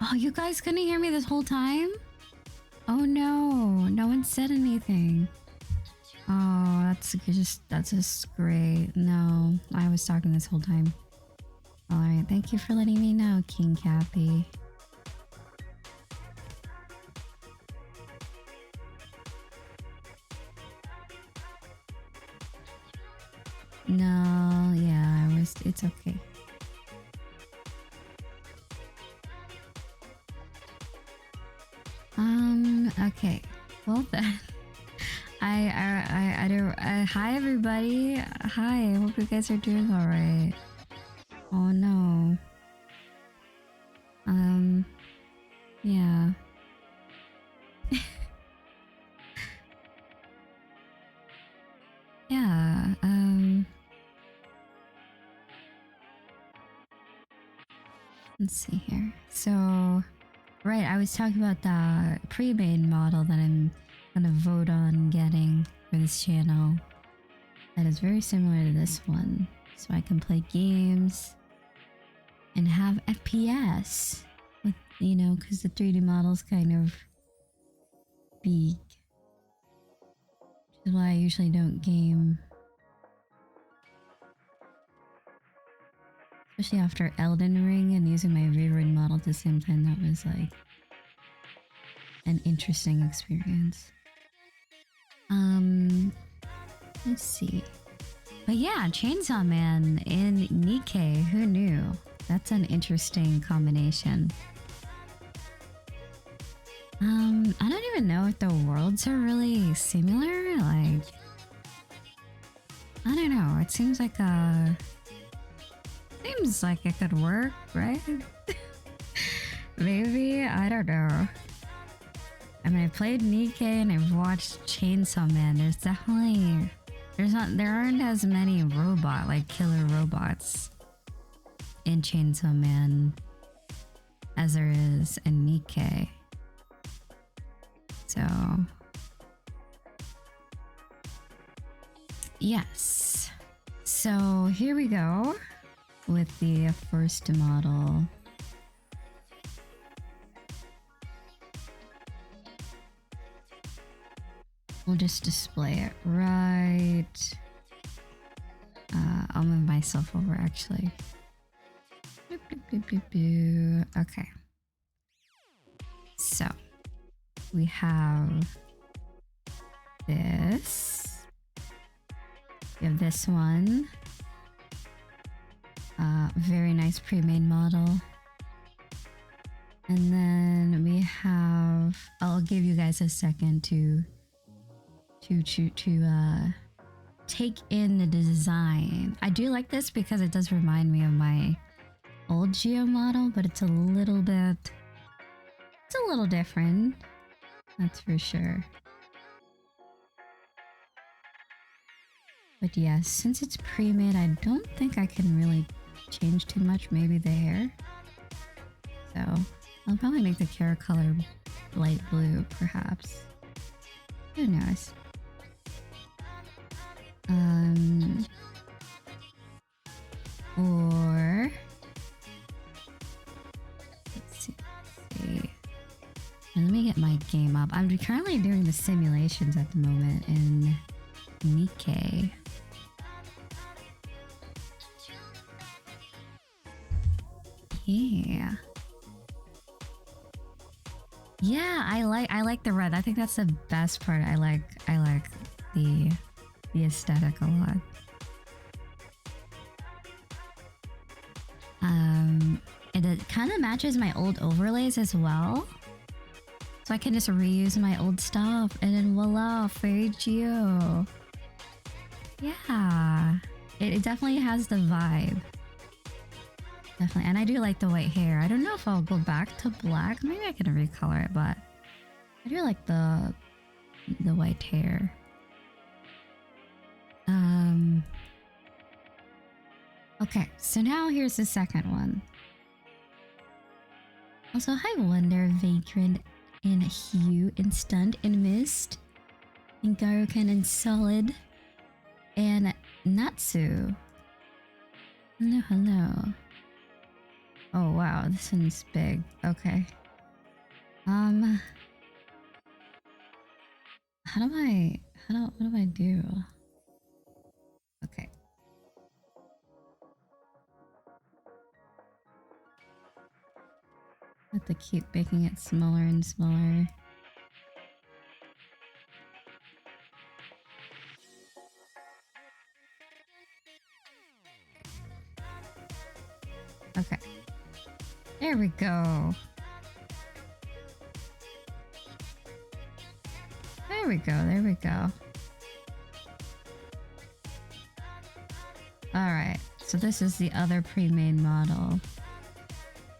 Oh, you guys couldn't hear me this whole time? Oh no, no one said anything. Oh, that's just great. No, I was talking this whole time. Alright, thank you for letting me know, King Cappy. No, yeah, it's okay. Okay. Well then. I don't. Hi everybody. Hi. I hope you guys are doing all right. Oh no. Yeah. Yeah. Let's see here. So, right, I was talking about the pre-made model that I'm gonna vote on getting for this channel. That is very similar to this one. So I can play games and have FPS with, you know, because the 3D model's kind of big. Which is why I usually don't game. Especially after Elden Ring and using my V-Ring model at the same time, that was like an interesting experience. Let's see. But yeah, Chainsaw Man in NIKKE, who knew? That's an interesting combination. I don't even know if the worlds are really similar, like... I don't know, it seems like it could work, right? Maybe, I don't know. I mean, I played NIKKE and I've watched Chainsaw Man. There's definitely... there aren't as many killer robots in Chainsaw Man as there is in NIKKE. So... yes. So, here we go with the first model. We'll just display it right. I'll move myself over actually. Okay. So we have this. We have this one. Very nice pre-made model. And then we have... I'll give you guys a second to take in the design. I do like this because it does remind me of my old Geo model, but it's a little different. That's for sure. But yes, since it's pre-made, I don't think I can really change too much. Maybe the hair. So I'll probably make the hair color light blue, perhaps. Who knows? Or let's see. And let me get my game up. I'm currently doing the simulations at the moment in NIKKE. Yeah. Yeah, I like the red. I think that's the best part. I like the aesthetic a lot. It kind of matches my old overlays as well. So I can just reuse my old stuff and then voila, Fairy Geo. Yeah. It definitely has the vibe. Definitely. And I do like the white hair. I don't know if I'll go back to black. Maybe I can recolor it, but I do like the white hair. Okay, so now here's the second one. Also, hi Wonder, Vagrant, and Hugh, and Stunned, and Mist, and Garuken, and Solid, and Natsu. Hello, hello. Oh wow, wow, this one's big. Okay. What do I do? Okay. I have to keep making it smaller and smaller. Okay. There we go. There we go, there we go. Alright, so this is the other pre-made model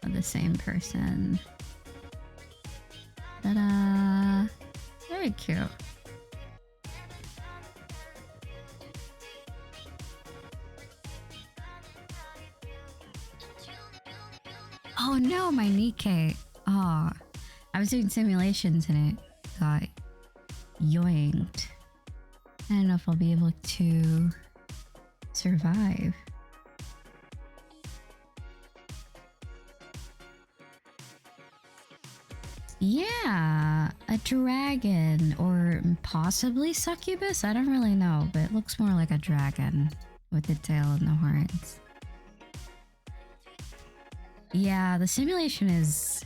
of the same person. Ta-da! Very cute. Oh no, my NIKKE. Oh, I was doing simulations and it got yoinked. I don't know if I'll be able to survive. Yeah, a dragon or possibly succubus. I don't really know, but it looks more like a dragon with the tail and the horns. Yeah, the simulation is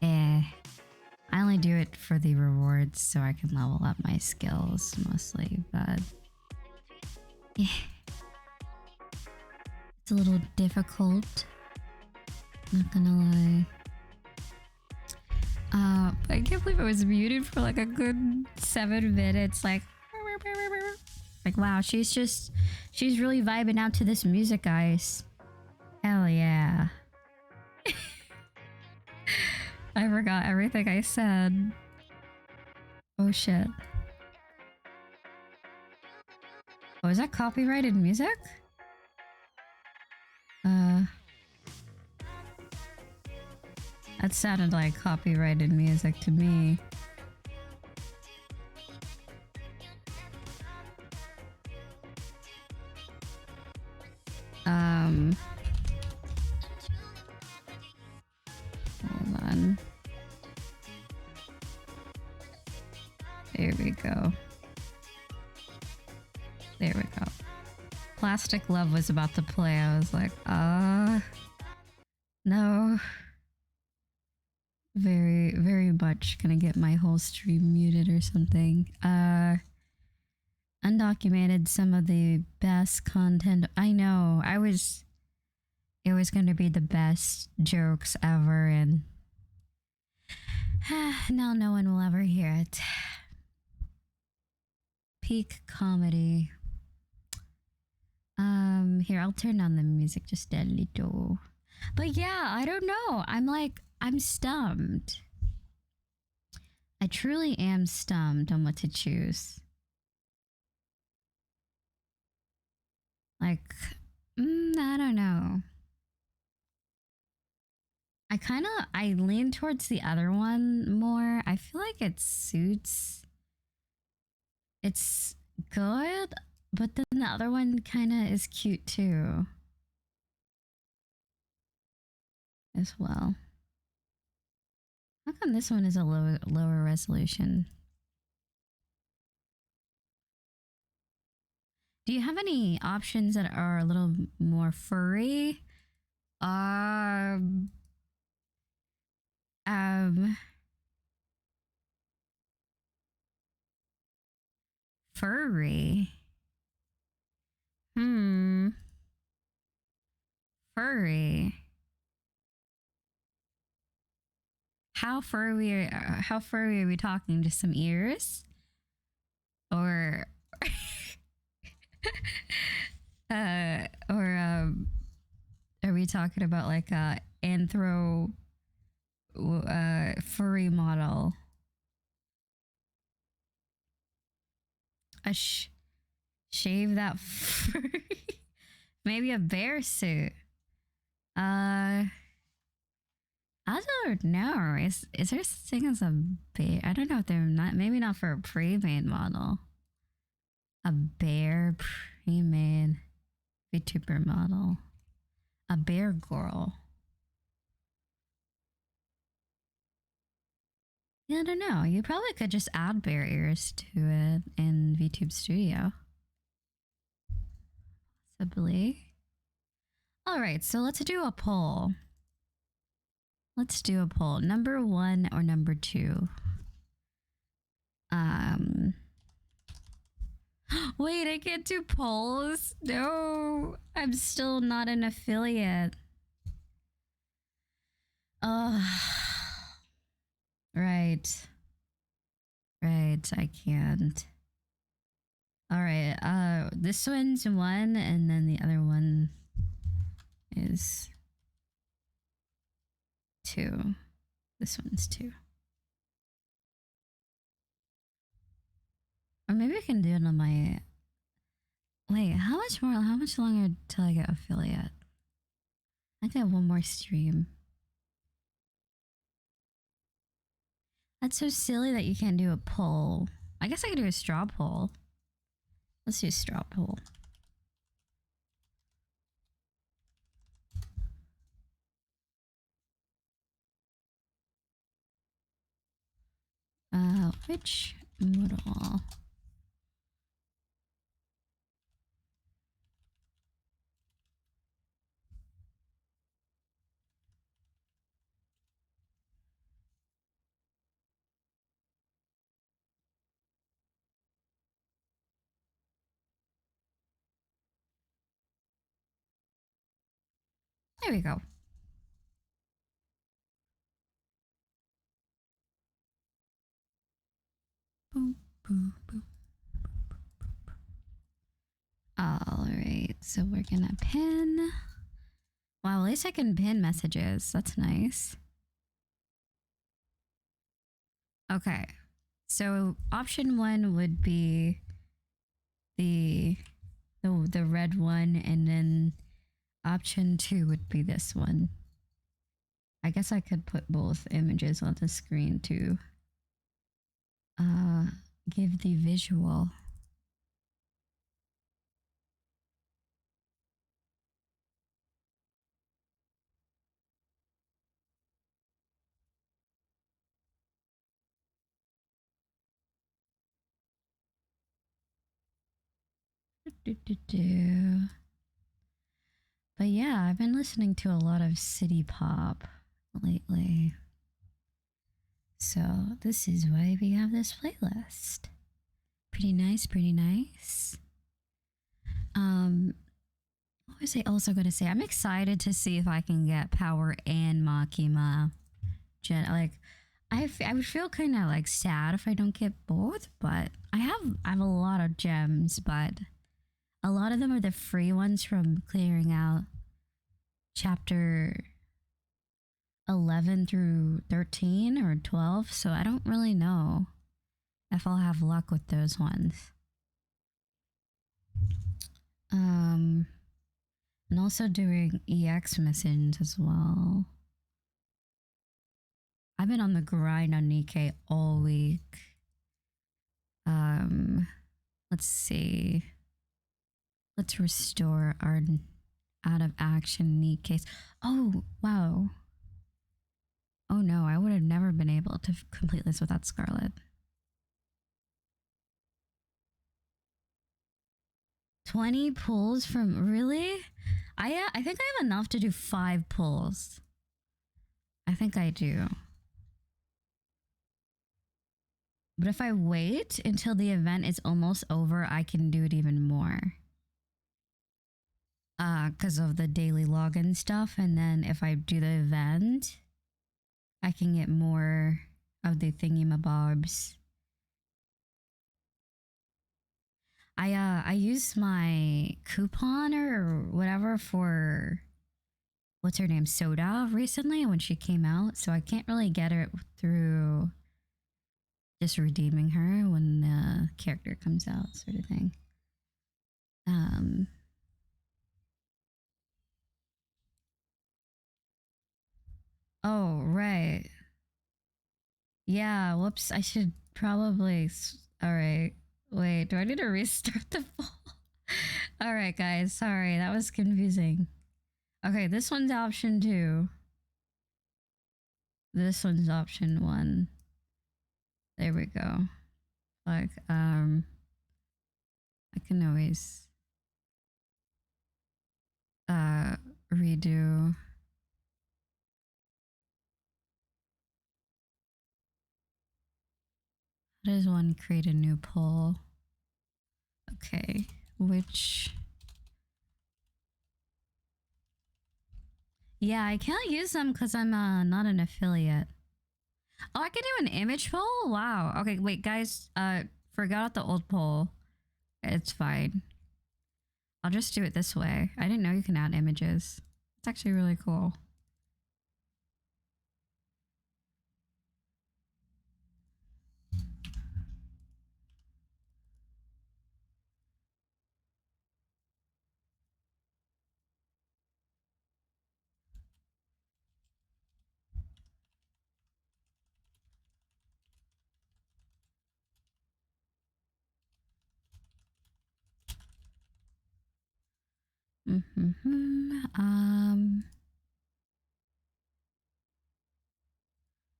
I only do it for the rewards so I can level up my skills mostly, but yeah. It's a little difficult, not gonna lie. I can't believe I was muted for like a good 7 minutes. Like wow, she's really vibing out to this music, guys. Hell yeah. I forgot everything I said. Oh shit. Oh, is that copyrighted music? That sounded like copyrighted music to me. Hold on. There we go. There we go. Plastic Love was about to play. I was like, no. Very, very much gonna get my whole stream muted or something. Undocumented, some of the best content. I know, it was gonna be the best jokes ever, and now no one will ever hear it. Peak comedy. Here, I'll turn down the music just a little. But yeah, I don't know. I'm stumped. I truly am stumped on what to choose. Like, I don't know. I lean towards the other one more. I feel like it suits. It's good, but then the other one kind of is cute too. As well. How come this one is a lower resolution? Do you have any options that are a little more furry? Furry. Furry. How furry are we talking? Just some ears? Or are we talking about like a anthro furry model? Shave that furry? Maybe a bear suit. I don't know. Is there such thing as a bear? I don't know if they're not. Maybe not for a pre-made model. A bear pre-made VTuber model. A bear girl. Yeah, I don't know. You probably could just add barriers to it in VTube Studio. Possibly. Alright, so let's do a poll. Let's do a poll. Number 1 or number 2? Wait, I can't do polls? No, I'm still not an affiliate. Right. Right, I can't. Alright, this one's 1 and then the other one is 2. This one's 2. Or maybe I can do it on my... Wait, how much longer till I get affiliate? I think I have one more stream. That's so silly that you can't do a poll. I guess I could do a straw poll. Let's do a straw poll. Which model? There we go. Boom, boom, boom. Alright, so we're gonna pin. Wow, at least I can pin messages. That's nice. Okay, so option 1 would be the red one, and then option 2 would be this one. I guess I could put both images on the screen to give the visual. But yeah, I've been listening to a lot of city pop lately. So this is why we have this playlist. Pretty nice, pretty nice. What was I also going to say? I'm excited to see if I can get Power and Makima. Like, I would feel kind of like sad if I don't get both, but I have a lot of gems, but a lot of them are the free ones from clearing out chapter 11 through 13 or 12, so I don't really know if I'll have luck with those ones. And also doing EX missions as well. I've been on the grind on NIKKE all week. Let's see. Let's restore our out of action NIKKEs. Oh, wow. Oh no, I would have never been able to complete this without Scarlet. 20 pulls from... Really? I think I have enough to do 5 pulls. I think I do. But if I wait until the event is almost over, I can do it even more. Because of the daily login stuff. And then if I do the event, I can get more of the thingy-mabobs. I used my coupon or whatever for what's her name, Soda, recently when she came out, so I can't really get it through just redeeming her when the character comes out, sort of thing. Oh, right. Yeah, whoops, I should probably... Alright, wait, do I need to restart the poll? Alright guys, sorry, that was confusing. Okay, this one's option 2. This one's option 1. There we go. Like, I can always redo. How does one create a new poll? Okay, which... Yeah, I can't use them because I'm not an affiliate. Oh, I can do an image poll? Wow. Okay, wait, guys. Forgot the old poll. It's fine. I'll just do it this way. I didn't know you can add images. It's actually really cool.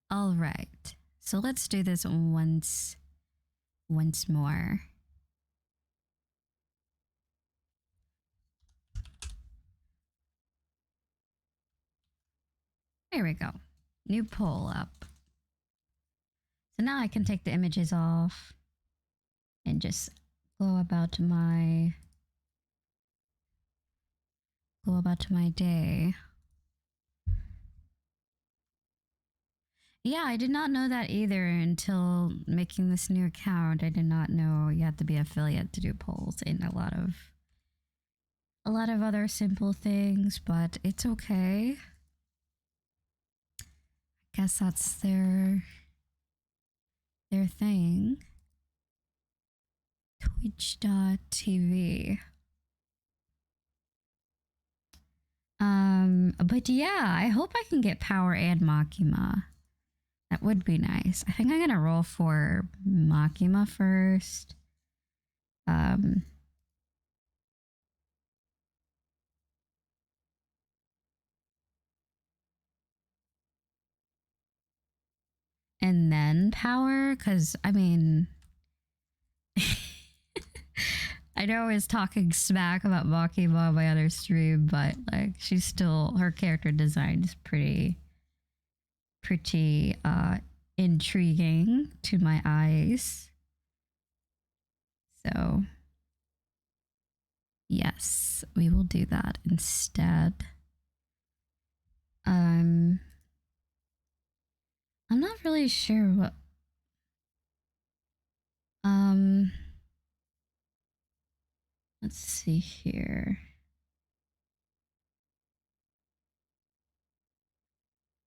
All right. So let's do this once more. There we go. New poll up. So now I can take the images off and just go about my day. Yeah, I did not know that either until making this new account. I did not know you had to be affiliate to do polls and a lot of other simple things, but it's okay. Guess that's their thing. Twitch.tv. But yeah, I hope I can get Power and Makima. That would be nice. I think I'm gonna roll for Makima first. And then Power, because I mean, I know I was talking smack about Makima on my other stream, but like she's still, her character design is pretty intriguing to my eyes. So yes, we will do that instead. I'm not really sure what let's see here.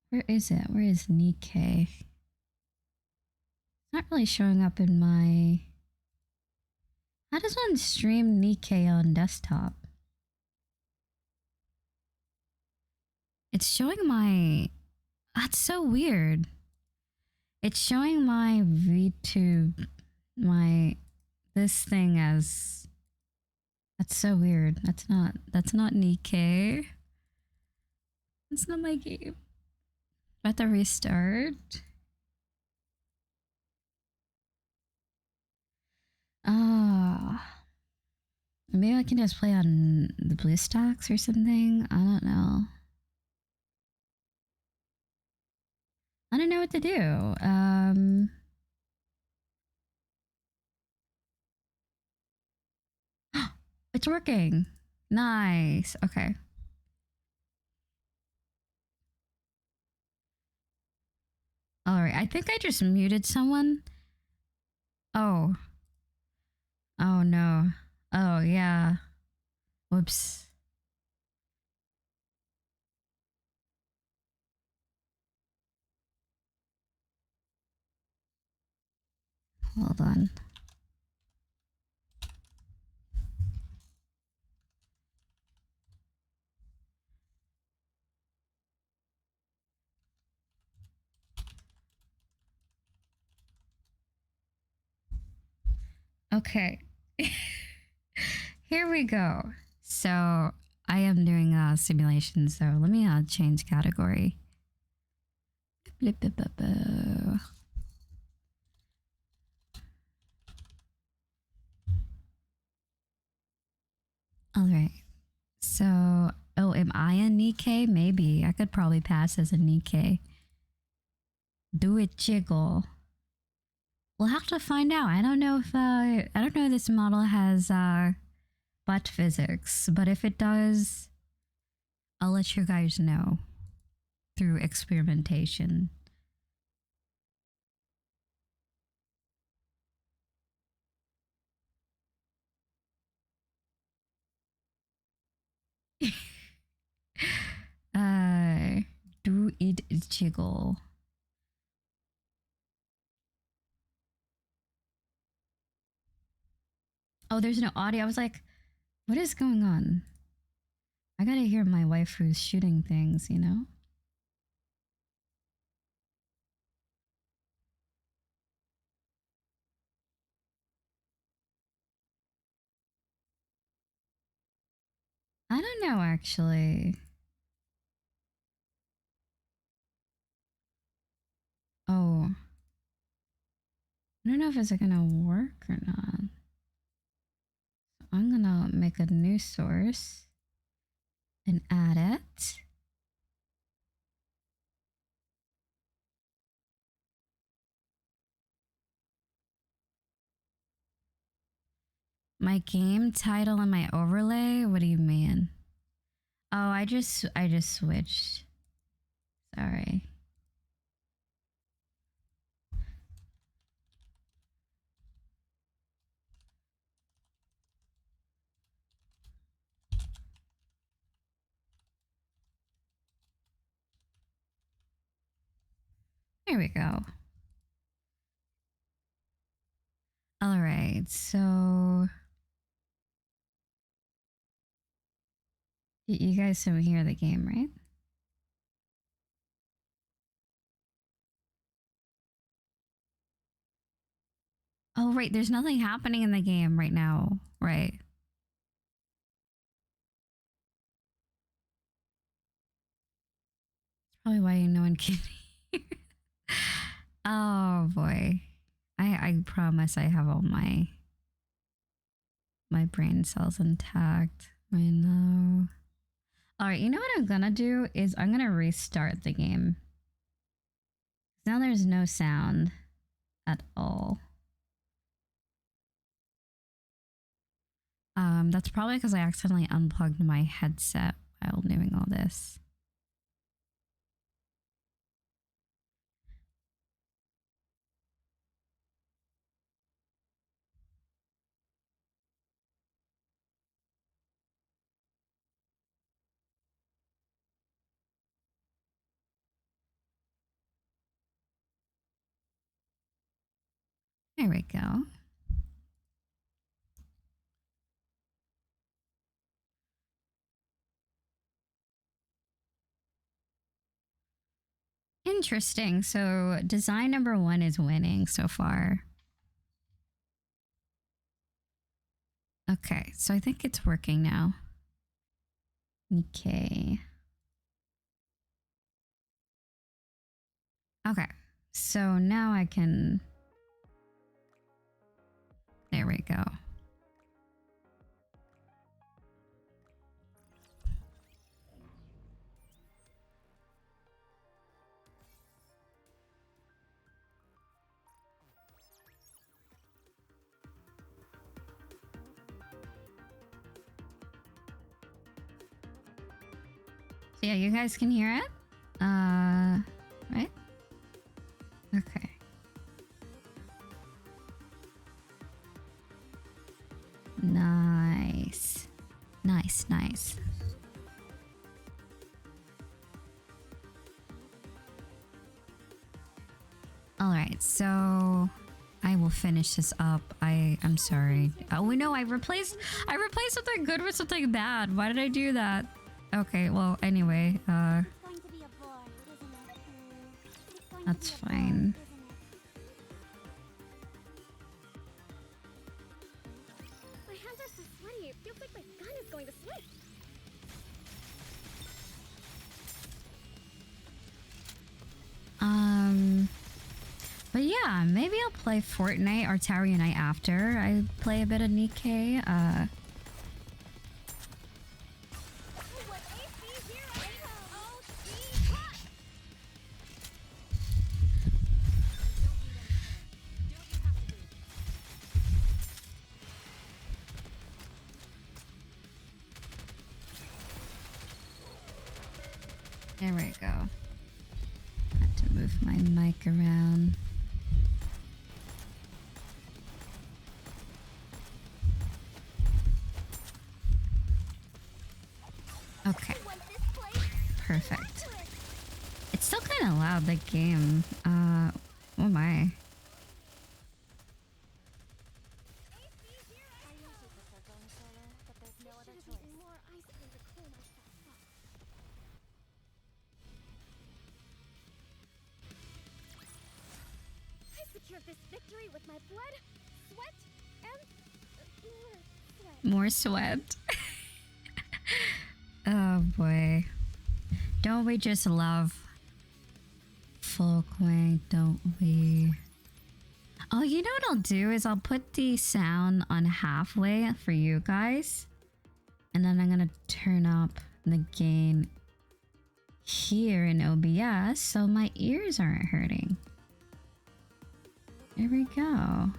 Where is it? Where is NIKKE? It's not really showing up in my... How does one stream NIKKE on desktop? It's showing my... That's so weird. It's showing my VTube, this thing as... That's so weird. That's not NIKKE. That's not my game. Do I have to restart? Maybe I can just play on the BlueStacks or something. I don't know. I don't know what to do. It's working. Nice. Okay. All right. I think I just muted someone. Oh. Oh no. Oh yeah. Whoops. Hold on. Okay. Here we go. So I am doing a simulation, so let me change category. So, oh, am I a NIKKE? Maybe. I could probably pass as a NIKKE. Do it jiggle. We'll have to find out. I don't know if I don't know if this model has butt physics, but if it does, I'll let you guys know through experimentation. Do it jiggle. Oh, there's no audio. I was like, what is going on? I gotta hear my wife who's shooting things, you know? I don't know, actually. Oh. I don't know if it's gonna work or not. I'm gonna make a new source and add it. My game title and my overlay? What do you mean? Oh, I just switched. Sorry. There we go. All right, so you guys can hear the game, right? Oh, right. There's nothing happening in the game right now, right? That's probably why no one can hear. Oh boy, I promise I have all my brain cells intact. I know. All right, you know what I'm gonna do is I'm gonna restart the game. Now there's no sound at all. That's probably because I accidentally unplugged my headset while doing all this. There we go. Interesting. So design number 1 is winning so far. Okay, so I think it's working now. Okay. Okay, so now I can... There we go. So yeah, you guys can hear it? Right? Okay. Nice. Nice, nice. All right, so I will finish this up. I'm sorry. Oh no, I replaced something good with something bad. Why did I do that? Okay, well, anyway, that's fine. My hands are so sweaty. It feels like my gun is going to slip. But yeah, maybe I'll play Fortnite or Tower Unite after I play a bit of NIKKE. go. Had to move my mic around. Okay. Perfect. It's still kind of loud, the game. Oh my. Secured this victory with my blood, sweat, and More sweat. Oh boy. Don't we just love Folkwang, don't we? Oh, you know what I'll do is I'll put the sound on halfway for you guys. And then I'm gonna turn up the gain here in OBS so my ears aren't hurting. There we go.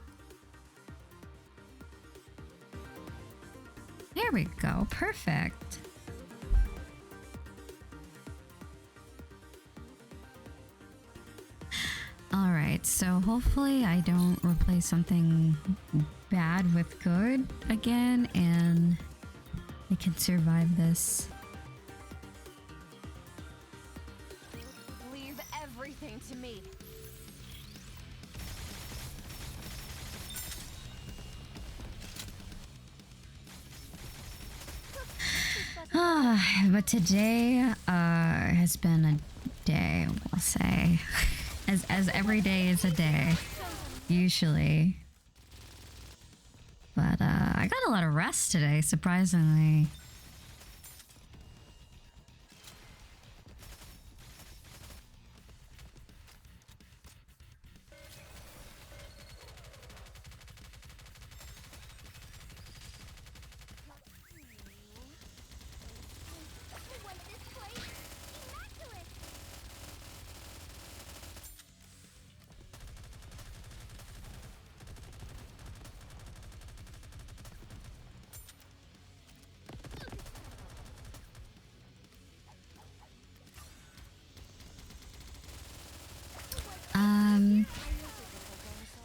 There we go. Perfect. Alright, so hopefully I don't replace something bad with good again and I can survive this. leave everything to me. But today has been a day, we'll say. As every day is a day, usually. But I got a lot of rest today, surprisingly.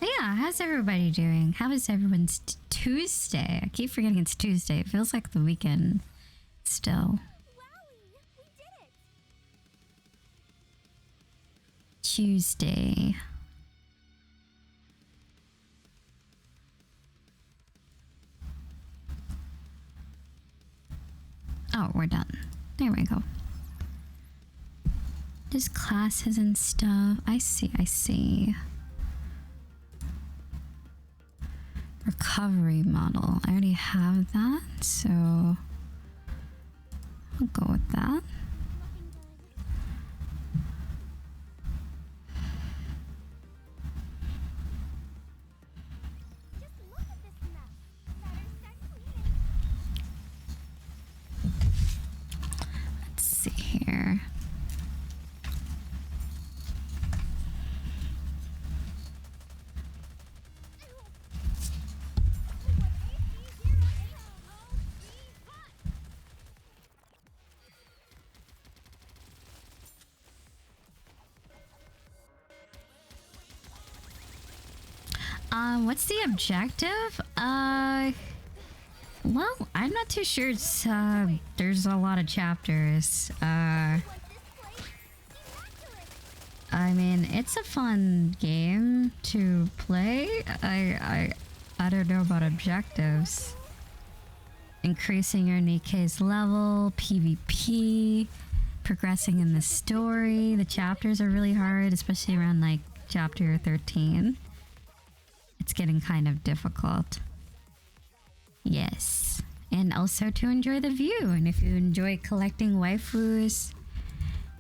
Yeah, how's everybody doing? How is everyone's Tuesday? I keep forgetting it's Tuesday. It feels like the weekend still. Tuesday. Oh, we're done. There we go. There's classes and stuff. I see, I see. Recovery model. I already have that, so I'll go with that. Let's see here. What's the objective? Well, I'm not too sure. It's, there's a lot of chapters. I mean, it's a fun game to play. I don't know about objectives. Increasing your NIKKE's level, PvP, progressing in the story. The chapters are really hard, especially around like chapter 13. It's getting kind of difficult. Yes. And also to enjoy the view. And if you enjoy collecting waifus,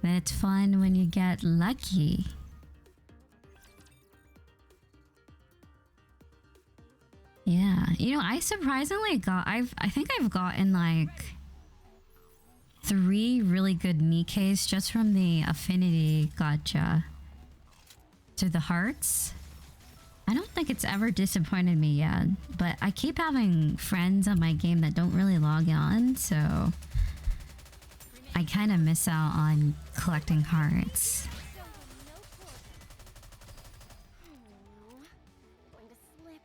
then it's fun when you get lucky. Yeah. You know, I surprisingly got... I think I've gotten like 3 really good NIKKEs just from the affinity gacha. To the hearts. I don't think it's ever disappointed me yet, but I keep having friends on my game that don't really log on, so I kind of miss out on collecting hearts. Going to slip.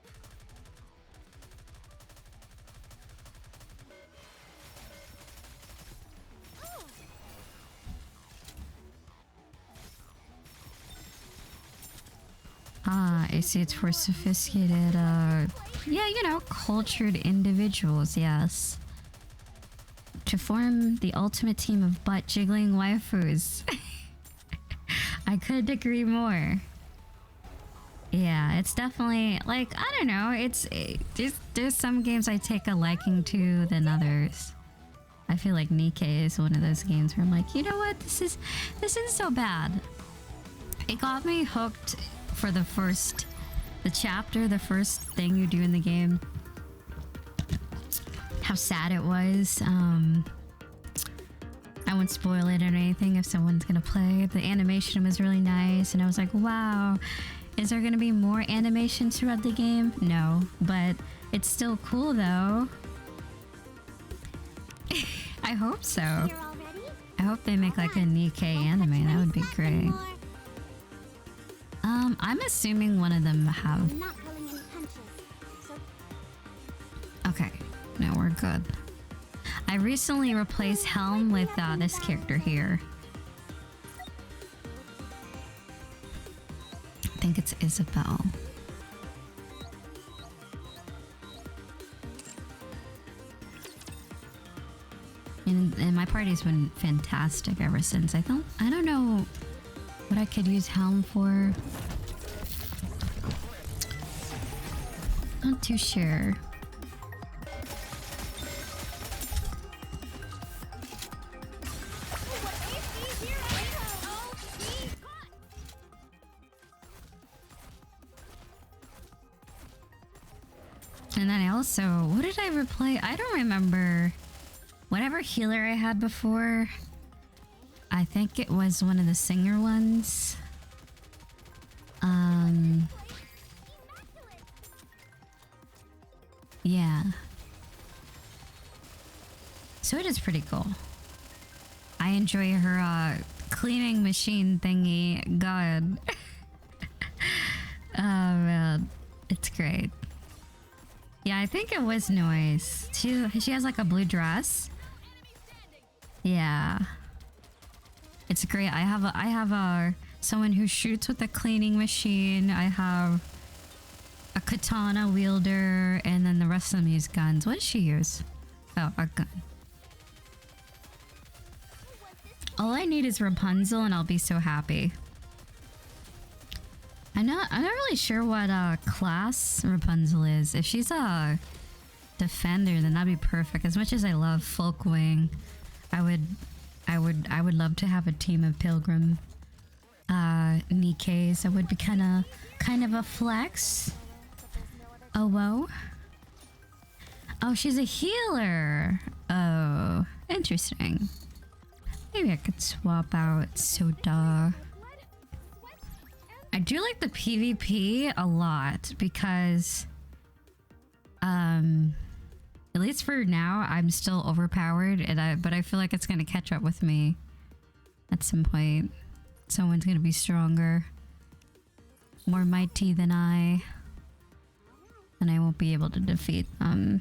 Ah, I see it's for sophisticated, yeah, you know, cultured individuals, yes. To form the ultimate team of butt-jiggling waifus. I couldn't agree more. Yeah, it's definitely, like, I don't know, there's some games I take a liking to than others. I feel like NIKKE is one of those games where I'm like, you know what, this isn't so bad. It got me hooked for the first thing you do in the game. How sad it was. I won't spoil it or anything if someone's gonna play. The animation was really nice, and I was like, wow, is there gonna be more animation throughout the game? No, but it's still cool though. I hope so. I hope they make like a NIKKE anime. That would be great. I'm assuming one of them have. Okay, no, we're good. I recently replaced Helm with this character here. I think it's Isabel. And my party's been fantastic ever since. I don't know what I could use Helm for. Not too sure. And then I also, what did I replay? I don't remember. Whatever healer I had before, I think it was one of the singer ones. Yeah. So it is pretty cool. I enjoy her cleaning machine thingy. God. Oh man, it's great. Yeah, I think it was Noise. She has like a blue dress. Yeah. It's great. I have someone who shoots with a cleaning machine. I have a katana wielder, and then the rest of them use guns. What does she use? Oh, a gun. All I need is Rapunzel and I'll be so happy. I'm not really sure what class Rapunzel is. If she's a defender, then that'd be perfect. As much as I love Folkwing, I would love to have a team of Pilgrim NIKKEs. That would be kind of a flex. Oh, whoa. Oh, she's a healer. Oh, interesting. Maybe I could swap out Soda. I do like the PvP a lot because, at least for now, I'm still overpowered, but I feel like it's gonna catch up with me at some point. Someone's gonna be stronger, more mighty than I, and I won't be able to defeat them.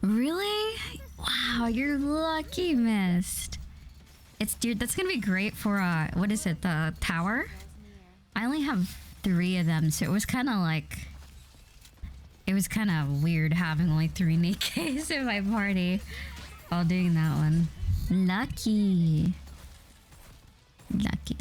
Really? Wow, you're lucky, Mist. Dude, that's gonna be great for what is it, the tower? I only have 3 of them, so it was kind of weird having only 3 NIKKEs in my party while doing that one. Lucky. Lucky.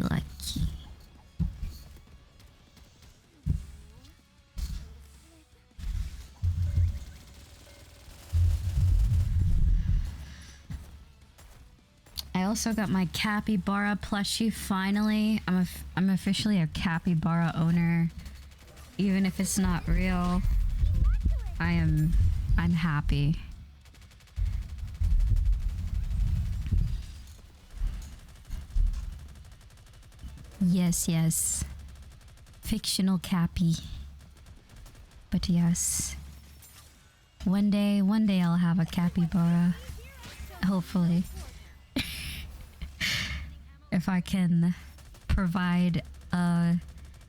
I also got my capybara plushie finally. I'm officially a capybara owner. Even if it's not real, I'm happy. Yes. Fictional Cappy. But yes. One day I'll have a capybara. Hopefully. If I can provide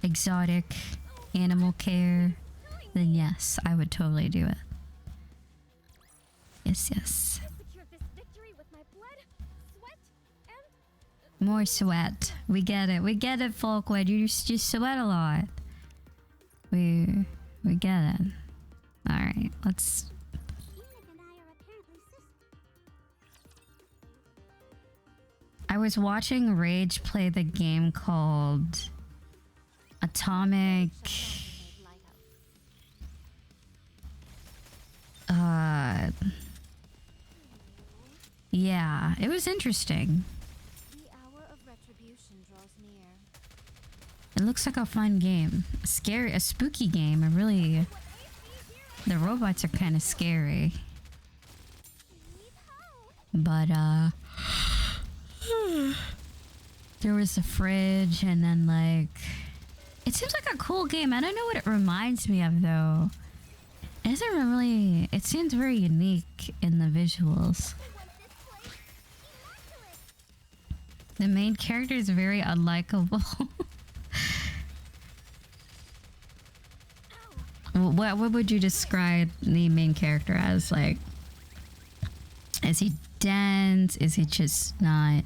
exotic animal care, then yes, I would totally do it. Yes, yes. More sweat. We get it. We get it, Folkwood. You just sweat a lot. We get it. Alright, let's... I was watching Rage play the game called Atomic... Yeah, it was interesting. It looks like a fun game. A spooky game. The robots are kind of scary. But, there was the fridge and then, like... It seems like a cool game. I don't know what it reminds me of, though. It isn't really... It seems very unique in the visuals. The main character is very unlikable. What would you describe the main character as? Like, is he dense? Is he just not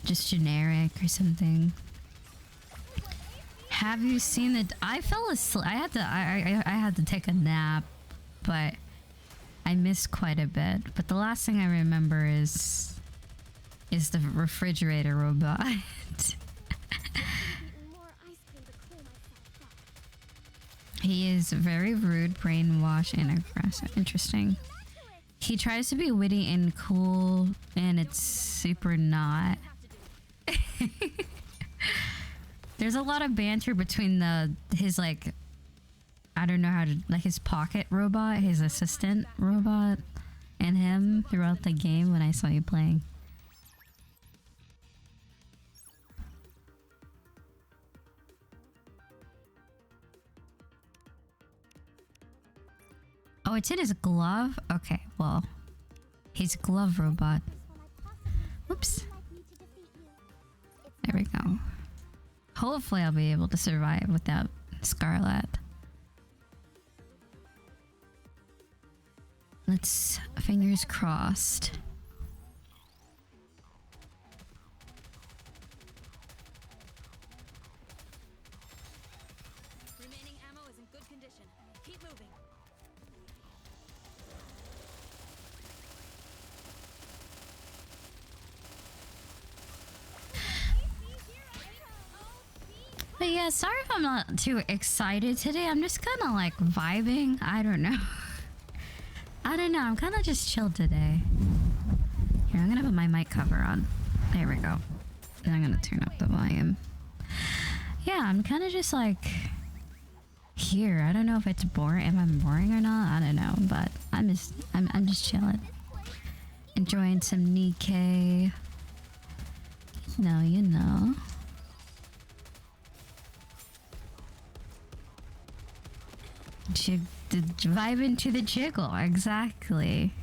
just generic or something? Have you seen it? I fell asleep. I had to take a nap, but I missed quite a bit. But the last thing I remember is the refrigerator robot. He is very rude, brainwashed, and aggressive. Interesting. He tries to be witty and cool, and it's super not. There's a lot of banter between his like, I don't know how to, like his pocket robot, his assistant robot, and him throughout the game when I saw you playing. Oh, it's in his glove? Okay, well, his glove robot. Oops. There we go. Hopefully I'll be able to survive without Scarlet. Let's... fingers crossed. Remaining ammo is in good condition. Keep moving. But yeah, sorry if I'm not too excited today. I'm just kind of like vibing. I don't know. I don't know. I'm kind of just chilled today. Here, I'm gonna put my mic cover on. There we go. And I'm gonna turn up the volume. Yeah, I'm kind of just like here. I don't know if it's boring. Am I boring or not? I don't know. But I'm just chilling, enjoying some NIKKE. No, you know. Vibe into the jiggle, exactly.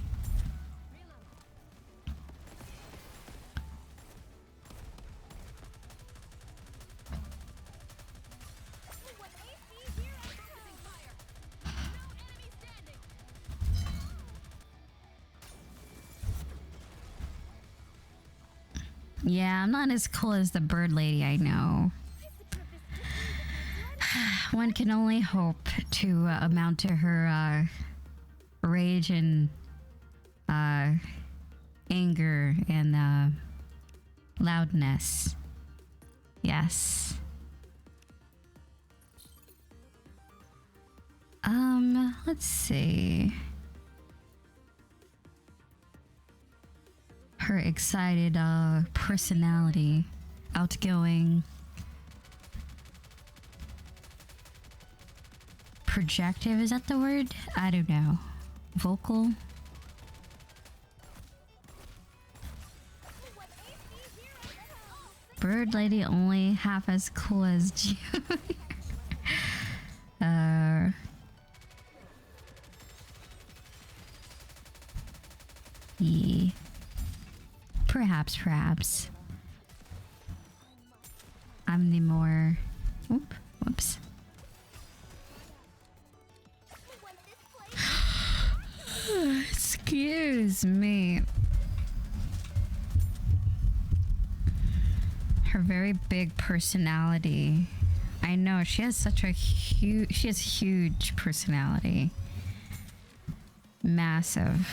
Yeah, I'm not as cool as the bird lady I know. One can only hope to amount to her rage and anger and loudness. Yes. Let's see. Her excited personality, outgoing, projective, is that the word? I don't know. Vocal? Bird lady only half as cool as Junior. Yeah. Perhaps, perhaps. I'm the more... Whoops. Excuse me. Her very big personality. I know, she has such a huge personality. Massive.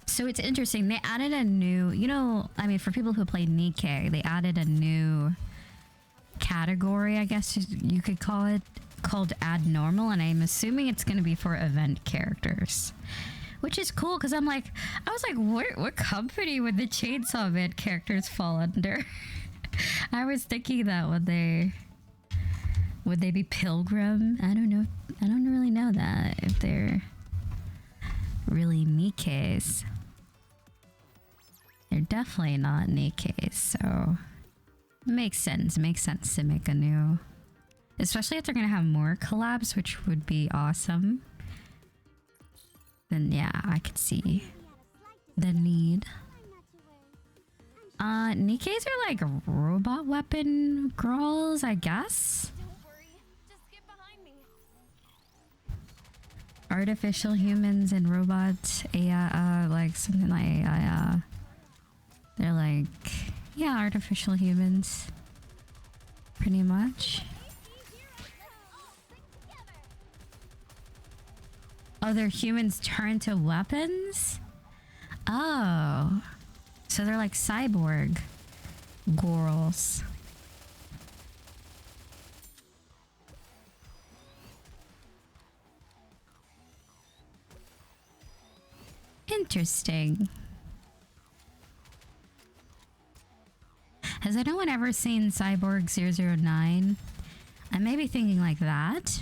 So it's interesting, they added a new, you know, I mean, for people who play NIKKE, they added a new category, I guess you could call it, called Add Normal, and I'm assuming it's going to be for event characters. Which is cool, because I was like, what company would the CHAINSAWMAN characters fall under? I was thinking that would they be Pilgrim? I don't know. I don't really know that, if they're really NIKKEs. They're definitely not NIKKEs, so makes sense to make a new, especially if they're gonna have more collabs, which would be awesome. Then yeah, I could see the need. NIKKEs are like robot weapon girls, I guess. Don't worry. Just get behind me. Artificial humans and robots, AI, like something like AI. They're like, yeah, artificial humans, pretty much. Oh, they're humans turned to weapons? Oh. So they're like cyborg girls. Interesting. Has anyone ever seen Cyborg 009? I may be thinking like that.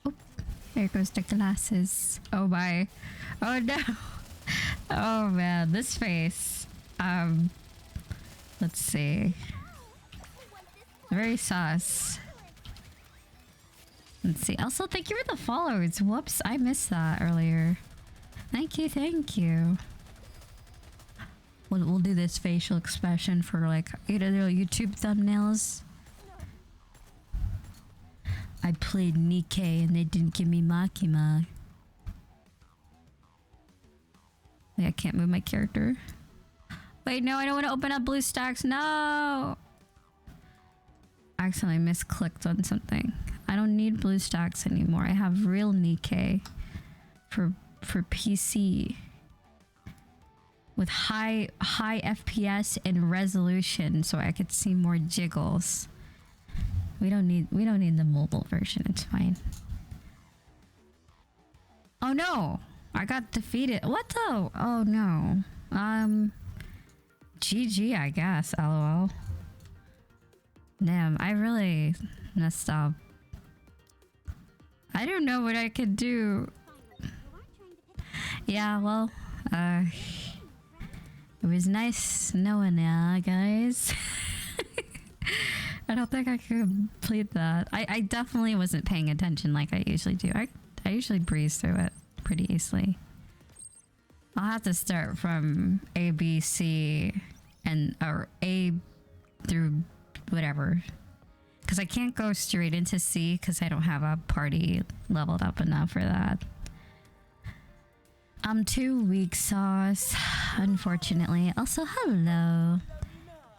Oh, there goes the glasses. Oh my. Oh no. Oh man, this face. Let's see. Very sus. Let's see. Also, thank you for the follows. Whoops, I missed that earlier. Thank you, thank you. We'll do this facial expression for like either YouTube thumbnails. I played NIKKE and they didn't give me Makima. Wait, I can't move my character. Wait, no, I don't want to open up BlueStacks. No! I accidentally misclicked on something. I don't need BlueStacks anymore. I have real NIKKE for PC with high FPS and resolution, so I could see more jiggles. We don't need the mobile version. It's fine. Oh no! I got defeated. What though? Oh no. GG, I guess. LOL. Damn, I really messed up. I don't know what I could do. Yeah, well, it was nice knowing ya, guys. I don't think I could complete that. I definitely wasn't paying attention like I usually do. I usually breeze through it pretty easily. I'll have to start from A, B, C, or A through whatever. Because I can't go straight into C because I don't have a party leveled up enough for that. I'm too weak sauce, unfortunately. Also, hello.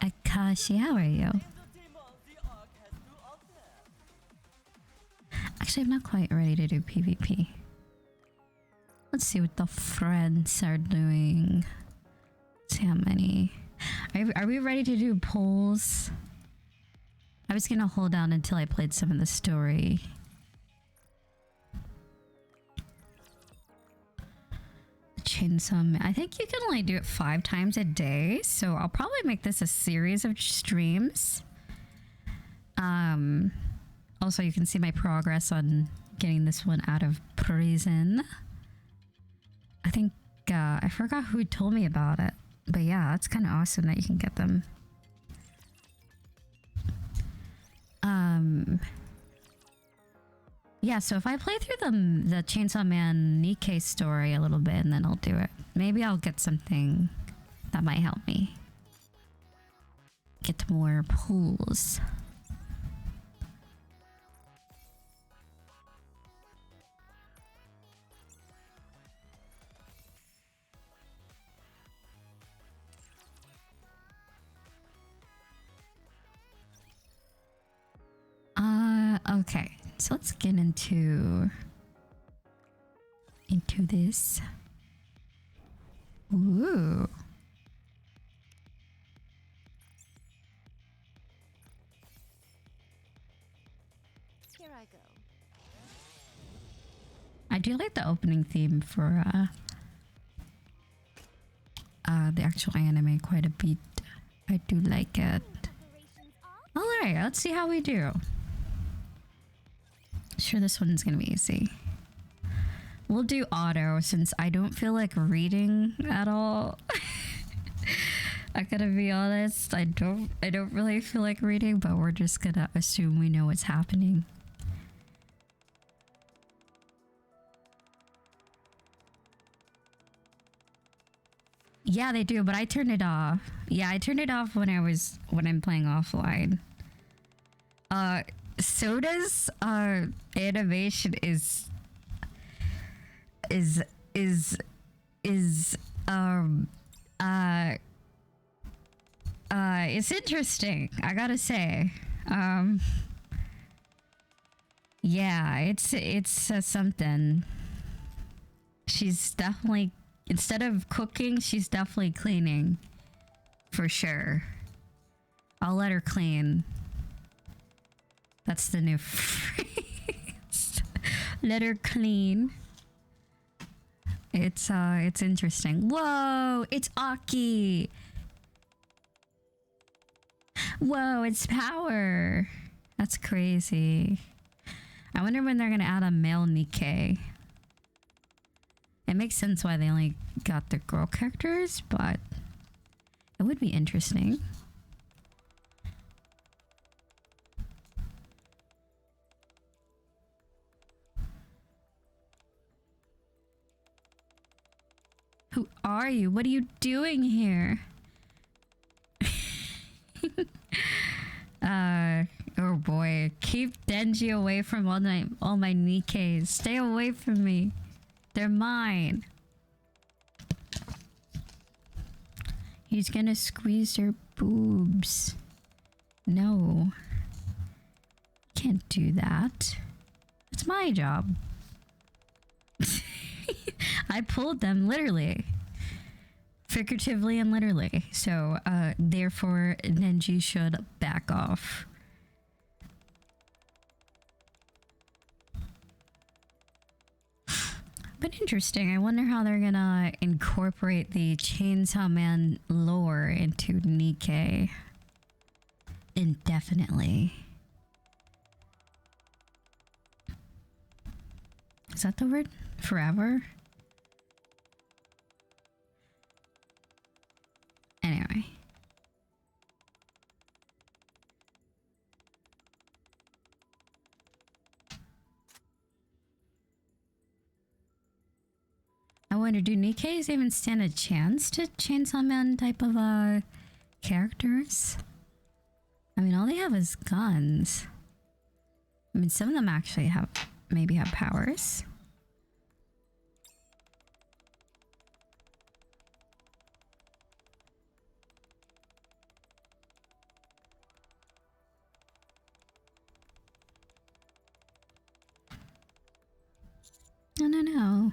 Akashi, how are you? Actually, I'm not quite ready to do PvP. Let's see what the friends are doing. Let's see how many. Are we ready to do polls? I was gonna hold down until I played some of the story. Chainsaw Man. I think you can only do it 5 times a day, so I'll probably make this a series of streams. Also, you can see my progress on getting this one out of prison. I think I forgot who told me about it, but yeah, it's kind of awesome that you can get them. Yeah, so if I play through the Chainsaw Man NIKKE story a little bit, and then I'll do it. Maybe I'll get something that might help me get more pulls. Okay, so let's get into this. Ooh. Here I go. I do like the opening theme for the actual anime quite a bit. I do like it. All right, let's see how we do. Sure, this one's gonna be easy. We'll do auto since I don't feel like reading at all. I gotta be honest, I don't really feel like reading, but we're just gonna assume we know what's happening. Yeah, they do, but I turned it off. Yeah, I turned it off when I'm playing offline. Soda's animation is it's interesting, I gotta say. Yeah, it's something. She's definitely, instead of cooking, she's definitely cleaning. For sure. I'll let her clean. That's the new phrase. Let her clean. It's interesting. Whoa, it's Aki. Whoa, it's power. That's crazy. I wonder when they're gonna add a male NIKKE. It makes sense why they only got the girl characters, but it would be interesting. Who are you? What are you doing here? Oh boy. Keep Denji away from all my NIKKEs. Stay away from me. They're mine. He's gonna squeeze her boobs. No. Can't do that. It's my job. I pulled them literally. Figuratively and literally. So, therefore, Denji should back off. But interesting. I wonder how they're gonna incorporate the Chainsaw Man lore into NIKKE indefinitely. Is that the word? Forever? Anyway. I wonder, do NIKKEs even stand a chance to Chainsaw Man type of characters? I mean, all they have is guns. I mean, some of them actually maybe have powers. No.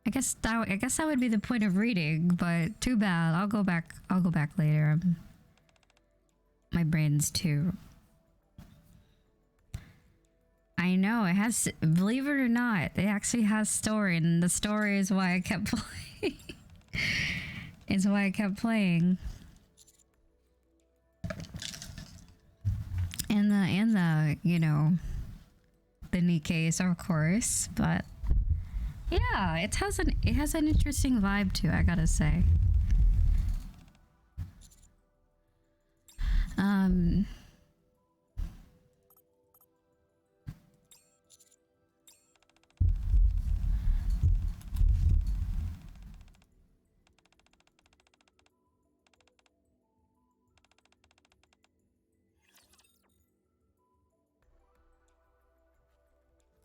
I guess that would be the point of reading, but too bad. I'll go back later. My brain's too... I know it has. Believe it or not, it actually has story, and the story is why I kept playing. Is why I kept playing. And the you know, the NIKKEs, of course, but yeah, it has an interesting vibe too, I gotta say.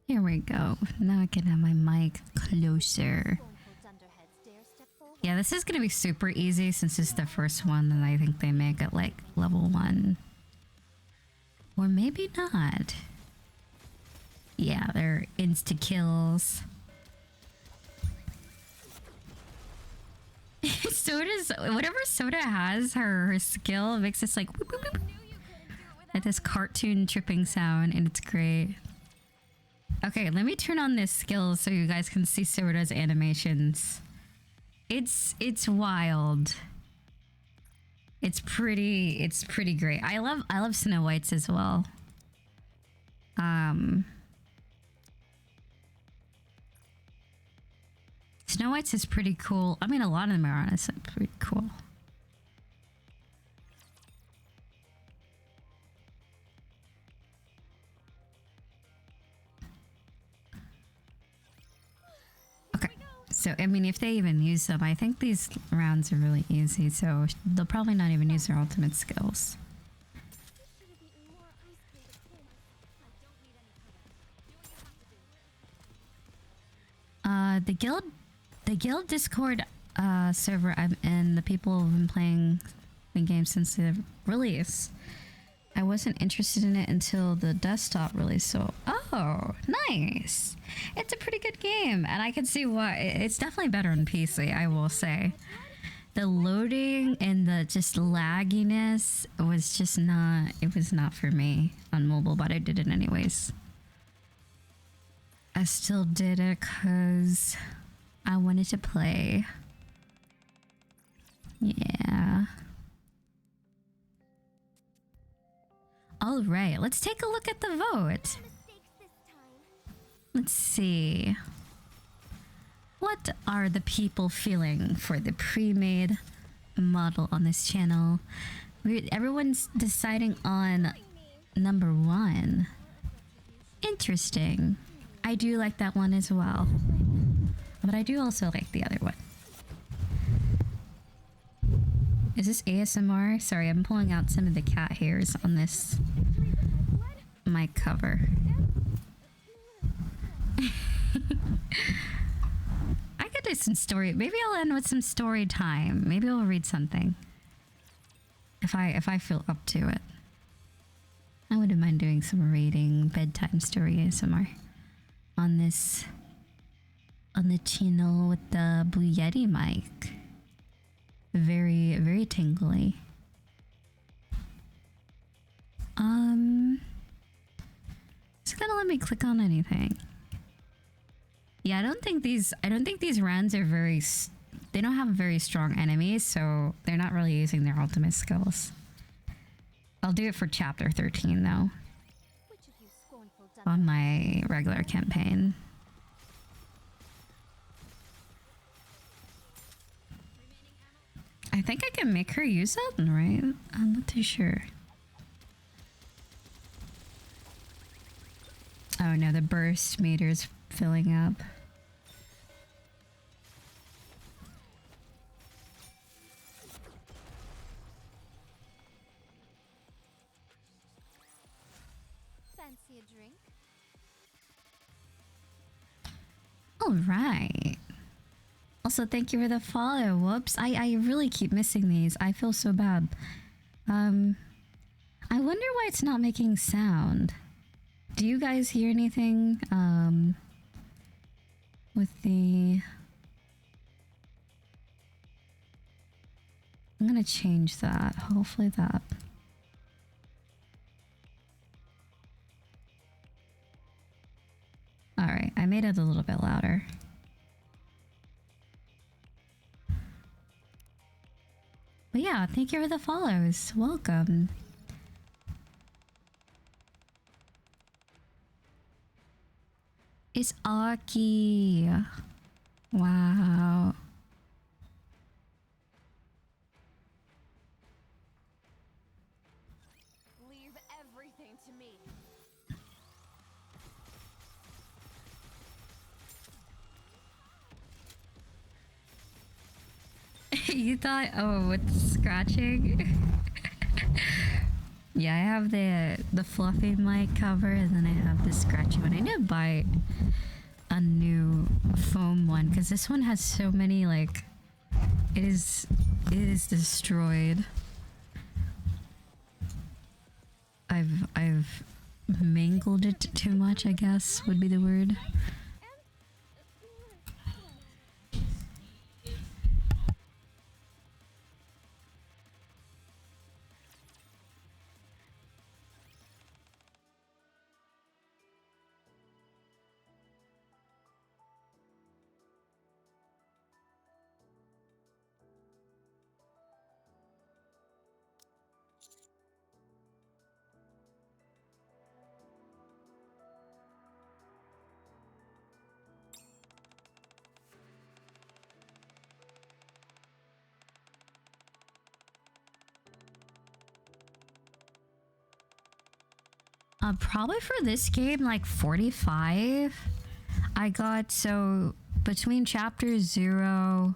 Here we go. Now I can have my mic closer. Yeah, this is gonna be super easy since it's the first one, and I think they make it like level 1. Or maybe not. Yeah, they're insta kills. Soda's whatever Soda has, her skill makes this like whoop, whoop, whoop, like this cartoon tripping sound, and it's great. Okay, let me turn on this skill so you guys can see Soda's animations. It's wild. It's pretty great. I love Snow White's as well. Snow White's is pretty cool. I mean, a lot of them are honestly pretty cool. Okay, so I mean, if they even use them, I think these rounds are really easy, so they'll probably not even use their ultimate skills. The guild Discord server I'm in, the people who've been playing the game since the release, I wasn't interested in it until the desktop release. So, oh, nice! It's a pretty good game, and I can see why. It's definitely better on PC, I will say. The loading and the just lagginess was just not. It was not for me on mobile, but I did it anyways. I still did it because I wanted to play. Yeah. All right, let's take a look at the vote. Let's see. What are the people feeling for the pre-made model on this channel? Everyone's deciding on number 1. Interesting. I do like that one as well. But I do also like the other one. Is this ASMR? Sorry, I'm pulling out some of the cat hairs on this mic cover. I could do some story. Maybe I'll end with some story time. Maybe I'll read something. If I feel up to it. I wouldn't mind doing some reading bedtime story ASMR on this, on the channel with the Blue Yeti mic. Very, very tingly. It's gonna let me click on anything. Yeah, I don't think these rounds are very, they don't have very strong enemies, so they're not really using their ultimate skills. I'll do it for chapter 13 though. On my regular campaign. I think I can make her use it, right? I'm not too sure. Oh no, the burst meter's filling up. Fancy a drink? All right. Also, thank you for the follow. Whoops. I really keep missing these. I feel so bad. I wonder why it's not making sound. Do you guys hear anything? With the... I'm gonna change that. Hopefully that... Alright, I made it a little bit louder. But yeah, thank you for the follows. Welcome. It's Aki. Wow. Leave everything to me. You thought, oh, what's scratching? Yeah, I have the fluffy mic cover, and then I have the scratchy one. I need to buy a new foam one because this one has so many, like, it is destroyed. I've mangled it too much, I guess would be the word. Probably for this game, like 45. I got, so between chapter 0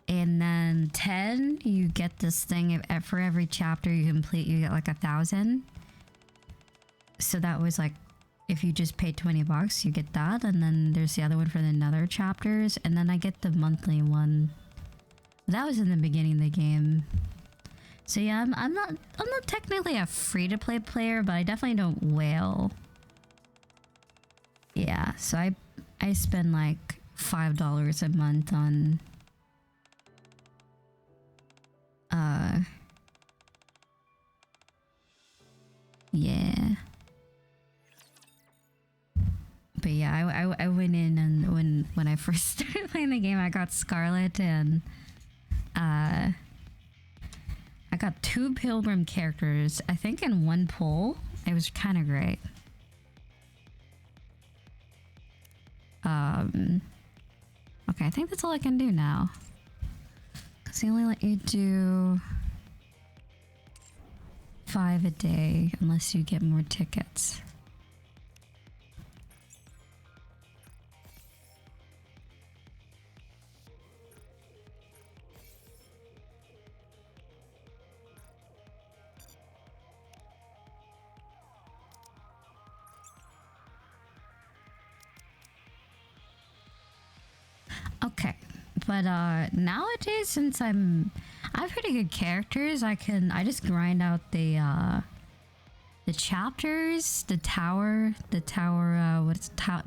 and then 10, you get this thing. For every chapter you complete, you get like 1,000. So that was like, if you just pay 20 bucks, you get that. And then there's the other one for the other chapters. And then I get the monthly one. That was in the beginning of the game. So yeah, I'm not technically a free-to-play player, but I definitely don't whale. Yeah, so I spend like $5 a month on yeah. But yeah, I went in, and when I first started playing the game, I got Scarlet, and I got 2 Pilgrim characters, I think, in one pull. It was kind of great. Okay, I think that's all I can do now. Because they only let you do 5 a day unless you get more tickets. Okay, but nowadays, since I have pretty good characters, I just grind out the chapters, the tower,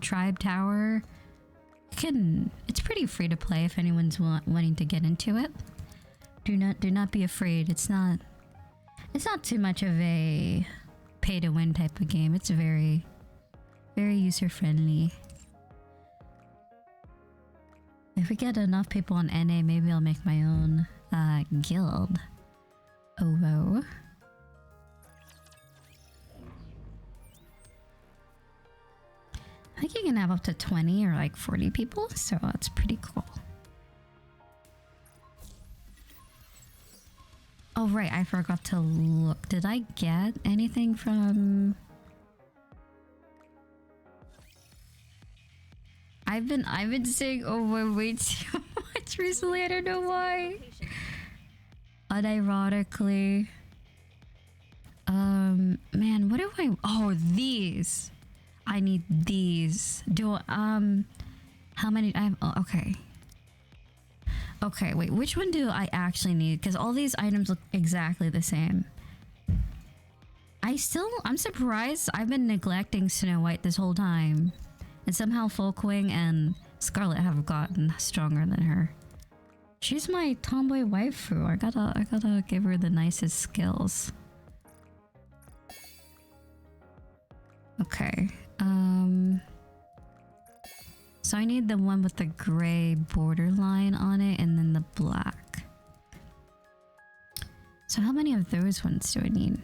tribe tower. It's pretty free to play if anyone's wanting to get into it. Do not be afraid. It's not too much of a pay to win type of game. It's very user friendly. If we get enough people on NA, maybe I'll make my own guild. OVO. I think you can have up to 20 or like 40 people, so that's pretty cool. Oh right, I forgot to look. Did I get anything from... I've been saying OVO way too much recently. I don't know why. Unironically. Man, what do I... Oh, these. I need these. How many... okay. Okay, wait. Which one do I actually need? Because all these items look exactly the same. I'm surprised I've been neglecting Snow White this whole time. And somehow Folkwing and Scarlet have gotten stronger than her. She's my tomboy waifu. I gotta give her the nicest skills. Okay. So I need the one with the gray borderline on it and then the black. So how many of those ones do I need?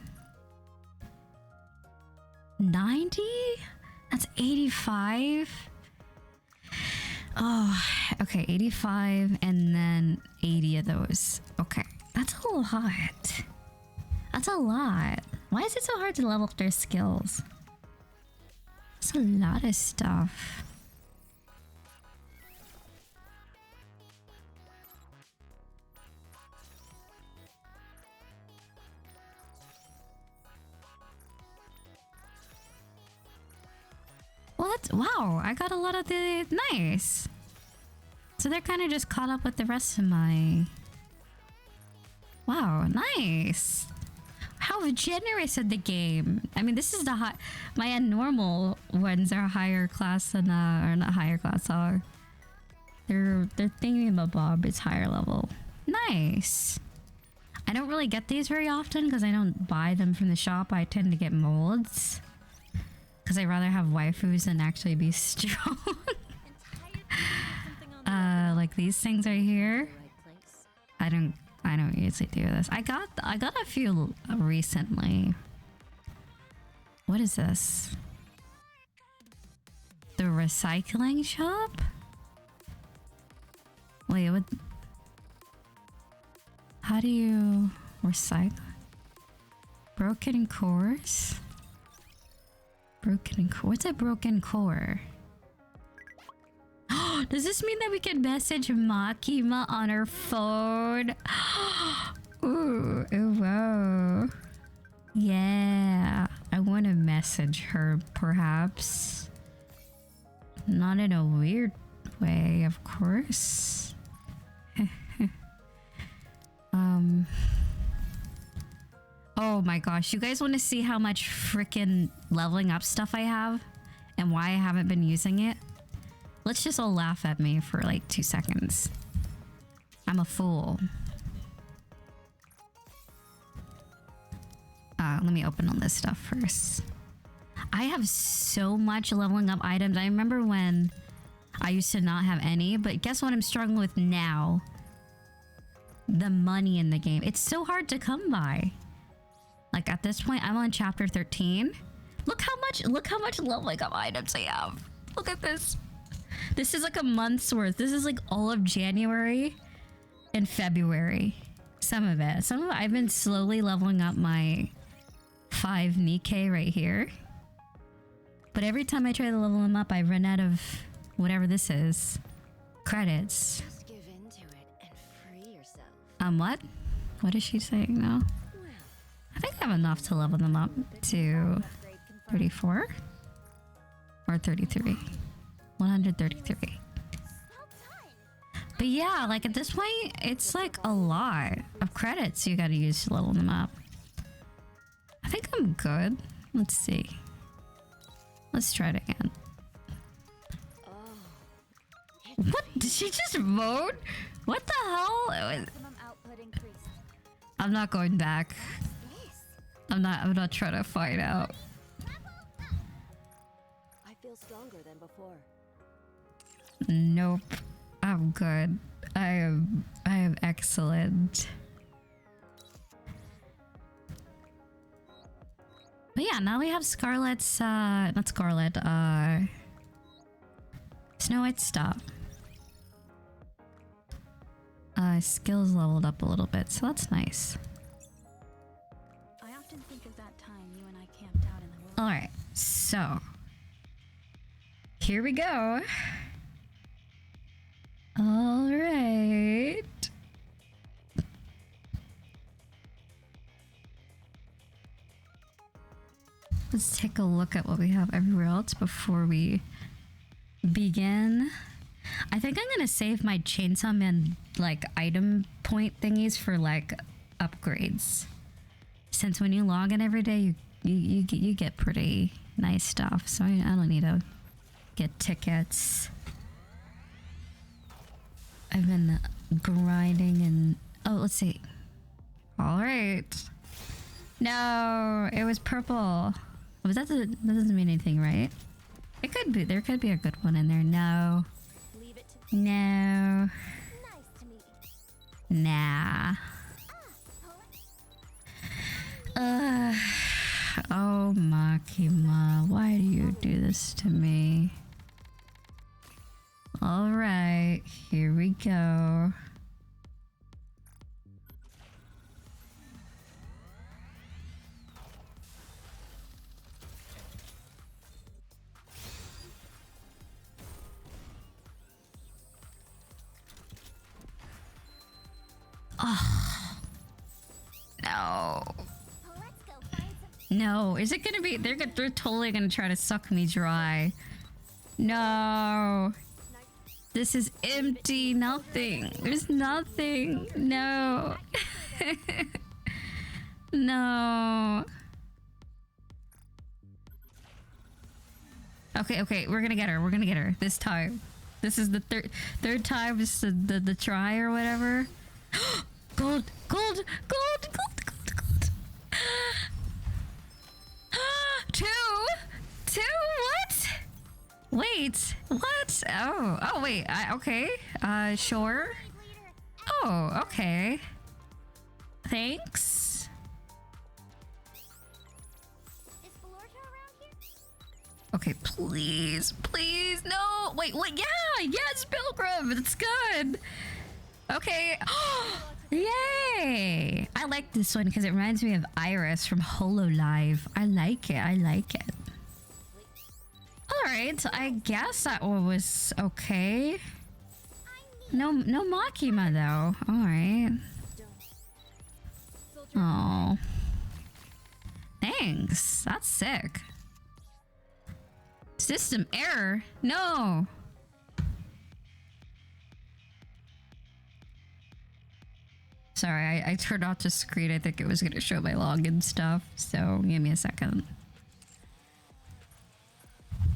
90? That's 85? Oh, okay, 85 and then 80 of those. Okay, that's a lot. That's a lot. Why is it so hard to level up their skills? That's a lot of stuff. What? Wow, I got a lot of the... Nice. So they're kind of just caught up with the rest of my... Wow, nice. How generous of the game. I mean, this is the high... My normal ones are higher class than... or not higher class, are... They're thingy-ma-bob is higher level. Nice. I don't really get these very often because I don't buy them from the shop. I tend to get molds. Because I'd rather have waifus than actually be strong. Like these things right here. I don't usually do this. I got a few recently. What is this? The recycling shop? Wait, what? How do you recycle? Broken cores? Broken core? What's a broken core? Does this mean that we can message Makima on her phone? Ooh, whoa. Yeah. I want to message her, perhaps. Not in a weird way, of course. Oh my gosh, you guys want to see how much freaking leveling up stuff I have? And why I haven't been using it? Let's just all laugh at me for like 2 seconds. I'm a fool. Let me open all this stuff first. I have so much leveling up items. I remember when I used to not have any, but guess what I'm struggling with now? The money in the game. It's so hard to come by. Like at this point, I'm on chapter 13. Look how much leveling up items I have. Look at this. This is like a month's worth. This is like all of January and February. Some of it. I've been slowly leveling up my 5 NIKKE right here. But every time I try to level them up, I run out of whatever this is. Credits. Just give in to it and free yourself. What? What is she saying now? I think I have enough to level them up to 34 or 33. 133. But yeah, like at this point, it's like a lot of credits you gotta use to level them up. I think I'm good. Let's see. Let's try it again. What? Did she just vote? What the hell? I'm not going back. I'm not trying to find out. I feel stronger than before. Nope. I'm good. I am excellent. But yeah, now we have Scarlet's not Scarlet, Snow White's stuff. Skills leveled up a little bit, so that's nice. I often think of that time you and I camped out in the woods. Alright, so here we go. Alright. Let's take a look at what we have everywhere else before we begin. I think I'm gonna save my CHAINSAWMAN like item point thingies for like upgrades. Since when you log in every day, you get pretty nice stuff. So I don't need to get tickets. I've been grinding and oh, let's see. All right. No, it was purple. But that doesn't mean anything, right? It could be. There could be a good one in there. No. No. Nice to meet you. Nah. Oh, Makima, why do you do this to me? Alright, here we go. Oh. No. Let's go find some. No, is it gonna be? They're totally gonna try to suck me dry. No, this is empty. Nothing. There's nothing. No. No. Okay, we're gonna get her. We're gonna get her this time. This is the third time. This is the try or whatever. Gold. Two? What? Wait, what? Oh, wait. Okay. Sure. Oh, okay. Thanks. Is Valorja around here? Okay, please, no. Wait, yeah, yes, Pilgrim. It's good. Okay. Yay! I like this one because it reminds me of Iris from Hololive. I like it. Alright, I guess that one was okay. No Makima though. Alright. Oh. Thanks. That's sick. System error? No! Sorry, I turned off the screen. I think it was gonna show my login stuff. So give me a second.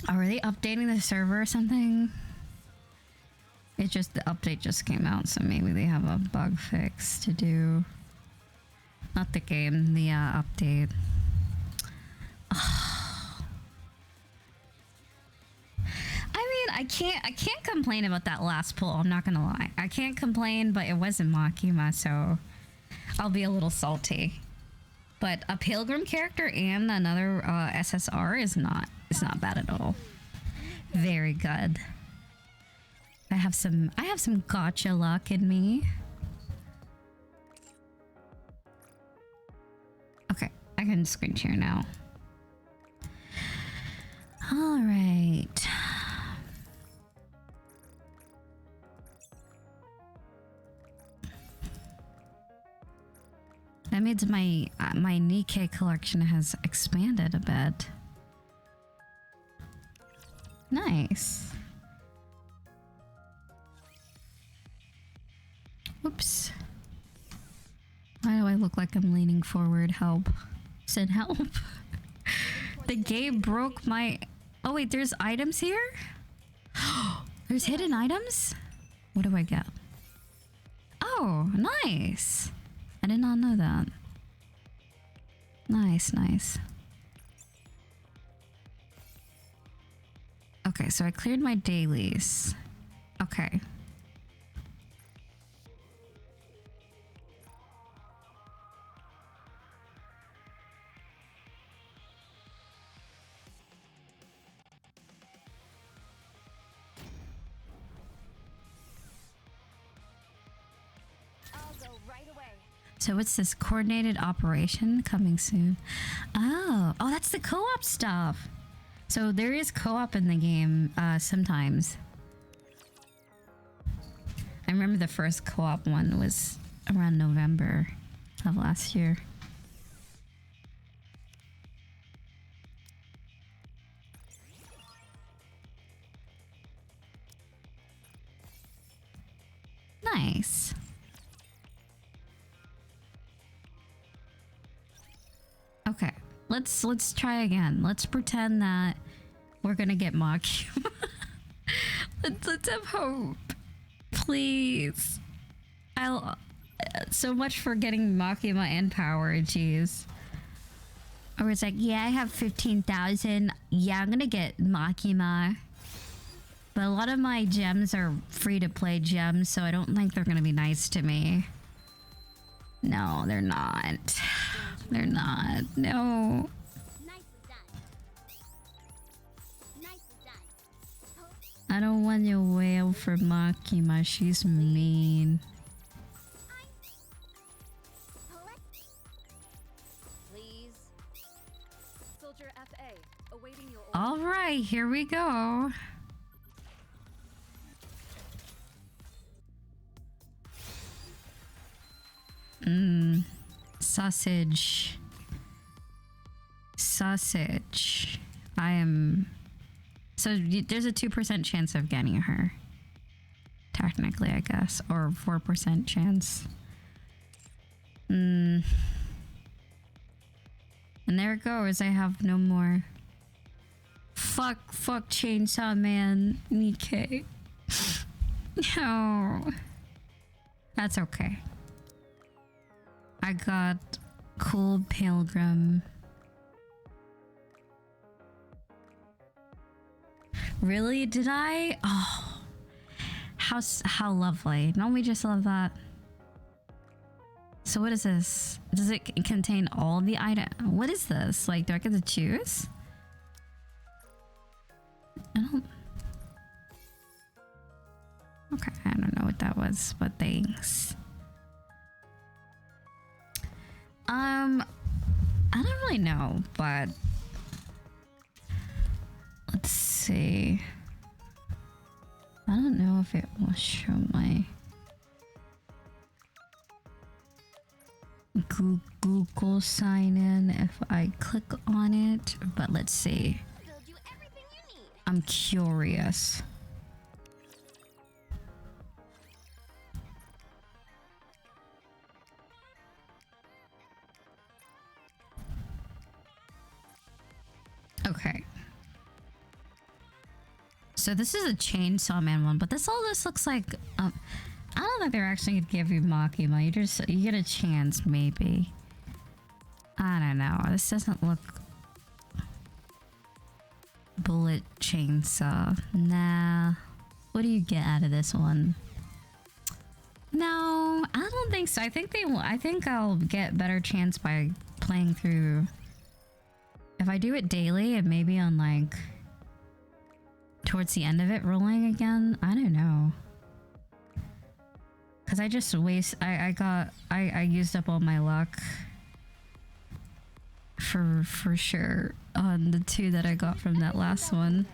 Are they updating the server or something? The update just came out, so maybe they have a bug fix to do. Not the game, the update. I can't complain about that last pull. I'm not gonna lie. I can't complain, but it wasn't Makima, so I'll be a little salty. But a Pilgrim character and another SSR is not bad at all. Very good. I have some gotcha luck in me. Okay, I can screen share now. All right. That means my NIKKE collection has expanded a bit. Nice. Whoops. Why do I look like I'm leaning forward? Help. Said help. The game broke my... Oh wait, there's items here? There's hidden items? What do I get? Oh, nice. I did not know that. Nice. Okay, so I cleared my dailies. Okay. I'll go right away. So what's this? Coordinated operation coming soon. Oh, that's the co-op stuff. So there is co-op in the game sometimes. I remember the first co-op one was around November of last year. Nice. Okay, let's try again. Let's pretend that we're gonna get Makima. let's have hope, please. I'll so much for getting Makima and power. Jeez. Or it's like, yeah, I have 15,000. Yeah, I'm gonna get Makima. But a lot of my gems are free to play gems, so I don't think they're gonna be nice to me. No, they're not. They're not. No. Nicely done. Nicely done. I don't want to wail for Makima. She's mean. Please. Soldier FA, awaiting your order. All right, here we go. Sausage. Sausage. I am... So there's a 2% chance of getting her. Technically, I guess. Or 4% chance. And there it goes. I have no more. Fuck Chainsaw Man. NIKKE. No. That's okay. I got Cool Pilgrim. Really? Did I? Oh. How lovely. Don't we just love that? So what is this? Does it contain all the items? What is this? Like, do I get to choose? I don't... Okay, I don't know what that was, but thanks. I don't really know, but let's see. I don't know if it will show my Google sign in if I click on it, but let's see. Build you everything you need. I'm curious. Okay. So this is a Chainsaw Man one, but this looks like I don't think they're actually gonna give you Makima. You get a chance maybe. I don't know. This doesn't look bullet chainsaw. Nah. What do you get out of this one? No, I don't think so. I think I'll get better chance by playing through. If I do it daily and maybe on like towards the end of it rolling again, I don't know. Cause I just I used up all my luck for sure on the 2 that I got from that last one.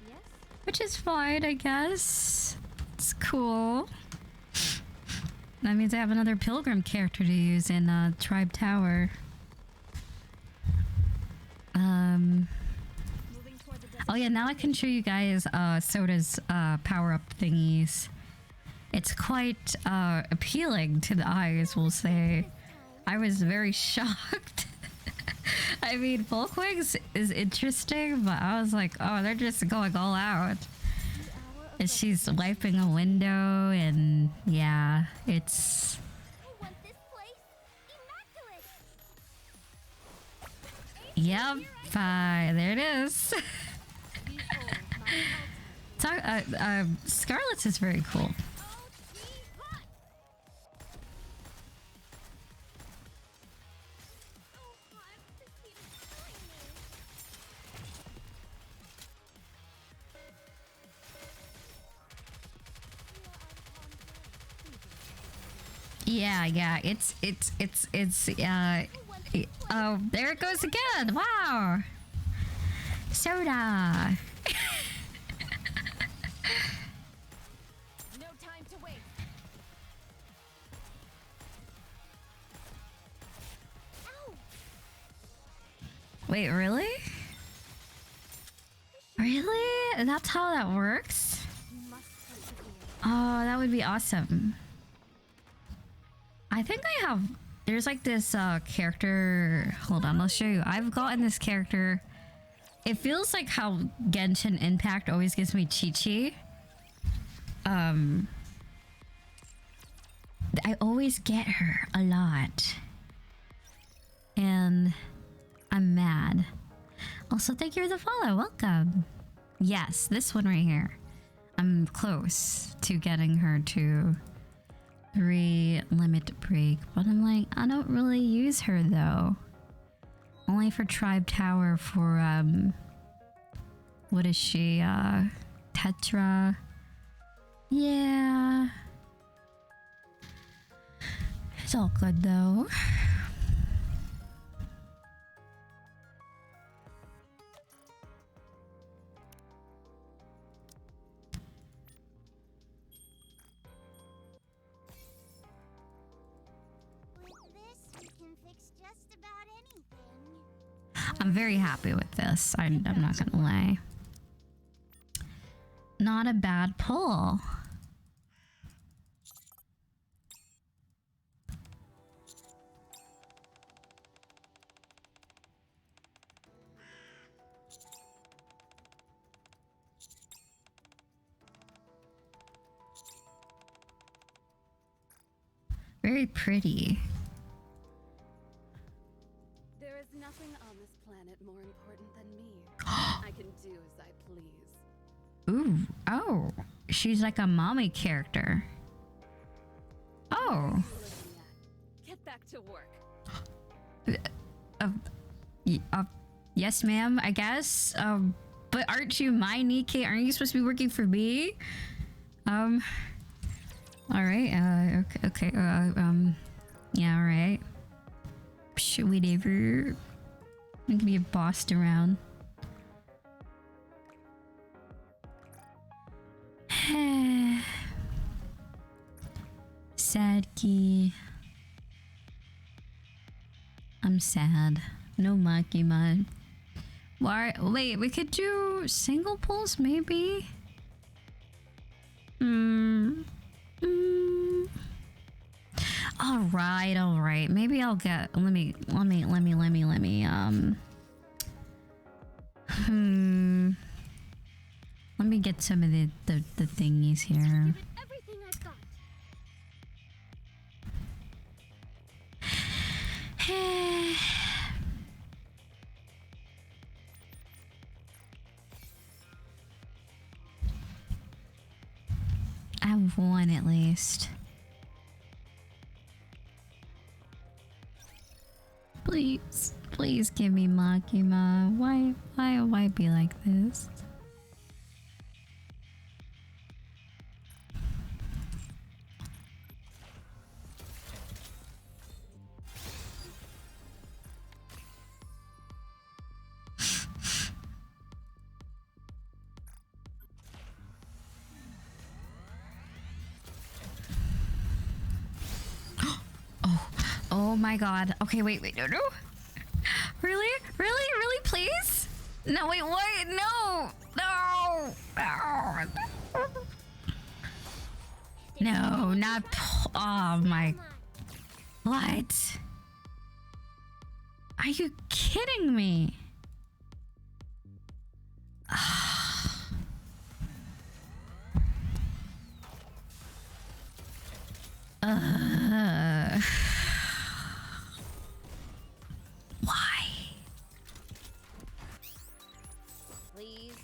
Yes? Which is fine, I guess. It's cool. That means I have another Pilgrim character to use in Tribe Tower. Oh yeah, now I can show you guys Soda's power-up thingies. It's quite appealing to the eyes, we'll say. I was very shocked. I mean, Bulk Wings is interesting, but I was like, oh, they're just going all out. And she's wiping a window, and yeah, it's... I want this place immaculate. Yep, there it is. Scarlet's is very cool. Yeah, it's oh, there it goes again. Wow. Soda. No time to wait. Ow! Wait, really? Really? That's how that works? You must persevere. Oh, that would be awesome. I think I have... There's like this character... Hold on, I'll show you. I've gotten this character... It feels like how Genshin Impact always gives me Chi-Chi. I always get her a lot. And I'm mad. Also, thank you for the follow. Welcome. Yes, this one right here. I'm close to getting her to 3 limit break, but I'm like, I don't really use her though. Only for Tribe Tower for what is she? Tetra. Yeah. It's all good though. I'm very happy with this. I'm not gonna lie. Not a bad pull. Very pretty. There is nothing on this planet more important than me. I can do as I please. Ooh, oh, she's like a mommy character. Oh. Get back to work. Yes, ma'am, I guess. But aren't you my NIKKE? Aren't you supposed to be working for me? All right. Okay. Yeah. All right. Should we ever? I'm gonna get bossed around. Sad key. I'm sad. No Makima. Why? Wait, we could do single pulls, maybe. All right. Maybe I'll get. Let me. Let me get some of the thingies here. Give it everything I've got. I have one at least. Please give me Makima. Why be like this? Oh my god. Okay, wait, no. Really, please? No, wait, what? No. No, not. Oh my. What? Are you kidding me? Why? Please.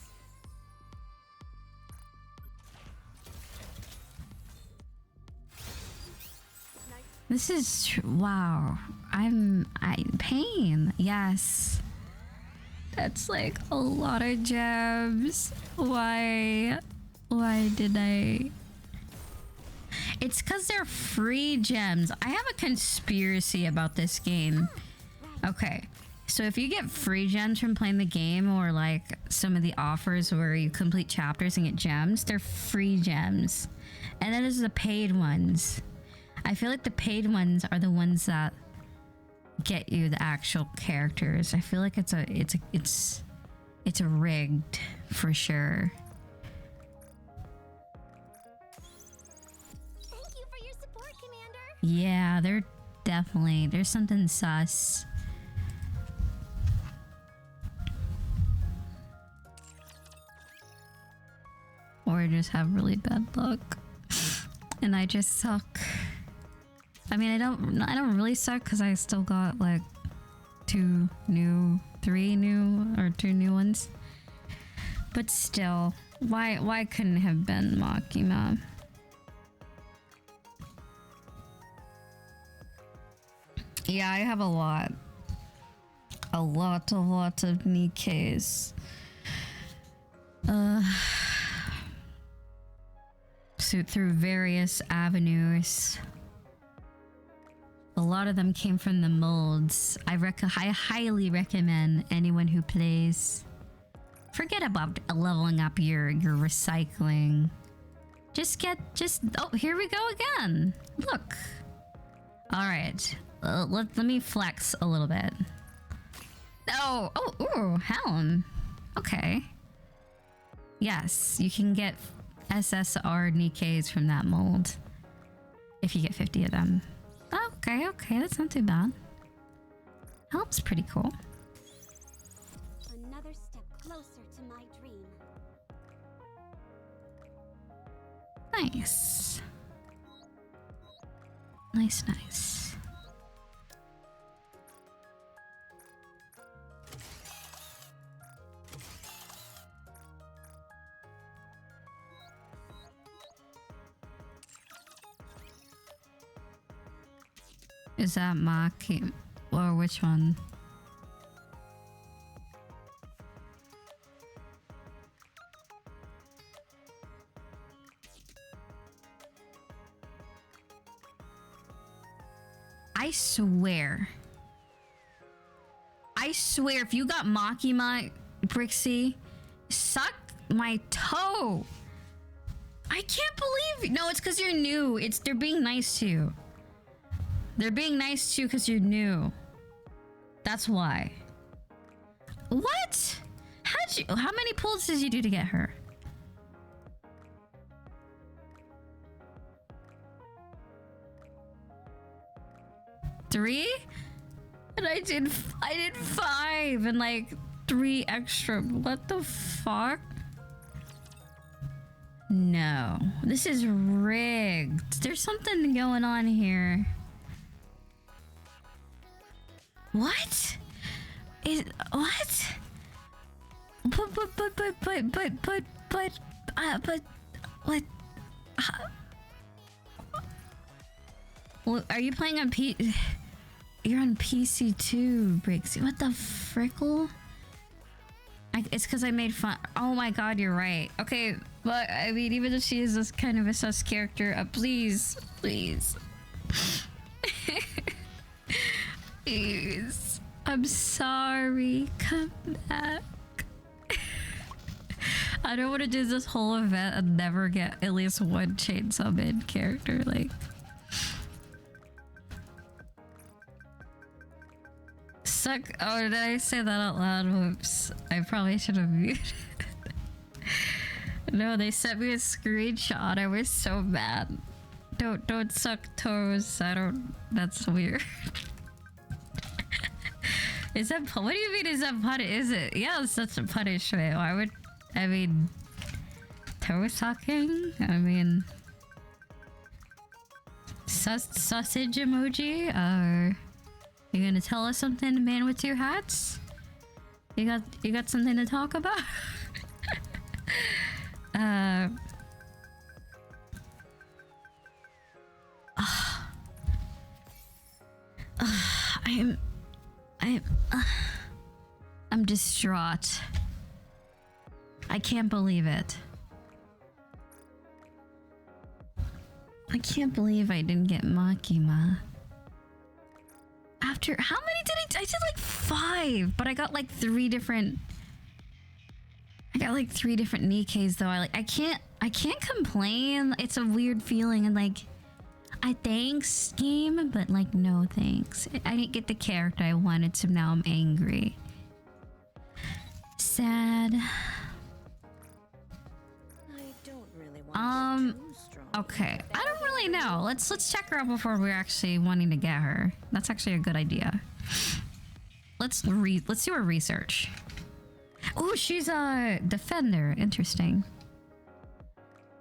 This is wow. I'm pain. Yes. That's like a lot of gems. Why did I? It's because they're free gems. I have a conspiracy about this game. Okay, so if you get free gems from playing the game, or like some of the offers where you complete chapters and get gems, they're free gems. And then there's the paid ones. I feel like the paid ones are the ones that get you the actual characters. I feel like it's a rigged for sure. Thank you for your support, Commander. Yeah, there's something sus. Or I just have really bad luck. And I just suck. I mean, I don't really suck because I still got like 2 new ones. But still, Why couldn't it have been Makima? Yeah, I have a lot of NIKKEs. So through various avenues. A lot of them came from the molds. I highly recommend anyone who plays. Forget about leveling up your recycling. Oh, here we go again. Look. All right. Let me flex a little bit. Oh, ooh, helm. Okay. Yes, you can get SSR NIKKEs from that mold. If you get 50 of them. Okay, that's not too bad. Help's pretty cool. Another step closer to my dream. Nice. Nice. Is that Maki or which one? I swear if you got Makima, Brixie, suck my toe. I can't believe no, it's because you're new. They're being nice to you. They're being nice to you because you're new. That's why. What? How many pulls did you do to get her? Three? And I did 5 and like 3 extra. What the fuck? No. This is rigged. There's something going on here. What? What? What? Well, are you playing on You're on PC too, Brixie. What the frickle? It's because I made fun. Oh my god, you're right. Okay, but I mean, even if she is this kind of a sus character, please. Please. I'm sorry. Come back. I don't want to do this whole event and never get at least one CHAINSAWMAN character. Like, suck. Oh, did I say that out loud? Whoops. I probably should have muted. No, they sent me a screenshot. I was so mad. Don't suck toes. That's weird. Is that, what do you mean is that punish? Is it? Yeah, it's such a punishment. Why would, I mean, toe sucking? I mean, sausage emoji? You gonna tell us something, man with two hats? You got something to talk about? I'm distraught. I can't believe it. I can't believe I didn't get Makima. After how many did I did like 5, but I got like 3 different. I got like 3 different NIKKEs though. I can't complain. It's a weird feeling and like I thanks game, but like no thanks. I didn't get the character I wanted, so now I'm angry. Sad. I don't really want to get too strong. Okay. I don't really know. Let's check her out before we're actually wanting to get her. That's actually a good idea. Let's do her research. Oh, she's a defender. Interesting.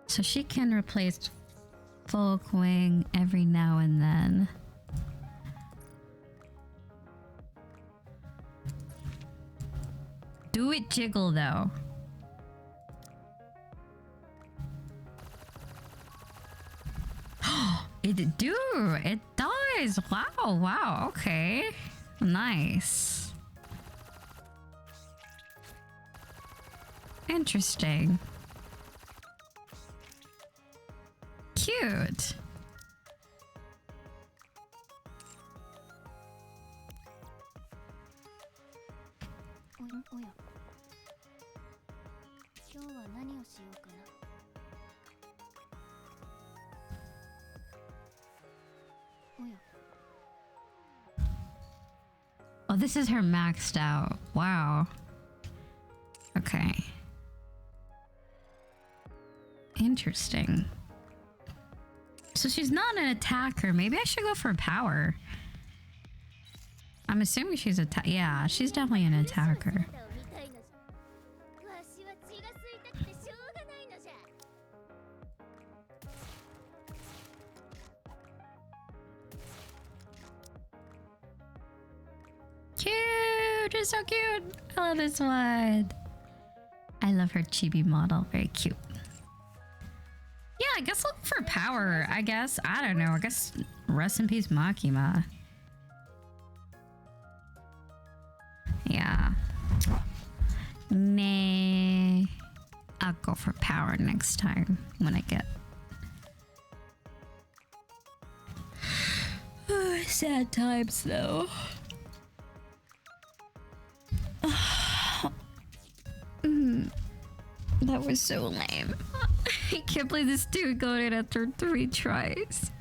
So she can replace Folk Wing every now and then. Do it jiggle though. It do. It does. Wow. Wow. Okay. Nice. Interesting. Cute. Oh, this is her maxed out. Wow. Okay. Interesting. So she's not an attacker. Maybe I should go for power. I'm assuming she's a yeah, she's definitely an attacker. Cute! It's so cute! I love this one. I love her chibi model. Very cute. Yeah, I guess looking for power. I guess. I don't know. I guess rest in peace, Makima. Yeah. Nah. I'll go for power next time when I get. Sad times though. That was so lame. I can't believe this dude got it after 3 tries.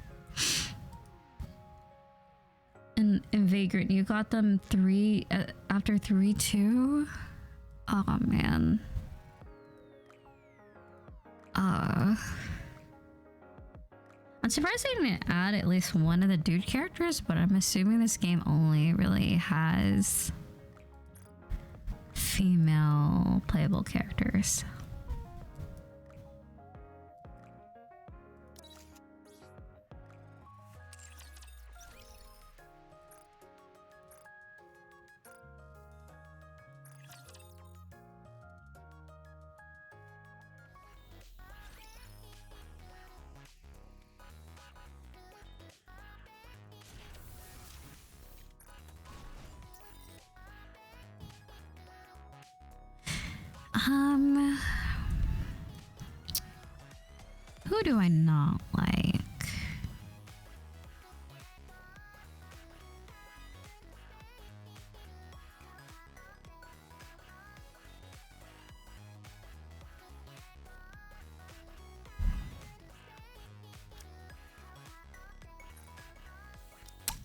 And Vagrant, you got them 3 after 3 too? Oh man. I'm surprised they didn't add at least one of the dude characters, but I'm assuming this game only really has female playable characters. Who do I not like?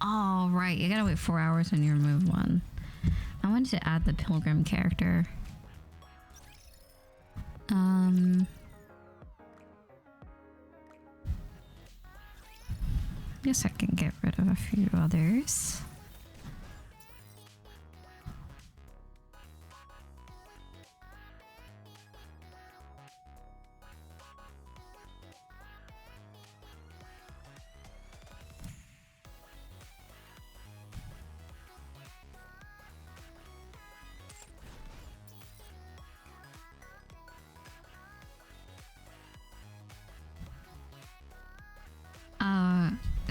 Oh, right. You gotta wait 4 hours when you remove one. I wanted to add the Pilgrim character. Guess I can get rid of a few others.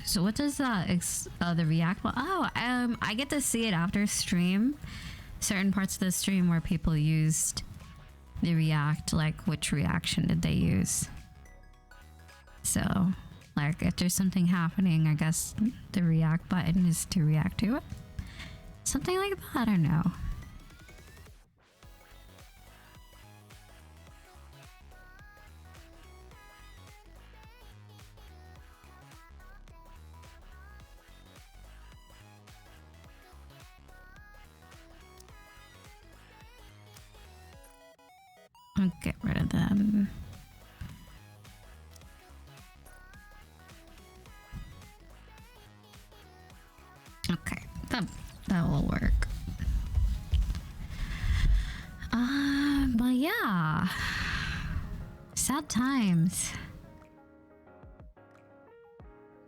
So what does the react? Oh, I get to see it after stream. Certain parts of the stream where people used the react, like which reaction did they use? So, like if there's something happening, I guess the react button is to react to it. Something like that. I don't know. I'll get rid of them. Okay, that will work. But yeah, sad times.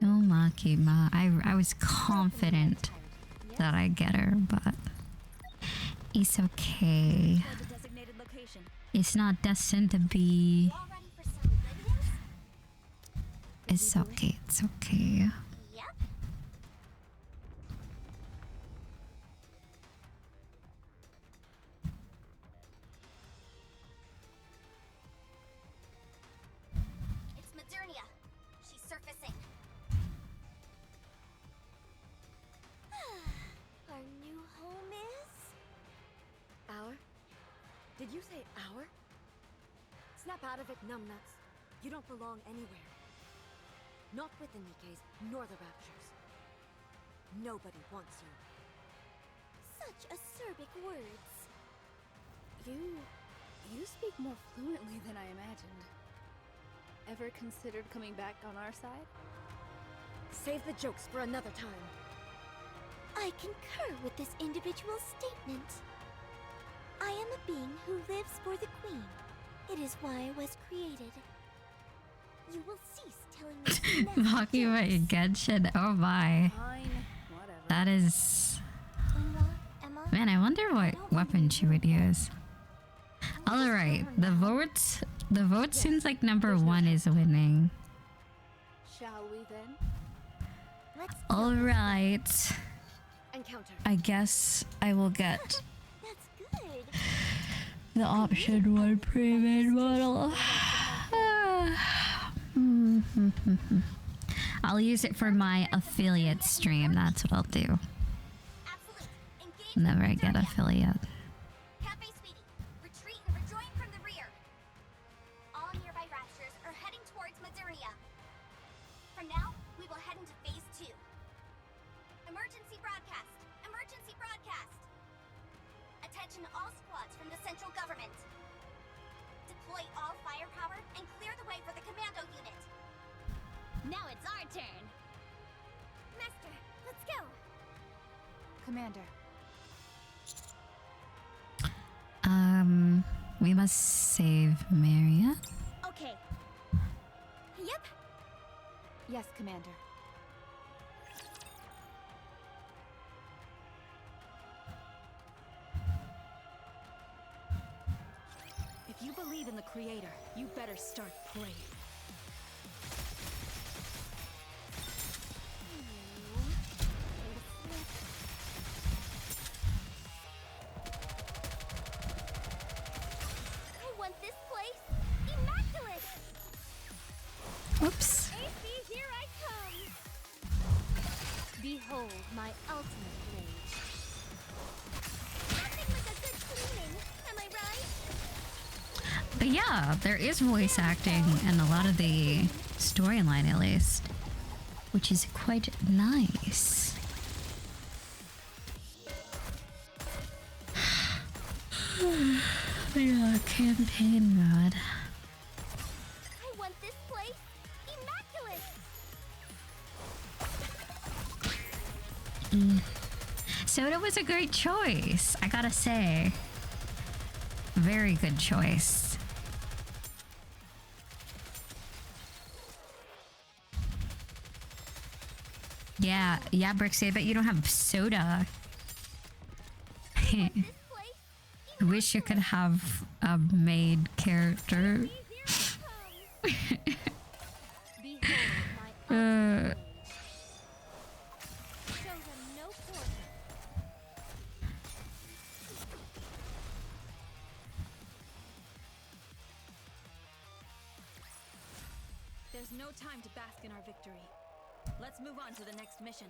No Makima. I was confident that I'd get her, but it's okay. It's not destined to be. It's okay, it's okay. Yep. It's Madernia. She's surfacing. Our new home is... Our? Did you say our? Snap out of it, numbnuts. You don't belong anywhere. Not with the Nikkes, nor the Raptures. Nobody wants you. Such acerbic words. You speak more fluently than I imagined. Ever considered coming back on our side? Save the jokes for another time. I concur with this individual statement. I am a being who lives for the Queen. It is why I was created. You will cease telling me nasty Talking about your jokes. Genshin, oh my. Fine, whatever. That is... Quinoa, Emma, Man, I wonder what weapon she would use. Alright, the vote seems like number 1 is winning. Shall we then? let's Alright, Encounter. I guess I will get That's good. the option 1 pre-made model. I'll use it for my affiliate stream, that's what I'll do. Absolute. Engage Whenever I with get Madernia. affiliate. Cafe Speedy, retreat and rejoin from the rear. All nearby Raptures are heading towards Madernia. From now, we will head into phase 2. Emergency broadcast! Emergency broadcast! Attention all squads from the central government. Deploy all firepower and clear the way for the commando unit. Now it's our turn. Master, let's go. Commander. We must save Marion. Okay. Yep. Yes, Commander. If you believe in the Creator, you better start praying. I want this place immaculate. Oops. AC, here I come. Behold my ultimate rage. Nothing like a good cleaning, am I right? But yeah, there is voice acting in a lot of the storyline at least, which is quite nice. Yeah, campaign mode. I want this place immaculate. Soda was a great choice, I gotta say. Very good choice. Yeah, Brixie, I bet you don't have soda. This place I wish you could have a maid character. here I come. Behold my ultimate rage. Show them no quarter. There's no time to bask in our victory. Let's move on to the next mission.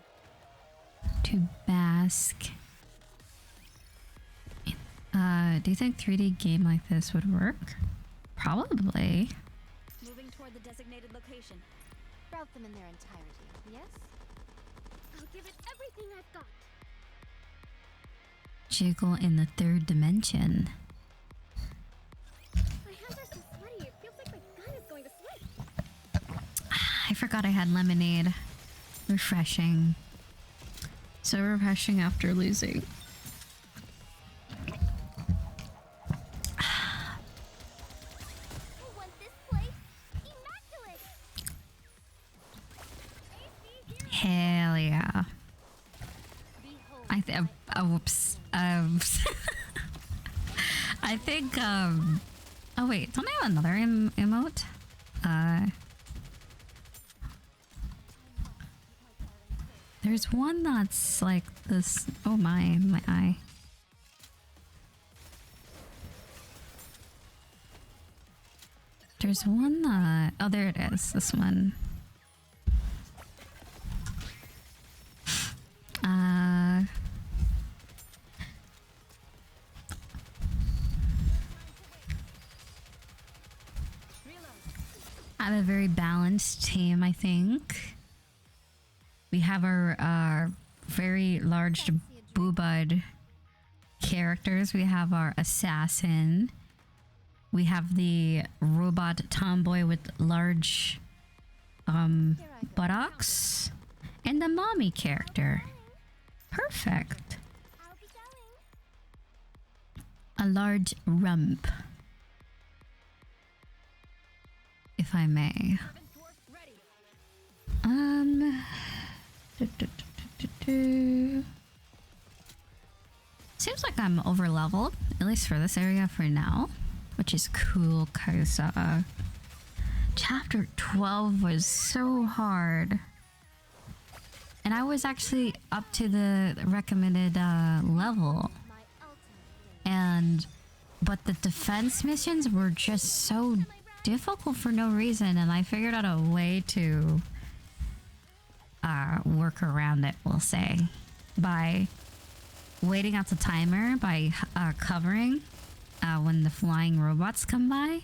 To bask. Do you think 3D game like this would work? Probably. Moving toward the designated location. Route them in their entirety, yes? I'll give it everything I've got. Jiggle in the 3rd dimension. My hands are so sweaty, it feels like my gun is going to slip. I forgot I had lemonade. Refreshing. So refreshing after losing. I want this place immaculate. AC, here Hell yeah. behold. I think. Whoops. I think. Oh wait, don't I have another emote? There's one that's like this. Oh my eye. There's one that. Oh, there it is. This one. I have a very balanced team, I think. We have our very large boobud characters. We have our assassin. We have the robot tomboy with large buttocks. And the mommy character. Perfect. I'll be going. A large rump. If I may. Seems like I'm over leveled, at least for this area for now, which is cool because chapter 12 was so hard. And I was actually up to the recommended level. But the defense missions were just so difficult for no reason, and I figured out a way to work around it, we'll say, by waiting out the timer, by covering when the flying robots come by.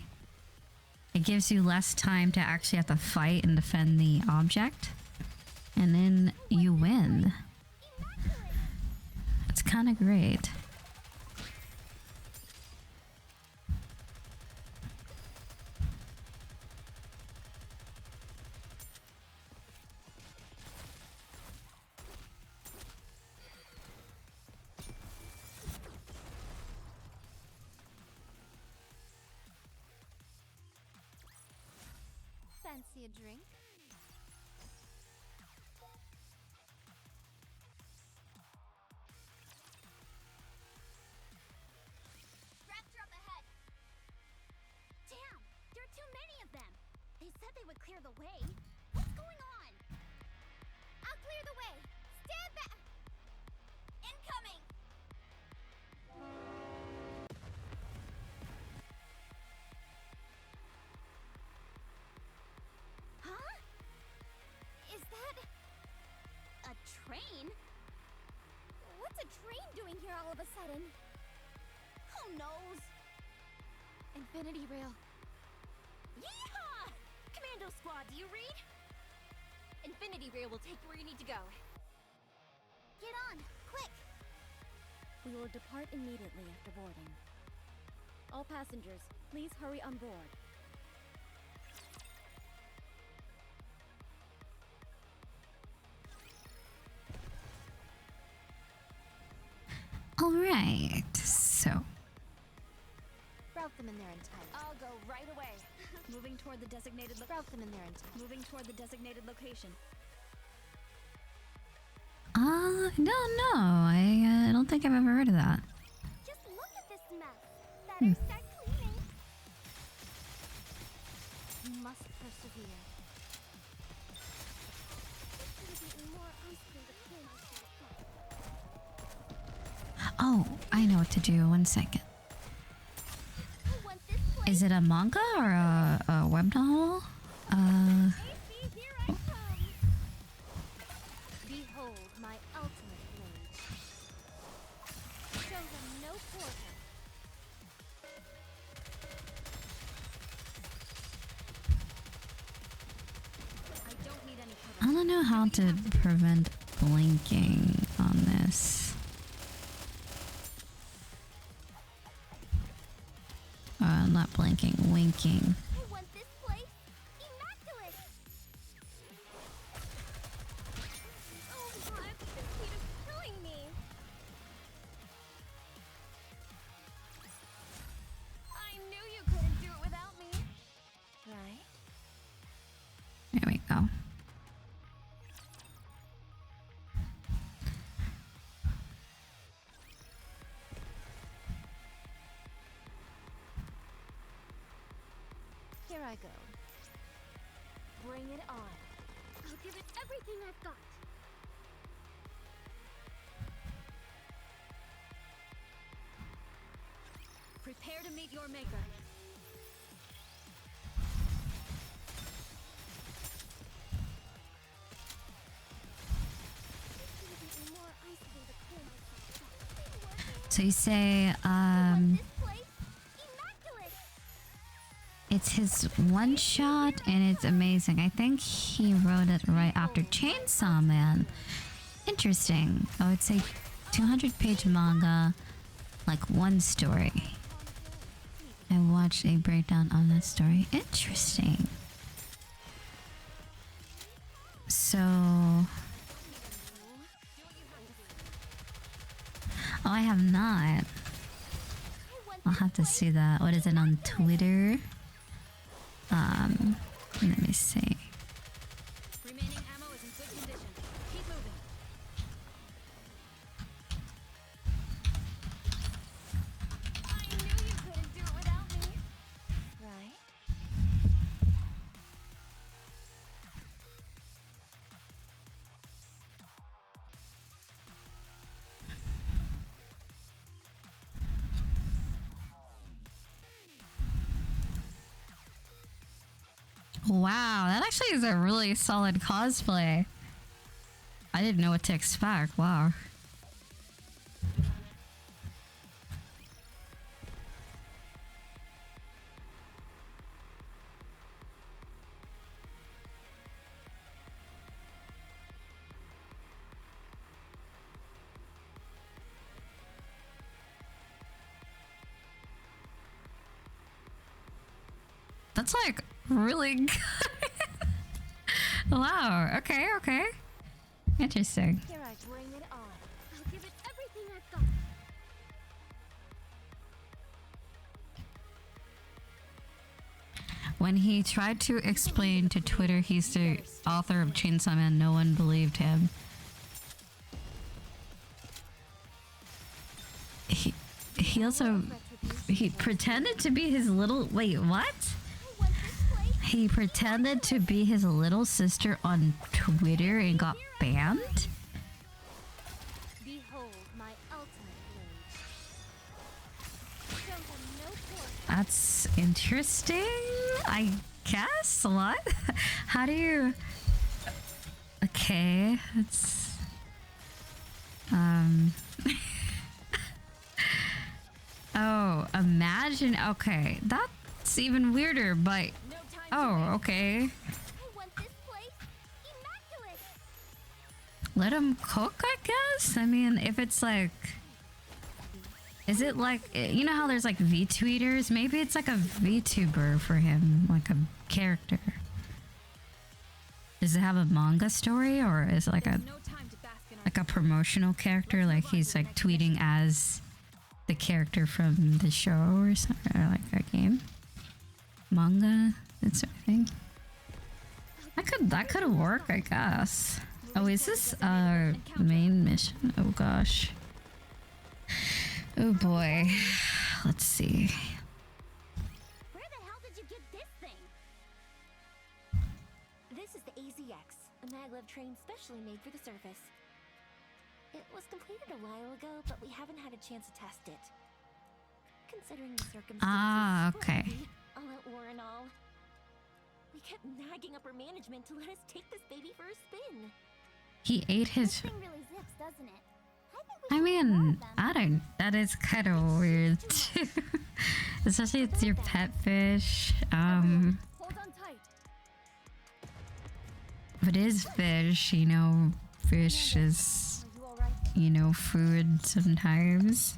It gives you less time to actually have to fight and defend the object, and then you win. It's kind of great. Fancy a drink? Raptor up ahead! Damn! There are too many of them! They said they would clear the way. What's going on? I'll clear the way! Stand back! Incoming! Huh? Is that a train? What's a train doing here all of a sudden? Who knows? Infinity Rail. Yeehaw! Commando Squad, do you read? Infinity Rail will take you where you need to go. Get on, quick! We will depart immediately after boarding. All passengers, please hurry on board. All right, so Route them in there in time. I'll go right away. Moving toward the designated Route them in there in time. Moving toward the designated location. I don't know. I don't think I've ever heard of that. Just look at this mess. Better start cleaning. You must persevere. There's gonna be more ice cream to clean this. Oh, I know what to do. 1 second. I want this place. Is it a manga or a web novel? AC, here I come. Behold my ultimate rage. Show them no quarter. I don't need any cover. I don't know how to prevent blinking on this. Not blinking, winking. I want this place immaculate. Oh my, this heat is killing me. I knew you couldn't do it without me. Right? There we go. Here I go. Bring it on. I'll give it everything I've got. Prepare to meet your maker. So you say, it's his one shot and it's amazing. I think he wrote it right after Chainsaw Man. Interesting. Oh, it's a 200-page manga, like one story. I watched a breakdown of that story. Interesting. So... Oh, I have not. I'll have to see that. What is it on Twitter? Let me see. Remaining ammo is in good condition. Keep moving. I knew you couldn't do it without me. Right? Wow, that actually is a really solid cosplay. I didn't know what to expect. Wow. That's like really good. Wow. Okay, okay. Interesting. Here I bring it on. I'll give it everything I've got. When he tried to explain to Twitter he's the author of Chainsaw Man, no one believed him. He also... He pretended to be his little... Wait, what? He pretended to be his little sister on Twitter and got banned? Behold my ultimate blade. Show them no force. That's interesting, I guess. What? How do you... Okay, it's... Oh, imagine... Okay, that's even weirder, but... Oh, okay. I want this place immaculate. Let him cook, I guess? I mean, if it's like... Is it like... You know how there's like VTweeters? Maybe it's like a VTuber for him, like a character. Does it have a manga story, or is it like a promotional character? Like he's like tweeting as the character from the show or something, or like a game? Manga? That sort of thing. That could work, I guess. Oh, is this our main mission? Oh gosh. Oh boy. Let's see. Where the hell did you get this thing? This is the AZX, a maglev train specially made for the surface. It was completed a while ago, but we haven't had a chance to test it. Considering the circumstances, Ah, okay. all at war and all. We kept nagging upper management to let us take this baby for a spin. He ate his... This thing really zips, doesn't it? I mean, I don't... That is kind of weird too. Especially it's your pet fish. Hold on tight. But it is fish, you know. Fish is, Are you all right? you know, food sometimes.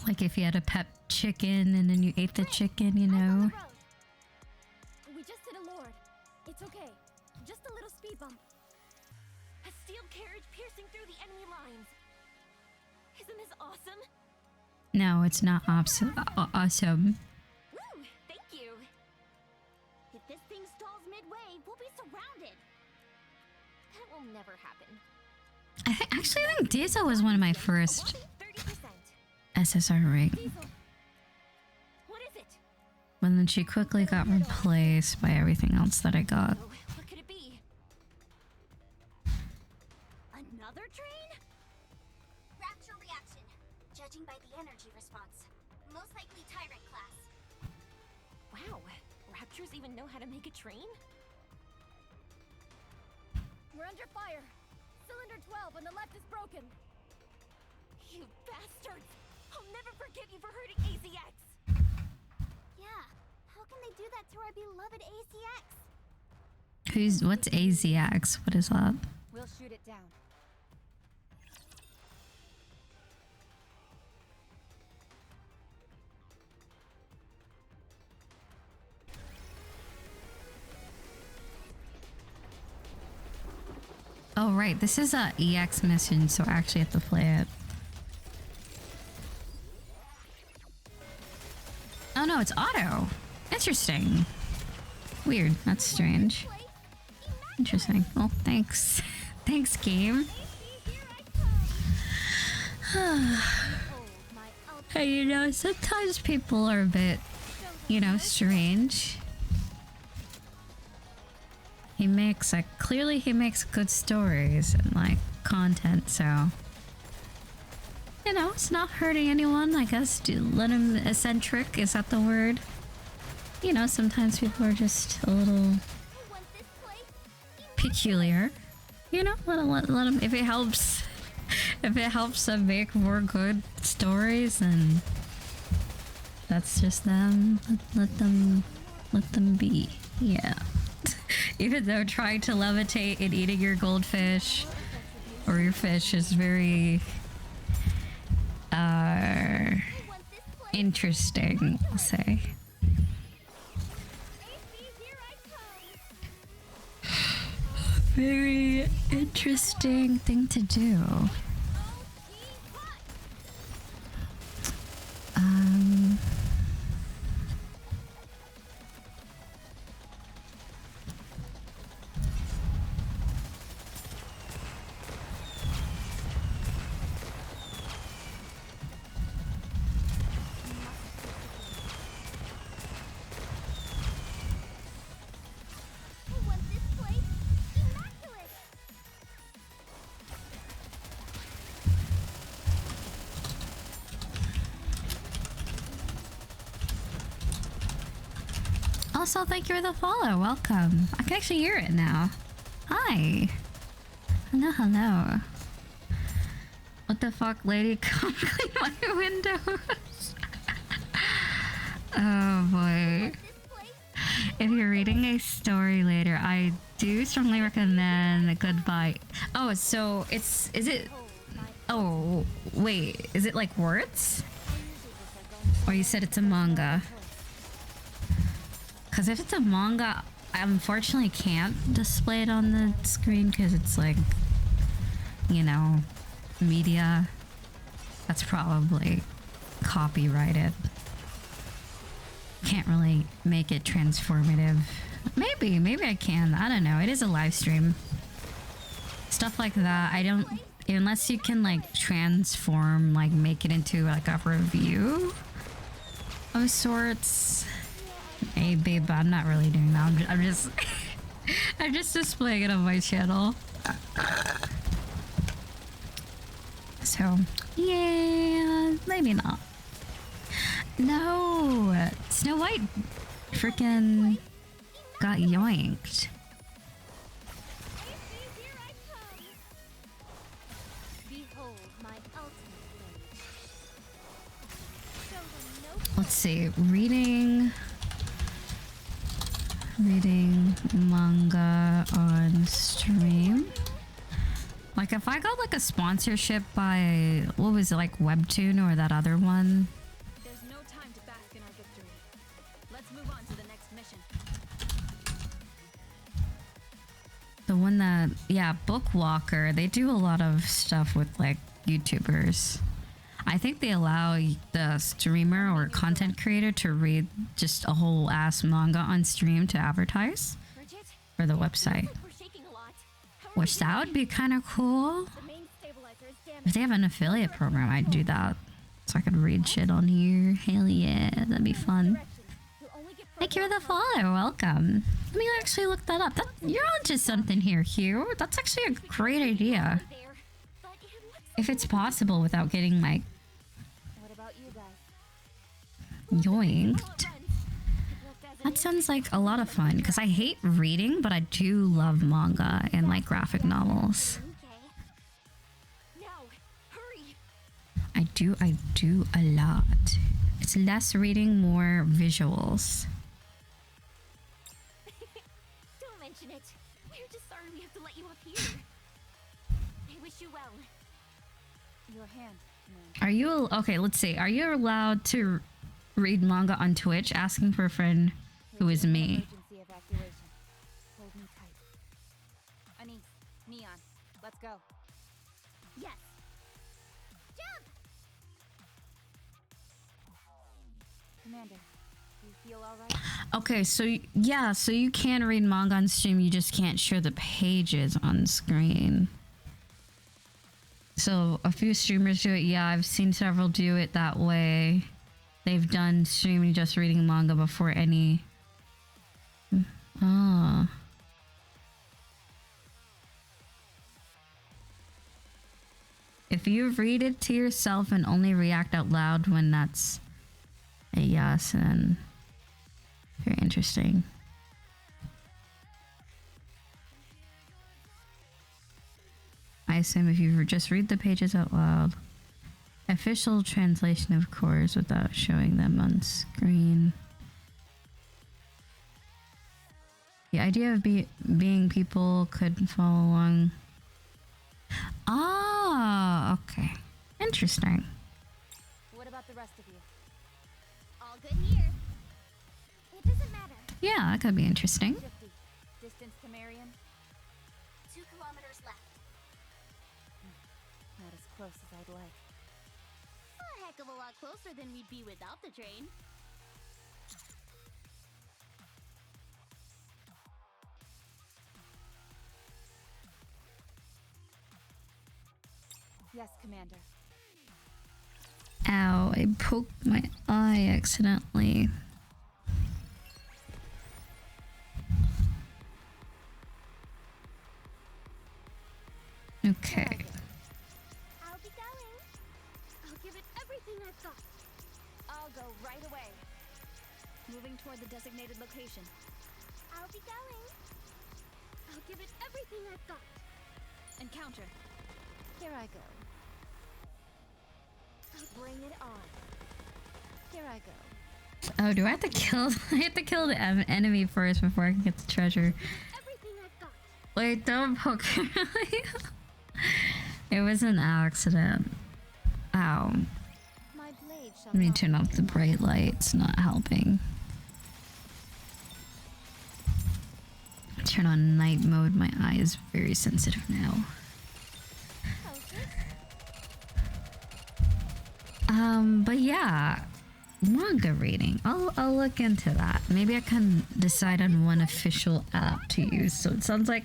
Like if you had a pet chicken and then you ate the chicken, you know. We just hit a lord. It's okay. Just a little speed bump. A steel carriage piercing through the enemy lines. Isn't this awesome? No, it's not awesome. Woo! Thank you. If this thing stalls midway, we'll be surrounded. That will never happen. Actually, I think Diesel was one of my first 30%. SSR rig. Diesel. What is it? But then she quickly got replaced by everything else that I got. Oh, what could it be? Another train? Rapture reaction. Judging by the energy energy response. Most likely Tyrant class. Wow, Raptures even know how to make a train? We're under fire. Cylinder 12 on the left is broken. You bastards! I'll never forgive you for hurting AZX! Yeah, how can they do that to our beloved ACX? What's AZX? What is that? We'll shoot it down. Oh right, this is a EX mission, so I actually have to play it. Oh no, it's auto. Interesting. Weird. That's strange. Interesting. Well, thanks. Thanks, game. Hey, you know, sometimes people are a bit, you know, strange. He makes, like, clearly he makes good stories and, like, content, so... You know, it's not hurting anyone, I guess. Do let him eccentric, is that the word? You know, sometimes people are just a little peculiar. You know, let them, if it helps them make more good stories, then that's just them. Let them be. Yeah. Even though trying to levitate and eating your goldfish or your fish is very interesting, I'll say. Very interesting thing to do. Also, thank you for the follow. Welcome. I can actually hear it now. Hi. Hello, hello. What the fuck, lady? Come clean my windows. Oh boy. If you're reading a story later, I do strongly recommend Goodbye. Oh, so is it... Oh, wait. Is it like words? Or you said it's a manga? Because if it's a manga, I unfortunately can't display it on the screen because it's like, you know, media. That's probably copyrighted. Can't really make it transformative. Maybe I can. I don't know. It is a live stream. Stuff like that, I don't... Unless you can like transform, like make it into like a review of sorts. Hey babe, I'm not really doing that. I'm just I'm just displaying it on my channel. So yeah, maybe not. No, Snow White freaking got yoinked. Let's see, reading manga on stream. Like if I got like a sponsorship by, what was it, like Webtoon or that other one? There's no time to bask in our victory. Let's move on to the next mission. The one that, yeah, Bookwalker, they do a lot of stuff with like YouTubers. I think they allow the streamer or content creator to read just a whole ass manga on stream to advertise for the website. Which that would be kind of cool. If they have an affiliate program, I'd do that. So I could read shit on here. Hell yeah, that'd be fun. Thank you for the follow. Welcome. Let me actually look that up. You're onto something here, Hugh. That's actually a great idea. If it's possible without getting like What about you guys? Yoinked. That sounds like a lot of fun because I hate reading, but I do love manga and like graphic novels. Now, hurry! I do a lot. It's less reading, more visuals. Don't mention it. We're just sorry we have to let you up here. I wish you well. Your hand, man. Are you okay? Let's see. Are you allowed to read manga on Twitch? Asking for a friend who is me. Emergency evacuation. Hold me tight. Anise, Neon, let's go. Yes. Jump! Commander, do you feel all right? Okay, so yeah, so you can read manga on stream. You just can't share the pages on screen. So a few streamers do it. Yeah, I've seen several do it that way. They've done streaming just reading manga before any. Ah. If you read it to yourself and only react out loud when that's a yes, then very interesting. I assume if you just read the pages out loud. Official translation, of course, without showing them on screen. The idea of being people could follow along. Ah, okay. Interesting. What about the rest of you? All good here. It doesn't matter. Yeah, that could be interesting. Shifty. Distance to Marion? 2 kilometers left. Not as close as I'd like. A heck of a lot closer than we'd be without the train. Yes, Commander. Ow, I poked my eye accidentally. Okay. I'll be going. I'll give it everything I've got. I'll go right away. Moving toward the designated location. I'll be going. I'll give it everything I've got. Encounter. Here I go. Bring it on. Here I go. Oh, do I have to kill? I have to kill the enemy first before I can get the treasure. Everything I've got. Wait, don't poke me. It was an accident. Ow. My blade shall Let me not turn off the bright light. It's not helping. Turn on night mode. My eye is very sensitive now. But yeah, manga reading. I'll look into that. Maybe I can decide on one official app to use. So it sounds like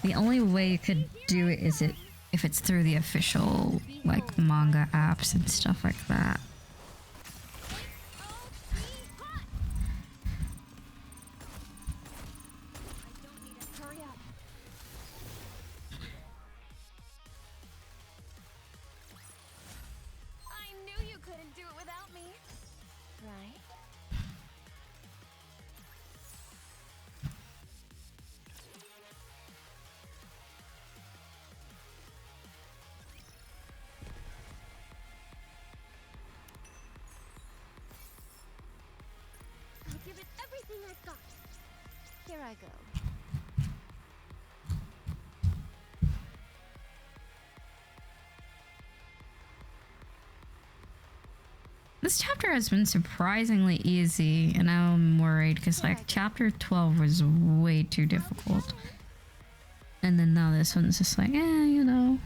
the only way you could do it is if it's through the official like manga apps and stuff like that. hurry up. I knew you couldn't do it without me. Right? I'll give it everything I've got. Here I go. This chapter has been surprisingly easy, and now I'm worried because like chapter 12 was way too difficult. And then now this one's just like, you know,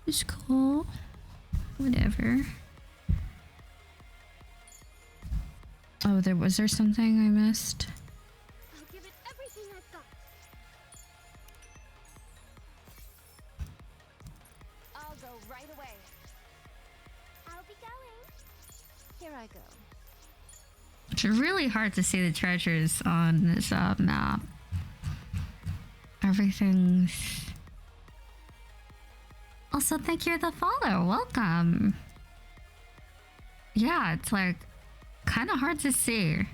it's cool. Whatever. Oh, was there something I missed? I'll give it everything I've got. I'll go right away. I'll be going. Here I go. It's really hard to see the treasures on this map. Everything's... Also, thank you for the follow. Welcome. Yeah, it's like kind of hard to see.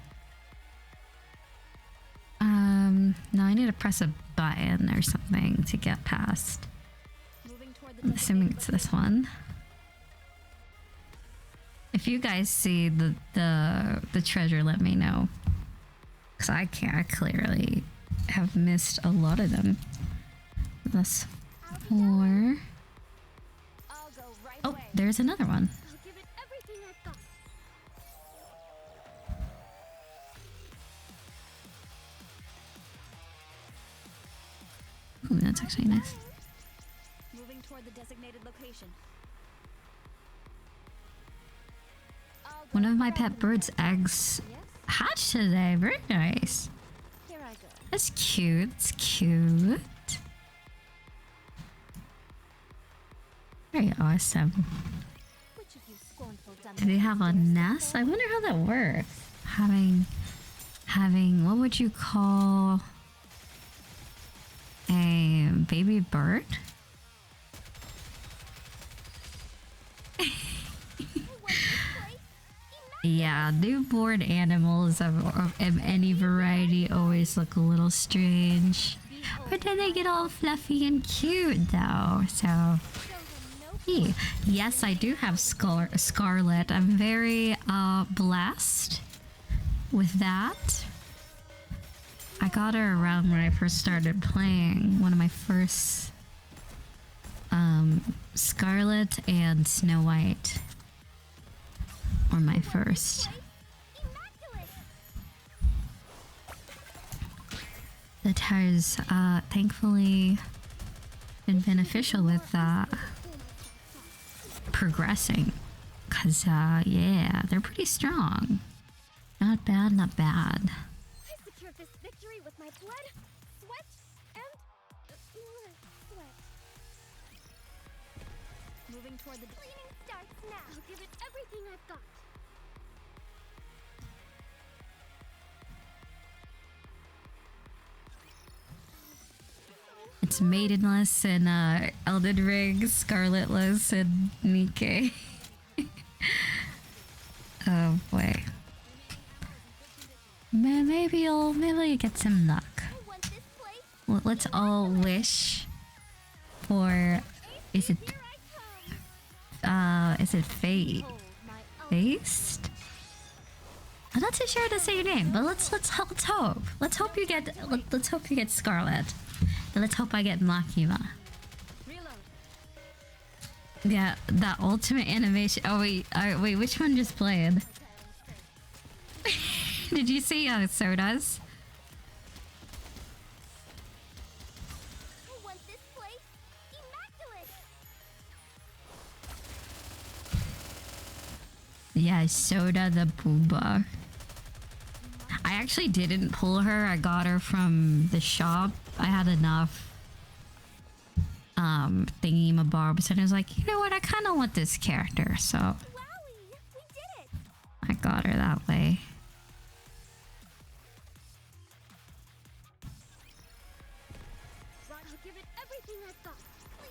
No, I need to press a button or something to get past. Moving toward the I'm assuming designated it's this location. one. If you guys see the treasure, let me know. Cause I can't. I clearly have missed a lot of them. That's 4. I'll go right Oh, away. there's another one. I'll give it everything I've got. Ooh, that's actually nice. Moving toward the designated location. I'll go One of my right pet away. bird's eggs Yes, hatched today. Very nice. here I go. That's cute. It's cute. Very awesome. Which of you scornful Do they have a nest? I wonder how that works. Having what would you call a baby bird? Yeah, newborn animals of any variety always look a little strange. But then they get all fluffy and cute though, so... Hey, yes, I do have Scarlet. I'm very blessed with that. I got her around when I first started playing. One of my first Scarlet and Snow White were my first. That has thankfully been beneficial with progressing, cause yeah, they're pretty strong. Not bad, not bad. I secured this victory with my blood, sweat, and sweat. Moving toward the cleaning starts now. I'll give it everything I've got. It's Maidenless and Elden Ring, Scarletless and NIKKE. Oh boy. Maybe you'll get some luck. I want this place. Let's all wish for is it Fate? Hold my own. Faced? I'm not too sure to say your name, but let's hope. Let's hope you get Scarlet. And let's hope I get Makima. Reload. Yeah, that ultimate animation. Oh wait, which one just played? Did you see Soda's? I want this place immaculate. Yeah, Soda the Booba. I actually didn't pull her. I got her from the shop. I had enough thingy-mabobs, and I was like, you know what? I kind of want this character, so Wowie, we did it. I got her that way. I'll give it everything I've got.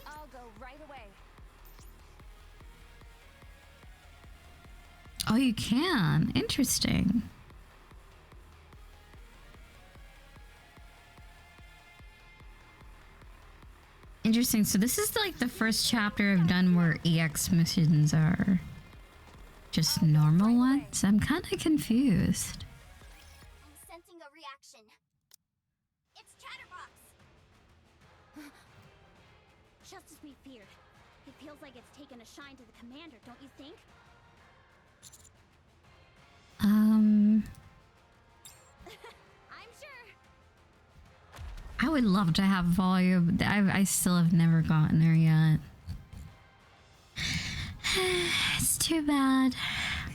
I'll go right away. Oh, you can. Interesting. Interesting. So this is like the first chapter I've done where EX missions are just normal ones. I'm kind of confused. I'm sensing a reaction. It's Chatterbox. Just as we feared. It feels like it's taken a shine to the commander, don't you think? I'm sure. I would love to have volume. I still have never gotten there yet. It's too bad.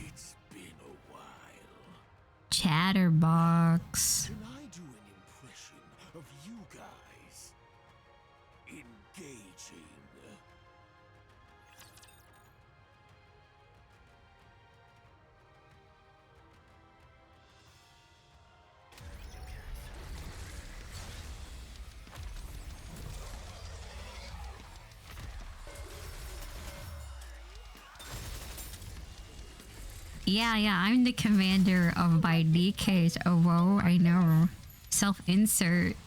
It's been a while. Chatterbox. Can I do an impression of you guys? Engaging. Yeah, I'm the commander of my NIKKE's. Oh, whoa, I know. Self-insert.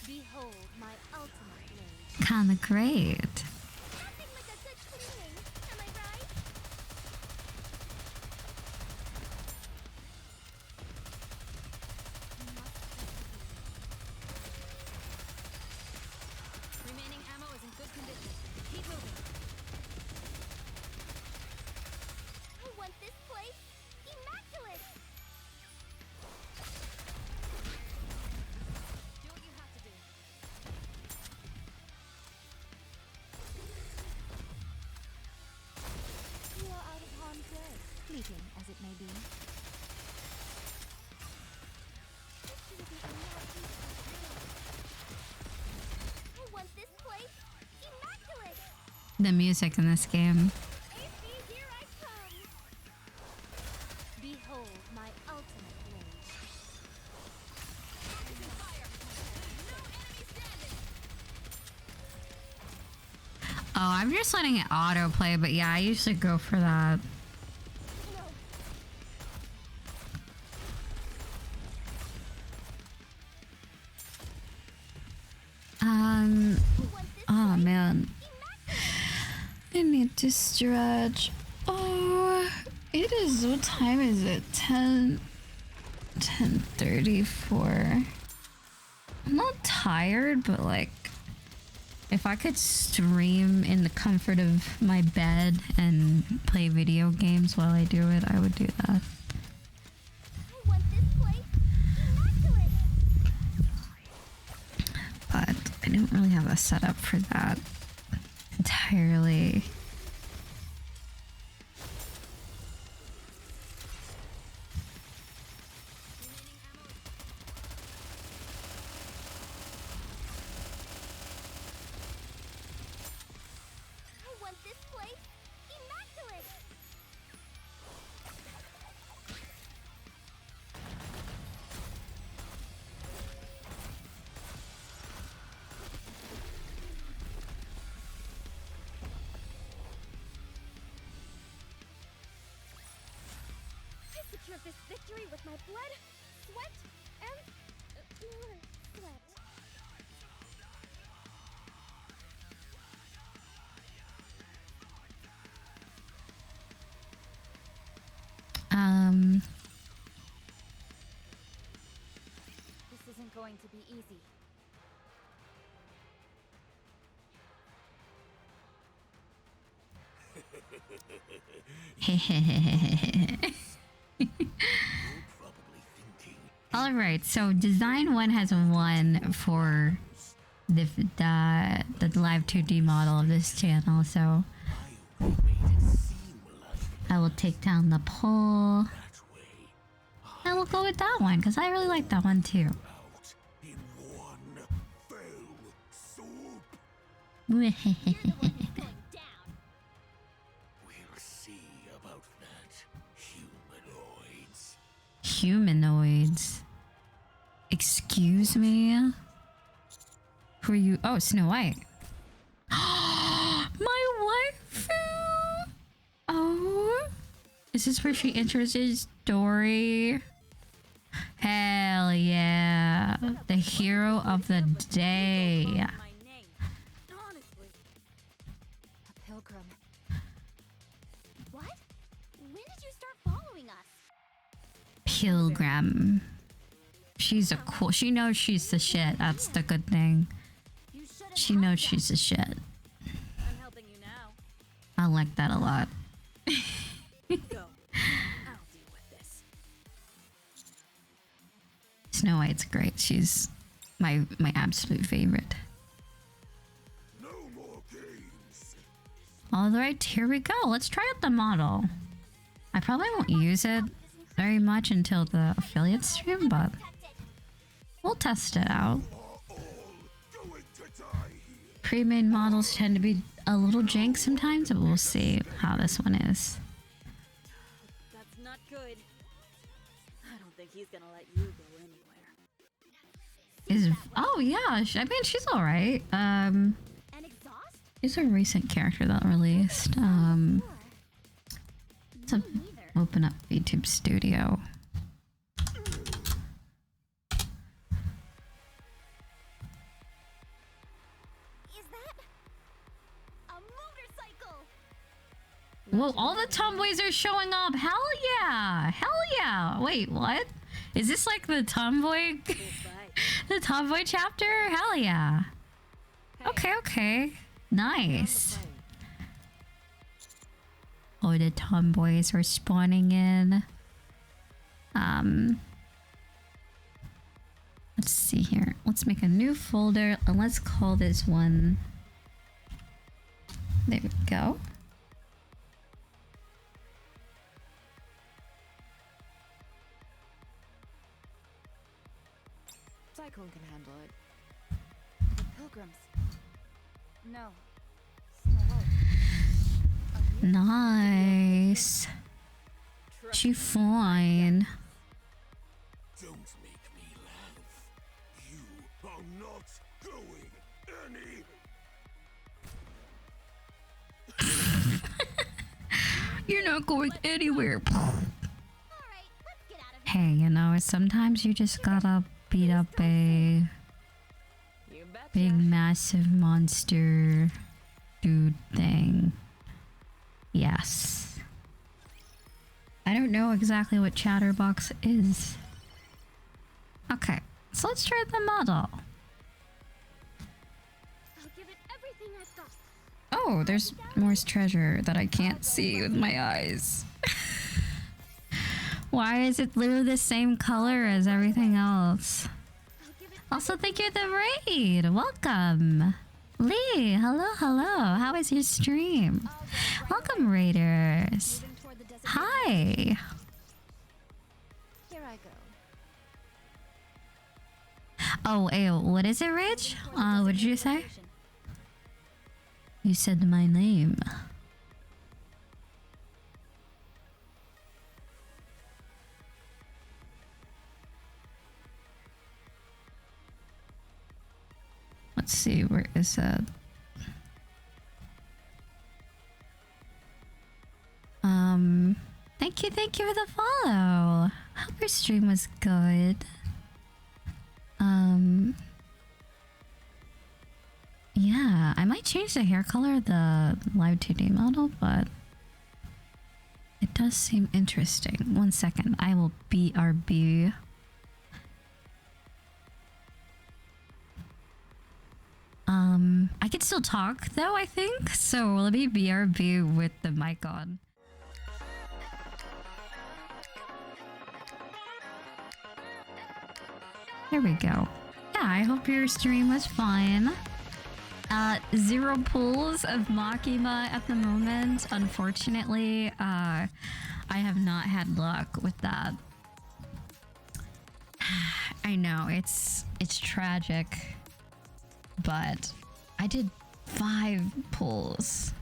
Behold my ultimate blade. Kinda great. Nothing like a good cleaning, am I right? Remaining ammo is in good condition. Keep moving. I want this place immaculate. Do what you have to do. You are out of harm's way, fleeting as it may be. I want this place immaculate. The music in this game. AC, here I come. Behold my ultimate blade. Oh, I'm just letting it autoplay, but yeah, I usually go for that. Oh man. I need to stretch. Oh, it is, what time is it? 10:34. I'm not tired, but like, if I could stream in the comfort of my bed and play video games while I do it, I would do that. I want this place immaculate. But I don't really have a setup for that entirely. I want this place immaculate. I secured this victory with my blood, sweat, and sweat. This isn't going to be easy. All right, so design one has won for the live 2D model of this channel. So I will take down the poll. I will go with that one because I really like that one too. In one fell swoop. You're the one who's going down. We'll see about that, humanoids. Humanoids. Excuse me? Who are you? Oh, Snow White. My wife. Oh. Is this where she enters his story? Hell yeah. The hero of the day. My name. Honestly. A pilgrim. What? When did you start following us? Pilgrim. She's a cool. She knows she's the shit. That's the good thing. You should have She knows she's the shit. I'm helping you now. I like that a lot. Go. I'll deal with this. Snow White's great. She's my absolute favorite. No more games. All right, here we go. Let's try out the model. I probably won't use it very much until the affiliate stream, but we'll test it out. Are all going to die here? Pre-made models tend to be a little jank sometimes, but we'll see how this one is. That's not good. I don't think he's gonna let you go anywhere. Oh yeah, I mean she's all right. An exhaust? She's a recent character that released. Let's open up YouTube Studio. Is that a motorcycle? Whoa, all the tomboys are showing up. Hell yeah. Hell yeah. Wait, what? Is this like the tomboy the tomboy chapter? Hell yeah. Okay, okay. Nice. Oh, the tomboys are spawning in. Let's see here. Let's make a new folder and let's call this one. There we go. Cyclone can handle it. The pilgrims. No. Snow White. Nice. She fine. Don't make me laugh. You are not going any. You're not going anywhere. Alright, let's get out of here. Hey, you know, sometimes you just gotta beat up a You betcha. big massive monster dude thing. Yes. I don't know exactly what Chatterbox is. Okay, so let's try the model. I'll give it everything I've got. Oh, there's more treasure that I can't see with my eyes. Why is it literally the same color as everything else? I'll give it Also, thank you for the raid. Welcome. Lee, hello, hello. How is your stream? Welcome, raiders. moving toward the desert. Hi. Here I go. Oh, ew, what is it, Rich? What did you say? You said my name. Let's see, where is that? Thank you for the follow. Hope your stream was good. Yeah, I might change the hair color of the live 2D model, but it does seem interesting. 1 second, I will BRB. I can still talk though, I think. So let me BRB with the mic on. There we go. Yeah, I hope your stream was fun. 0 pulls of Makima at the moment. Unfortunately, I have not had luck with that. I know, it's tragic. But I did 5 pulls.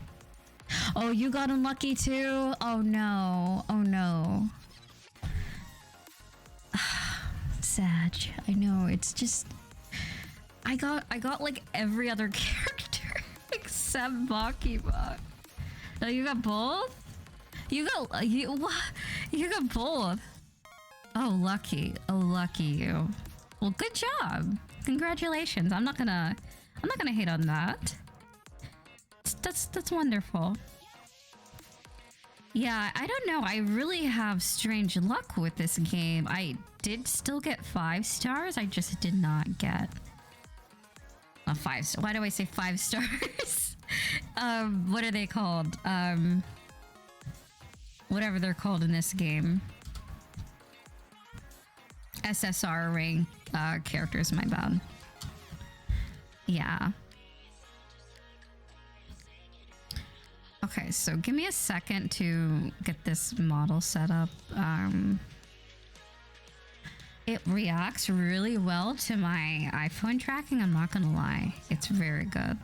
Oh, you got unlucky too? Oh no. Oh no. Sag. I know, it's just I got like every other character except Makima. No, you got both? You got both. Oh, lucky. Oh, lucky you. Well, good job. Congratulations. I'm not gonna hate on that. That's wonderful. Yeah, I don't know. I really have strange luck with this game. I did still get 5 stars. I just did not get a 5 star. Why do I say 5 stars? What are they called? Whatever they're called in this game. SSR rank characters, my bad. Yeah. Okay, so give me a second to get this model set up. It reacts really well to my iPhone tracking, I'm not gonna lie. It's very good.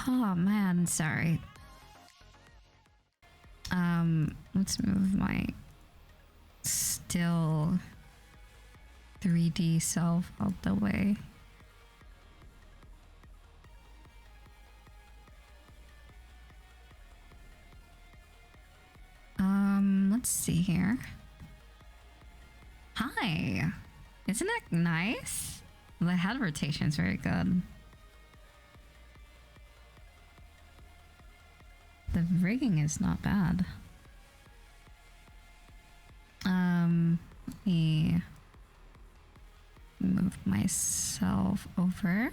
Oh man, sorry. Let's move my still 3D self out the way. Let's see here. Hi. Isn't it nice? The head rotation is very good. The rigging is not bad. Let me move myself over.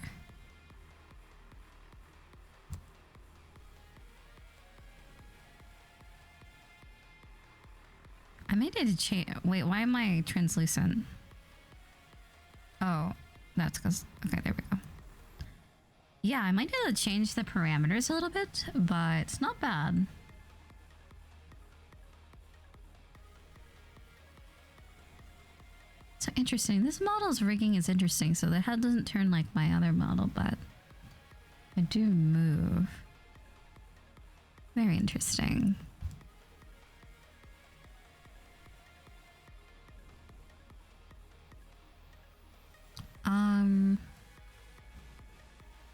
I may need to change. Wait, why am I translucent? Oh, that's because. Okay, there we go. Yeah, I might need to change the parameters a little bit, but it's not bad. So interesting. This model's rigging is interesting. So the head doesn't turn like my other model, but I do move. Very interesting.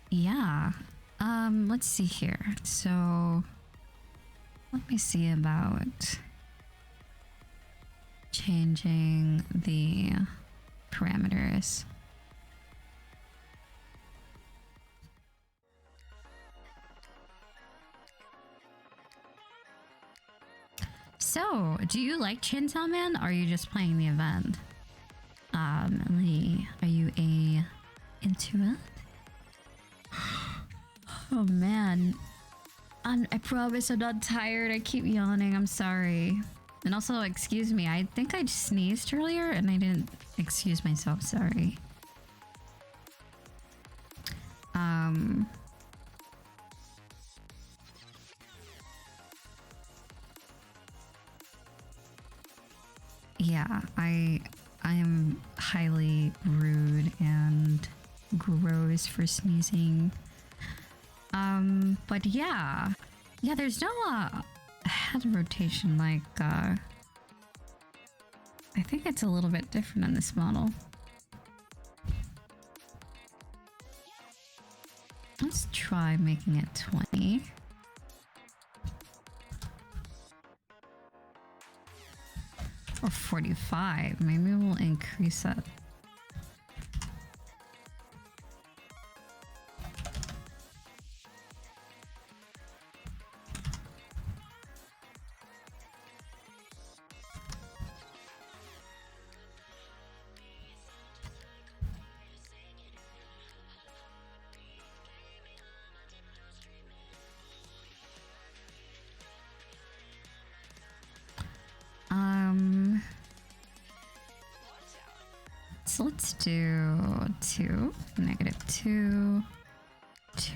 Yeah. Let's see here. So let me see about changing the parameters. So, do you like Chainsaw Man, or are you just playing the event? Lee, are you into it? Oh man, I promise I'm not tired. I keep yawning. I'm sorry. And also, excuse me. I think I sneezed earlier and I didn't excuse myself. Sorry. Yeah, I am highly rude and gross for sneezing. But yeah, there's no head rotation like I think it's a little bit different on this model. Let's try making it 20. Or 45. Maybe we'll increase that. So let's do 2, -2, 2,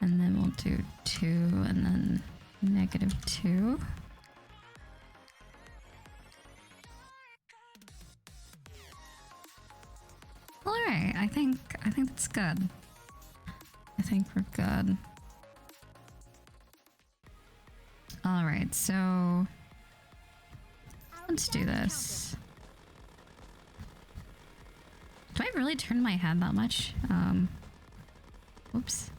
and then we'll do 2 and then -2. All right, I think that's good. I think we're good. All right, so let's do this. Do I really turn my head that much? Whoops.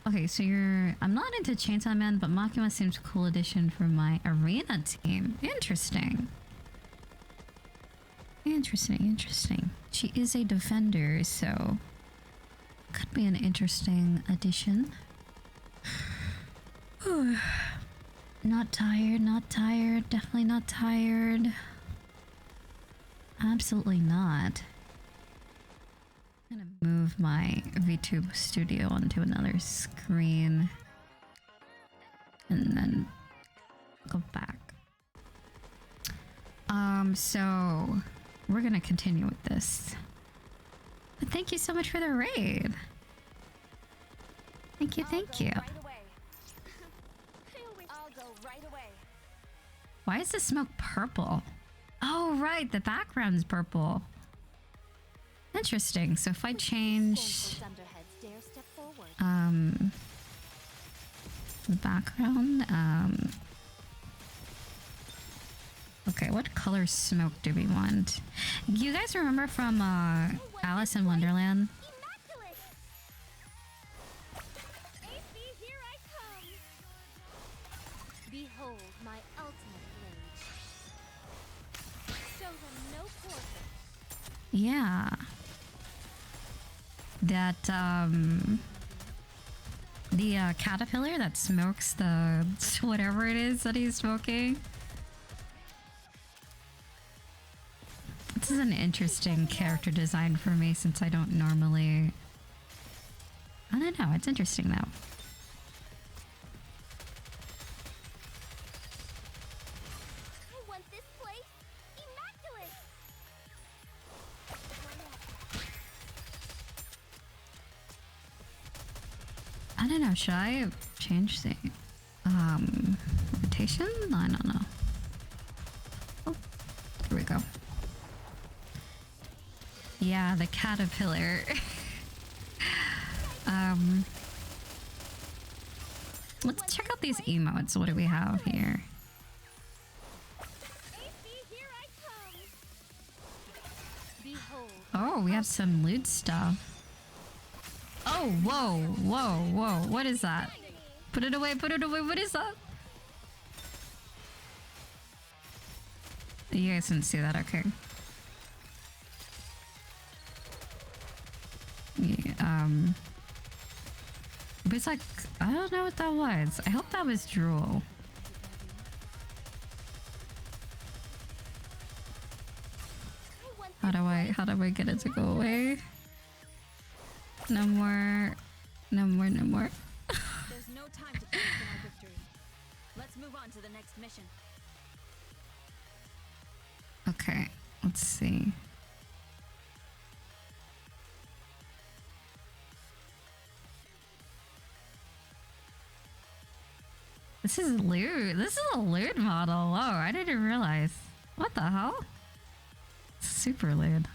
Okay, so I'm not into Chainsaw Man, but Makima seems a cool addition for my arena team. Interesting. Interesting. She is a defender, so could be an interesting addition. Not tired, definitely not tired. Absolutely not. I'm gonna move my VTube studio onto another screen and then go back. So we're gonna continue with this. But thank you so much for the raid. Thank you. Why is the smoke purple? Oh, right, the background's purple. Interesting. So if I change background. Okay, what color smoke do we want? You guys remember from Alice in Wonderland? Immaculate! AC, here I come! Behold my ultimate blade. Show them no quarter. Yeah. That, the caterpillar that smokes the whatever it is that he's smoking. This is an interesting character design for me since I don't normally... I don't know, it's interesting though. I want this place immaculate. I don't know, should I change the rotation? I don't know. Oh, here we go. Yeah, the caterpillar. Let's check out these emotes. What do we have here? AC, here I come! Behold. Oh, we have some loot stuff. Oh, whoa, whoa, whoa. What is that? Put it away, put it away. What is that? You guys didn't see that, okay. Yeah, but it's like, I don't know what that was. I hope that was drool. How do I get it to go away? No more. No more, no more. There's no time to focus on our victory. Let's move on to the next mission. Okay, let's see. This is loot. This is a loot model. Whoa, I didn't realize. What the hell? Super loot.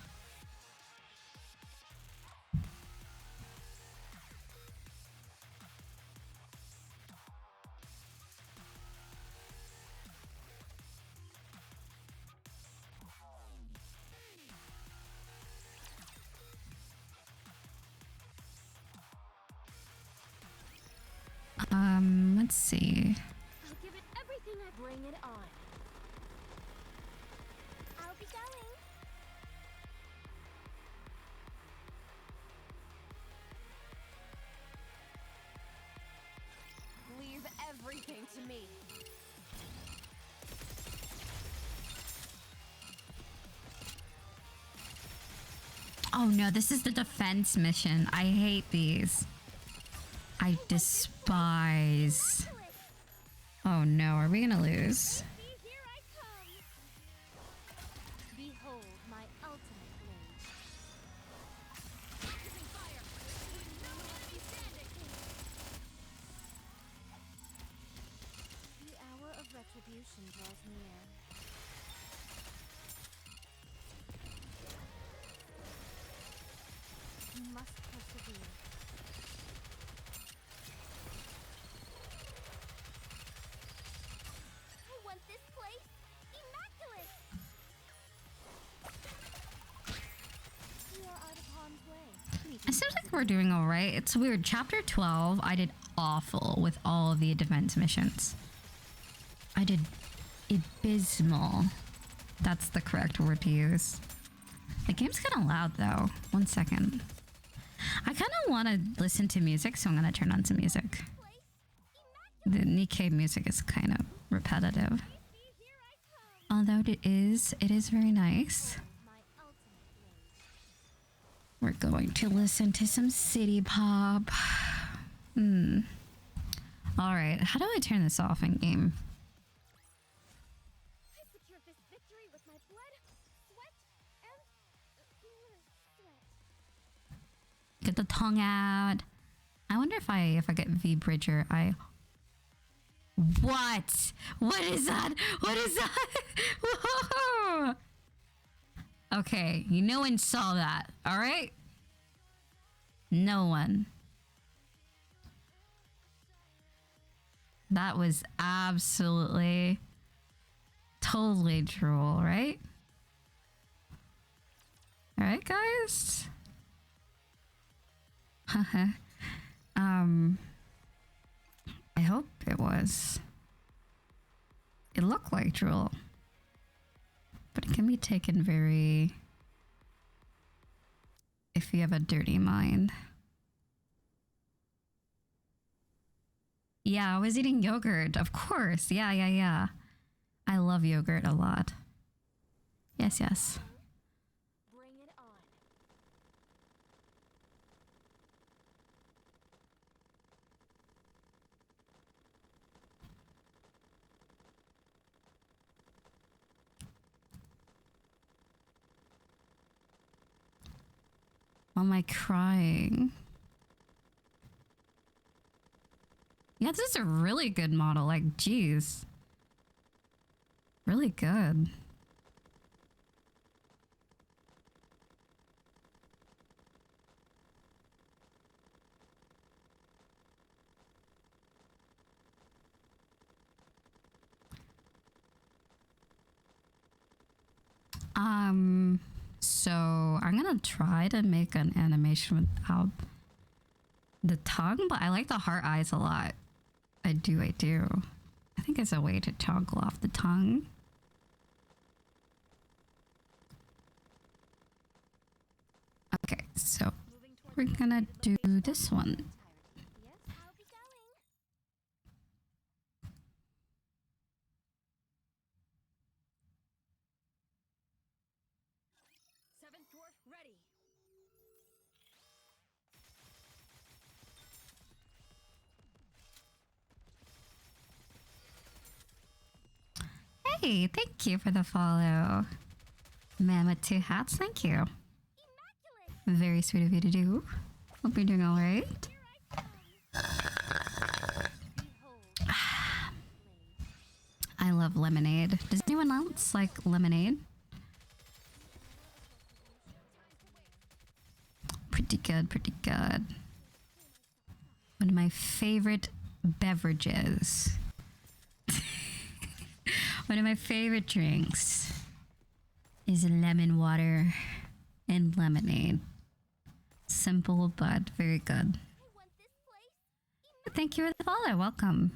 Let's see. I'll give it everything I bring it on. I'll be going. Leave everything to me. Oh no, this is the defense mission. I hate these. I despise. Oh no, are we gonna lose? See, here I come. Behold my ultimate blade. Focusing fire. No enemy standing. The hour of retribution draws near. You must persevere. I want this place immaculate. We are out of harm's way. It seems like we're doing alright. It's weird. Chapter 12, I did awful with all of the defense missions. I did abysmal. That's the correct word to use. The game's kind of loud though. 1 second. I kind of want to listen to music, so I'm going to turn on some music. The NIKKE music is kind of repetitive. Although it is very nice. We're going to listen to some city pop. Alright, how do I turn this off in game? I secured this victory with my blood, sweat, and sweat. Get the tongue out. I wonder if I get V Bridger, What? What is that? What is that? Whoa! Okay, no one saw that, alright? No one. That was absolutely, totally drool, right? All right, guys. I hope it was. It looked like drool, but it can be taken very, if you have a dirty mind. Yeah, I was eating yogurt, of course. Yeah. I love yogurt a lot. Yes. Bring it on. Why am I crying? Yeah, this is a really good model. Like, geez. Really good. So I'm gonna try to make an animation without the tongue, but I like the heart eyes a lot. I do. I think it's a way to toggle off the tongue. Okay, so we're gonna do this one. Yes, I'll be going. Seventh dwarf ready. Hey, thank you for the follow. Man with two hats, thank you. Very sweet of you to do. Hope you're doing all right. I love lemonade. Does anyone else like lemonade? Pretty good. One of my favorite beverages. One of my favorite drinks is lemon water and lemonade. Simple but very good. Thank you for the follow. Welcome.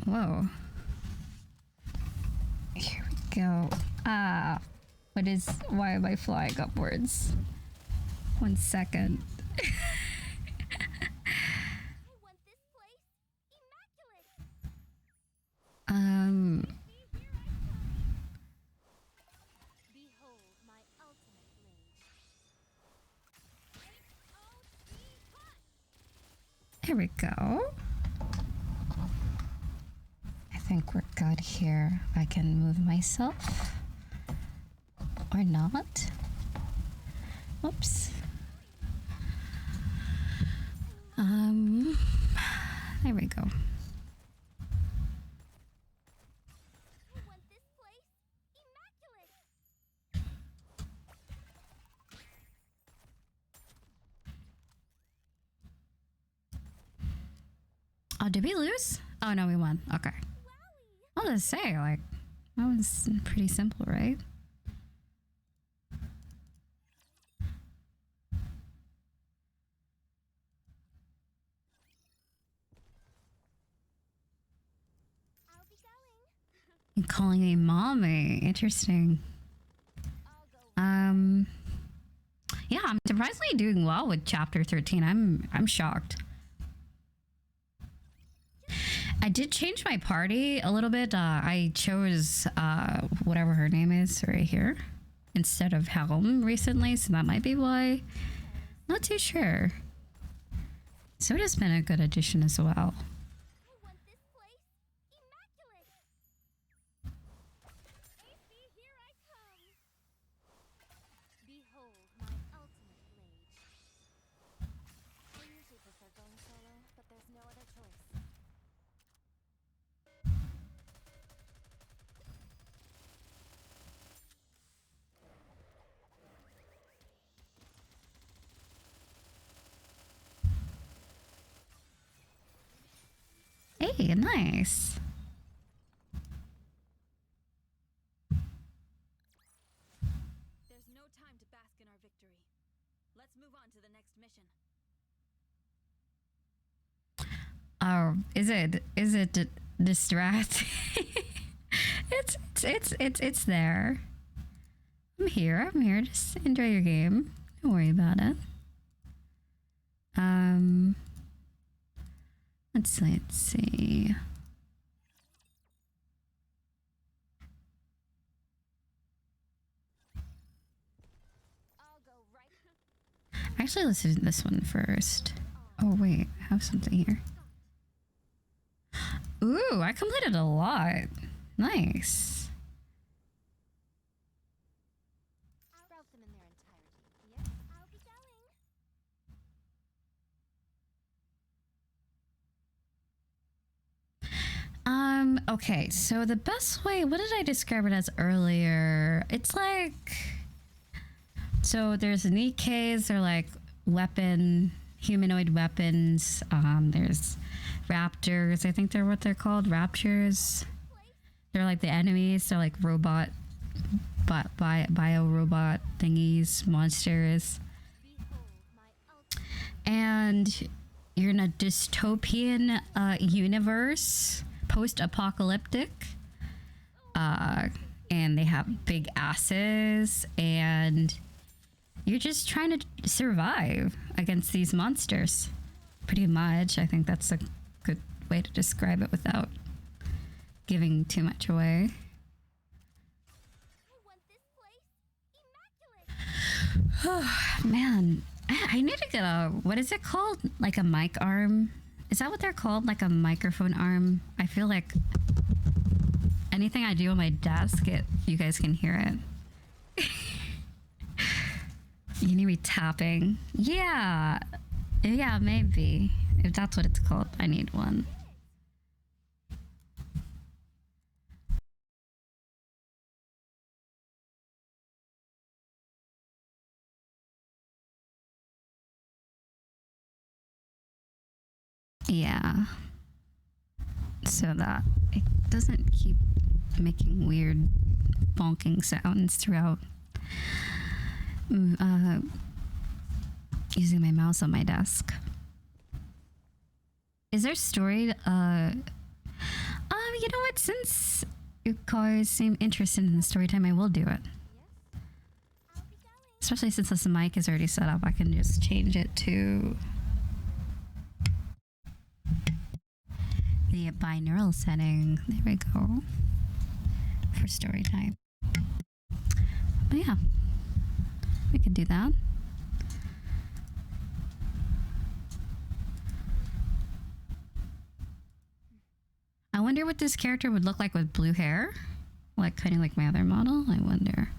Whoa. Here we go. Why am I flying upwards? 1 second. Behold my ultimate blade. Here we go. I think we're good here. I can move myself. Or not. Whoops. There we go. Oh, did we lose? Oh no, we won. Okay. I'll just say, like, that was pretty simple, right? You're calling me mommy. Interesting. Yeah, I'm surprisingly doing well with chapter 13. I'm shocked. I did change my party a little bit. I chose whatever her name is right here instead of Helm recently, so that might be why. Not too sure. Soda's been a good addition as well. Behold my ultimate blade. I usually prefer going solo, but there's no other choice. Hey, nice. There's no time to bask in our victory. Let's move on to the next mission. Oh, is it distracting? it's there. I'm here. Just enjoy your game. Don't worry about it. Let's see. I'll go right. Actually, let's do this one first. Oh wait, I have something here. Ooh, I completed a lot. Nice. Sprout them in their entirety. Yes, I'll be going. Okay, so the best way, what did I describe it as earlier? It's like, so there's NIKKEs, they're like humanoid weapons. There's raptors, I think they're what they're called, raptors. They're like the enemies, they're like bio robot thingies, monsters. And you're in a dystopian universe, post-apocalyptic, and they have big asses, and you're just trying to survive against these monsters. Pretty much, I think that's a good way to describe it without giving too much away. I want this place immaculate. Man, I need to get a, what is it called? Like a mic arm? Is that what they're called? Like a microphone arm? I feel like anything I do on my desk, you guys can hear it. You need me tapping. Yeah, maybe. If that's what it's called, I need one. Yeah. So that it doesn't keep making weird bonking sounds throughout using my mouse on my desk. Is there story? You know what? Since you guys seem interested in the story time, I will do it. Especially since this mic is already set up, I can just change it to the binaural setting. There we go. For story time. But yeah, we could do that. I wonder what this character would look like with blue hair. Like, kind of like my other model. I wonder.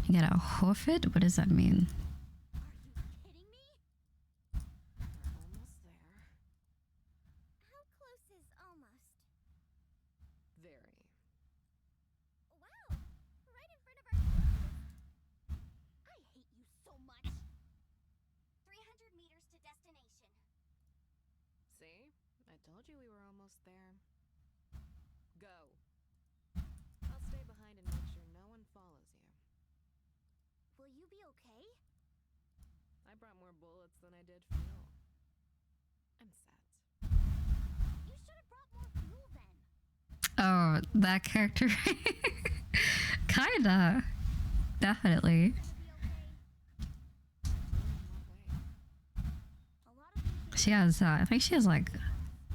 You gotta hoof it? What does that mean? Kidding me? Almost there. How close is almost? Very. Wow! Right in front of our faces. I hate you so much. 300 meters to destination. See? I told you we were almost there. Go. I'll stay behind and make sure no one follows you. Will you be okay? I brought more bullets than I did fuel. I'm set. You should have brought more fuel then. Oh, that character. Kinda. Definitely. A lot of people She has, I think she has like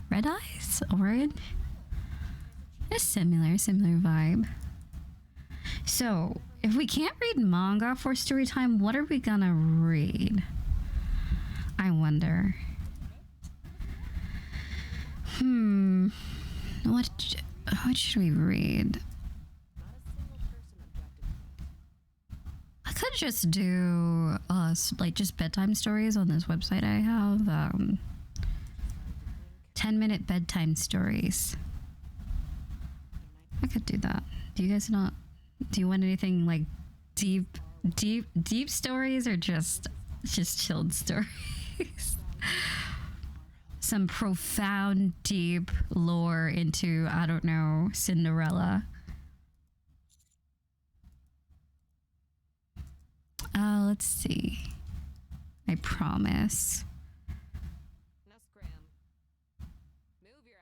red eyes, orange. A similar vibe. So, if we can't read manga for story time, what are we gonna read? I wonder. What should we read? I could just do like just bedtime stories on this website I have. 10-minute bedtime stories. I could do that. Do you guys not? Do you want anything like deep deep stories or just chilled stories? Some profound, deep lore into, I don't know, Cinderella. Let's see. I promise. Now scram. Move your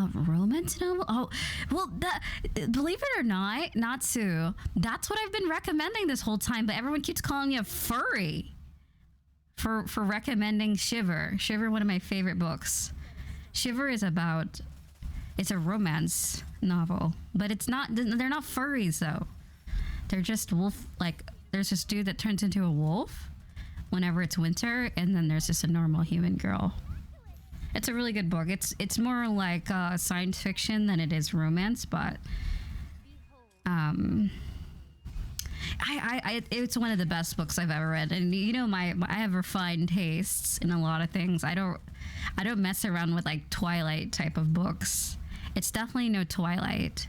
asses. Romance novel? Oh, well, believe it or not, Natsu, that's what I've been recommending this whole time, but everyone keeps calling me a furry for recommending Shiver. Shiver, one of my favorite books. Shiver is about, it's a romance novel, but it's not, they're not furries though. They're just wolf, like, there's this dude that turns into a wolf whenever it's winter, and then there's just a normal human girl. It's a really good book. It's more like science fiction than it is romance, but it's one of the best books I've ever read. And you know, I have refined tastes in a lot of things. I don't mess around with like Twilight type of books. It's definitely no Twilight.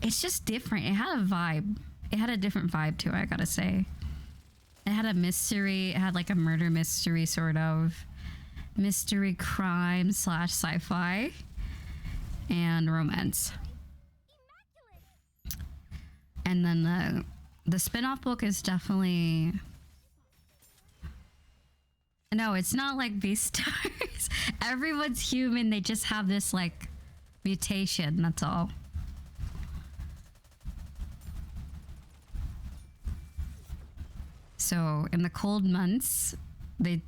It's just different. It had a vibe. It had a different vibe to it, I gotta say. It had a mystery. It had like a murder mystery, sort of. Mystery, crime / sci-fi, and romance. And then the spin-off book is definitely... No, it's not like Beastars. Everyone's human. They just have this like mutation. That's all. So in the cold months, the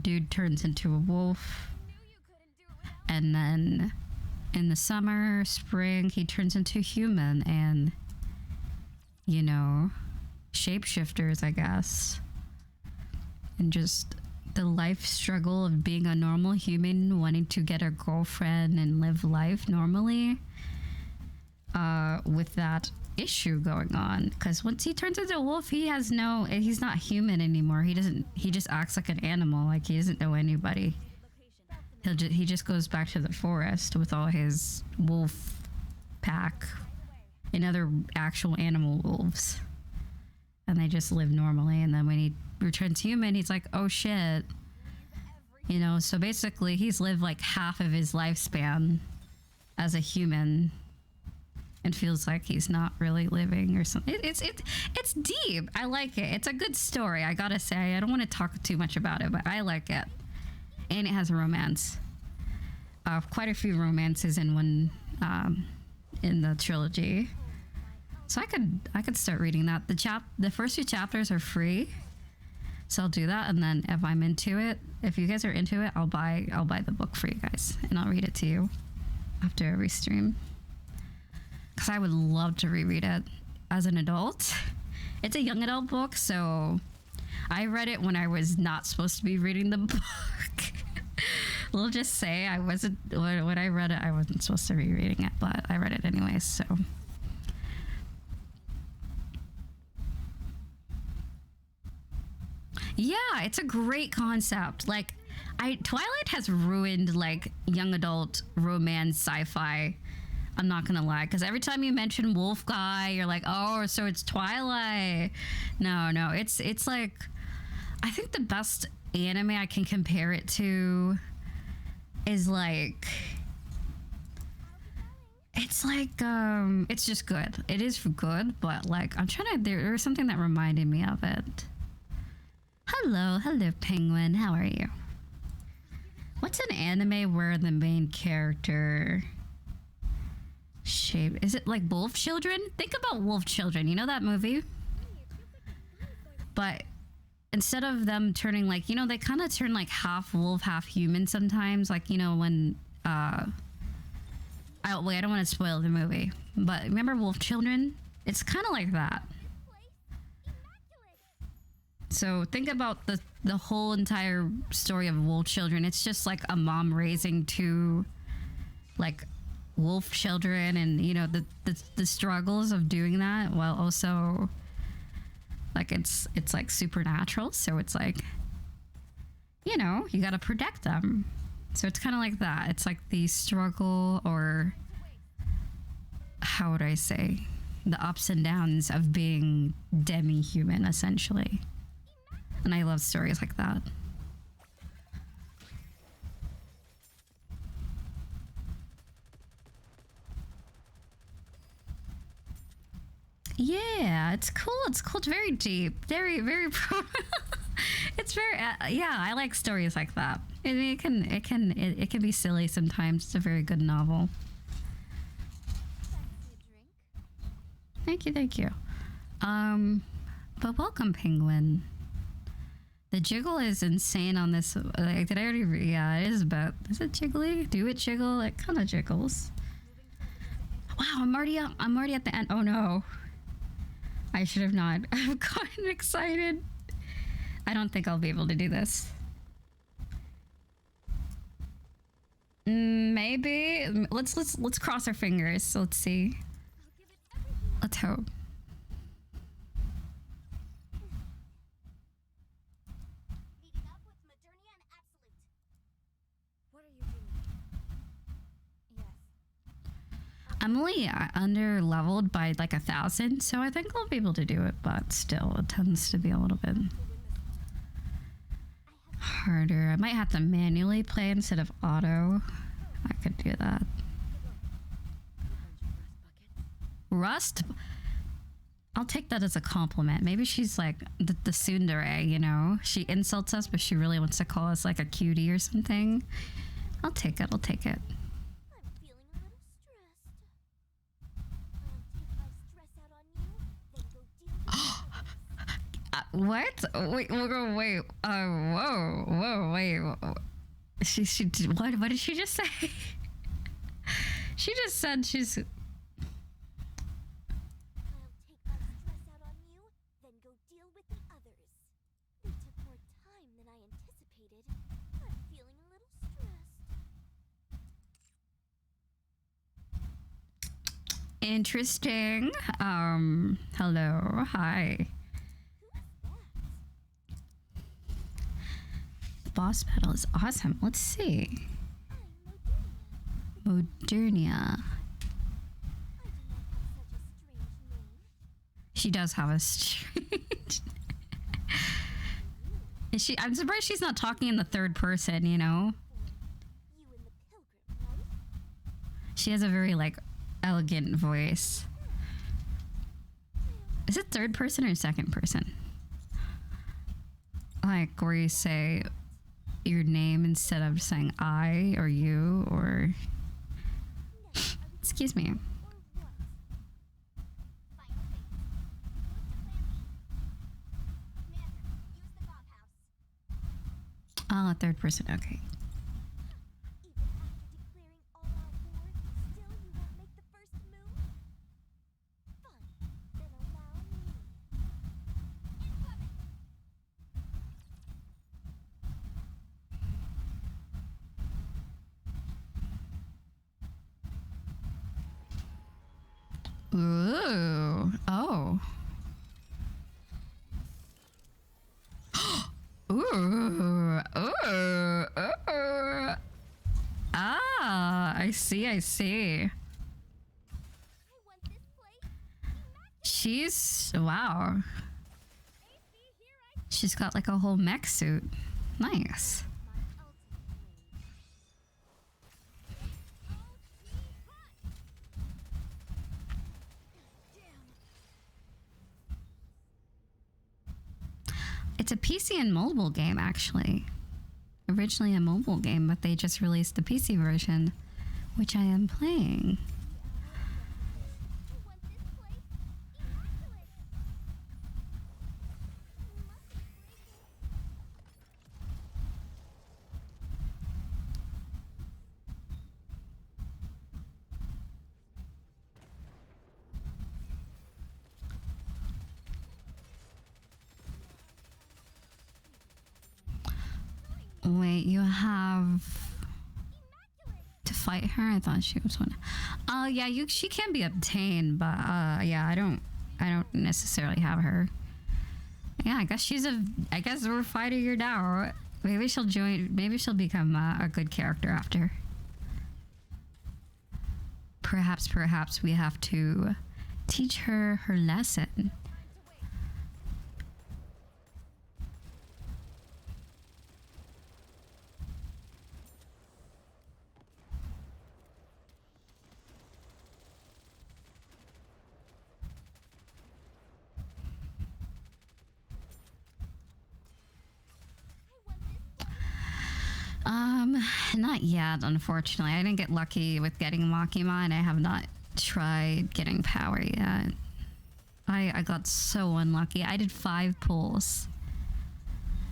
dude turns into a wolf, and then in the summer, spring, he turns into a human, and you know, shapeshifters, I guess, and just the life struggle of being a normal human wanting to get a girlfriend and live life normally, with that issue going on. Because once he turns into a wolf, he's not human anymore. He just acts like an animal, like he doesn't know anybody. He just goes back to the forest with all his wolf pack and other actual animal wolves, and they just live normally. And then when he returns human, he's like, oh shit, you know. So basically he's lived like half of his lifespan as a human and feels like he's not really living or something. It's deep. I like it. It's a good story, I gotta say. I don't want to talk too much about it, but I like it. And it has a romance. Quite a few romances in one, in the trilogy. So I could start reading that. The first few chapters are free, so I'll do that. And then if I'm into it, if you guys are into it, I'll buy the book for you guys, and I'll read it to you after every stream. Because I would love to reread it as an adult. It's a young adult book, so I read it when I was not supposed to be reading the book. We'll just say I wasn't, when I read it, I wasn't supposed to be reading it, but I read it anyways, so. Yeah, it's a great concept. Like, Twilight has ruined like young adult romance sci-fi. I'm not gonna lie, because every time you mention wolf guy, you're like, oh, so it's Twilight. No, it's like, I think the best anime I can compare it to is like, it's like, it's just good. It is good, but like, I'm trying to, there was something that reminded me of it. Hello penguin, how are you? What's an anime where the main character shape, is it like Wolf Children? Think about Wolf Children, you know that movie? But instead of them turning like, you know, they kind of turn like half wolf, half human sometimes, like, you know, when I don't want to spoil the movie, but remember Wolf Children? It's kind of like that. So think about the whole entire story of Wolf Children. It's just like a mom raising two like wolf children, and you know, the struggles of doing that, while also like it's like supernatural. So it's like, you know, you got to protect them. So it's kind of like that. It's like the struggle, or how would I say, the ups and downs of being demi-human, essentially. And I love stories like that. Yeah, it's cool. It's cool. It's very deep. Very, very pro. It's very, yeah, I like stories like that. It can be silly sometimes. It's a very good novel. Thank you, thank you. But welcome, Penguin. The jiggle is insane on this. Like, did I already? Yeah, it is about. Is it jiggly? Do it jiggle? It kind of jiggles. Wow, I'm already at the end. Oh no. I should have not. I've gotten excited. I don't think I'll be able to do this. Maybe. Let's cross our fingers. Let's see. Let's hope. Meeting up with Modernia and Absolute. What are you doing? Yes. I'm only under leveled by like 1,000, so I think I'll be able to do it, but still, it tends to be a little bit harder. I might have to manually play instead of auto. I could do that. Rust? I'll take that as a compliment. Maybe she's like the tsundere, you know? She insults us, but she really wants to call us like a cutie or something. I'll take it. I'll take it. I'm feeling a little stressed. I'll take my stress out on you, then go deal with What? Wait, we'll go. Wait. Whoa. Wait. She did. What did she just say? She just said she's. I'll take my stress out on you, then go deal with the others. We took more time than I anticipated. I'm feeling a little stressed. Interesting. Hello. Hi. The boss battle is awesome. Let's see. I'm Modernia. Modernia. I do not have such a strange name. She does have a strange. Is she? I'm surprised she's not talking in the third person, you know? You and the pilgrim, right? She has a very, like, elegant voice. Is it third person or second person? Like, where you say your name instead of saying I or you or... Excuse me. Or what? Final phase. Move to plan B. Commander, use the Bob House. Oh, third person, okay. Even after declaring all-out war, still you won't make the first move? Fine, then allow me. Incoming! Ooh. Oh. Ooh. Ooh. Ooh. Ah, I see. I want this plate. She's... Wow. She's got like a whole mech suit. Nice. My ultimate It's a PC and mobile game, actually. Originally a mobile game, but they just released the PC version, which I am playing. I want this plate. Immaculate. Wait, you have to fight her? I thought she was one. Oh yeah, she can be obtained, but yeah, I don't necessarily have her. Yeah, I guess I guess we're fighting her now. Maybe she'll join. Maybe she'll become a good character after. Perhaps we have to teach her her lesson. Not yet, unfortunately. I didn't get lucky with getting Makima, and I have not tried getting power yet. I got so unlucky. I did 5 pulls,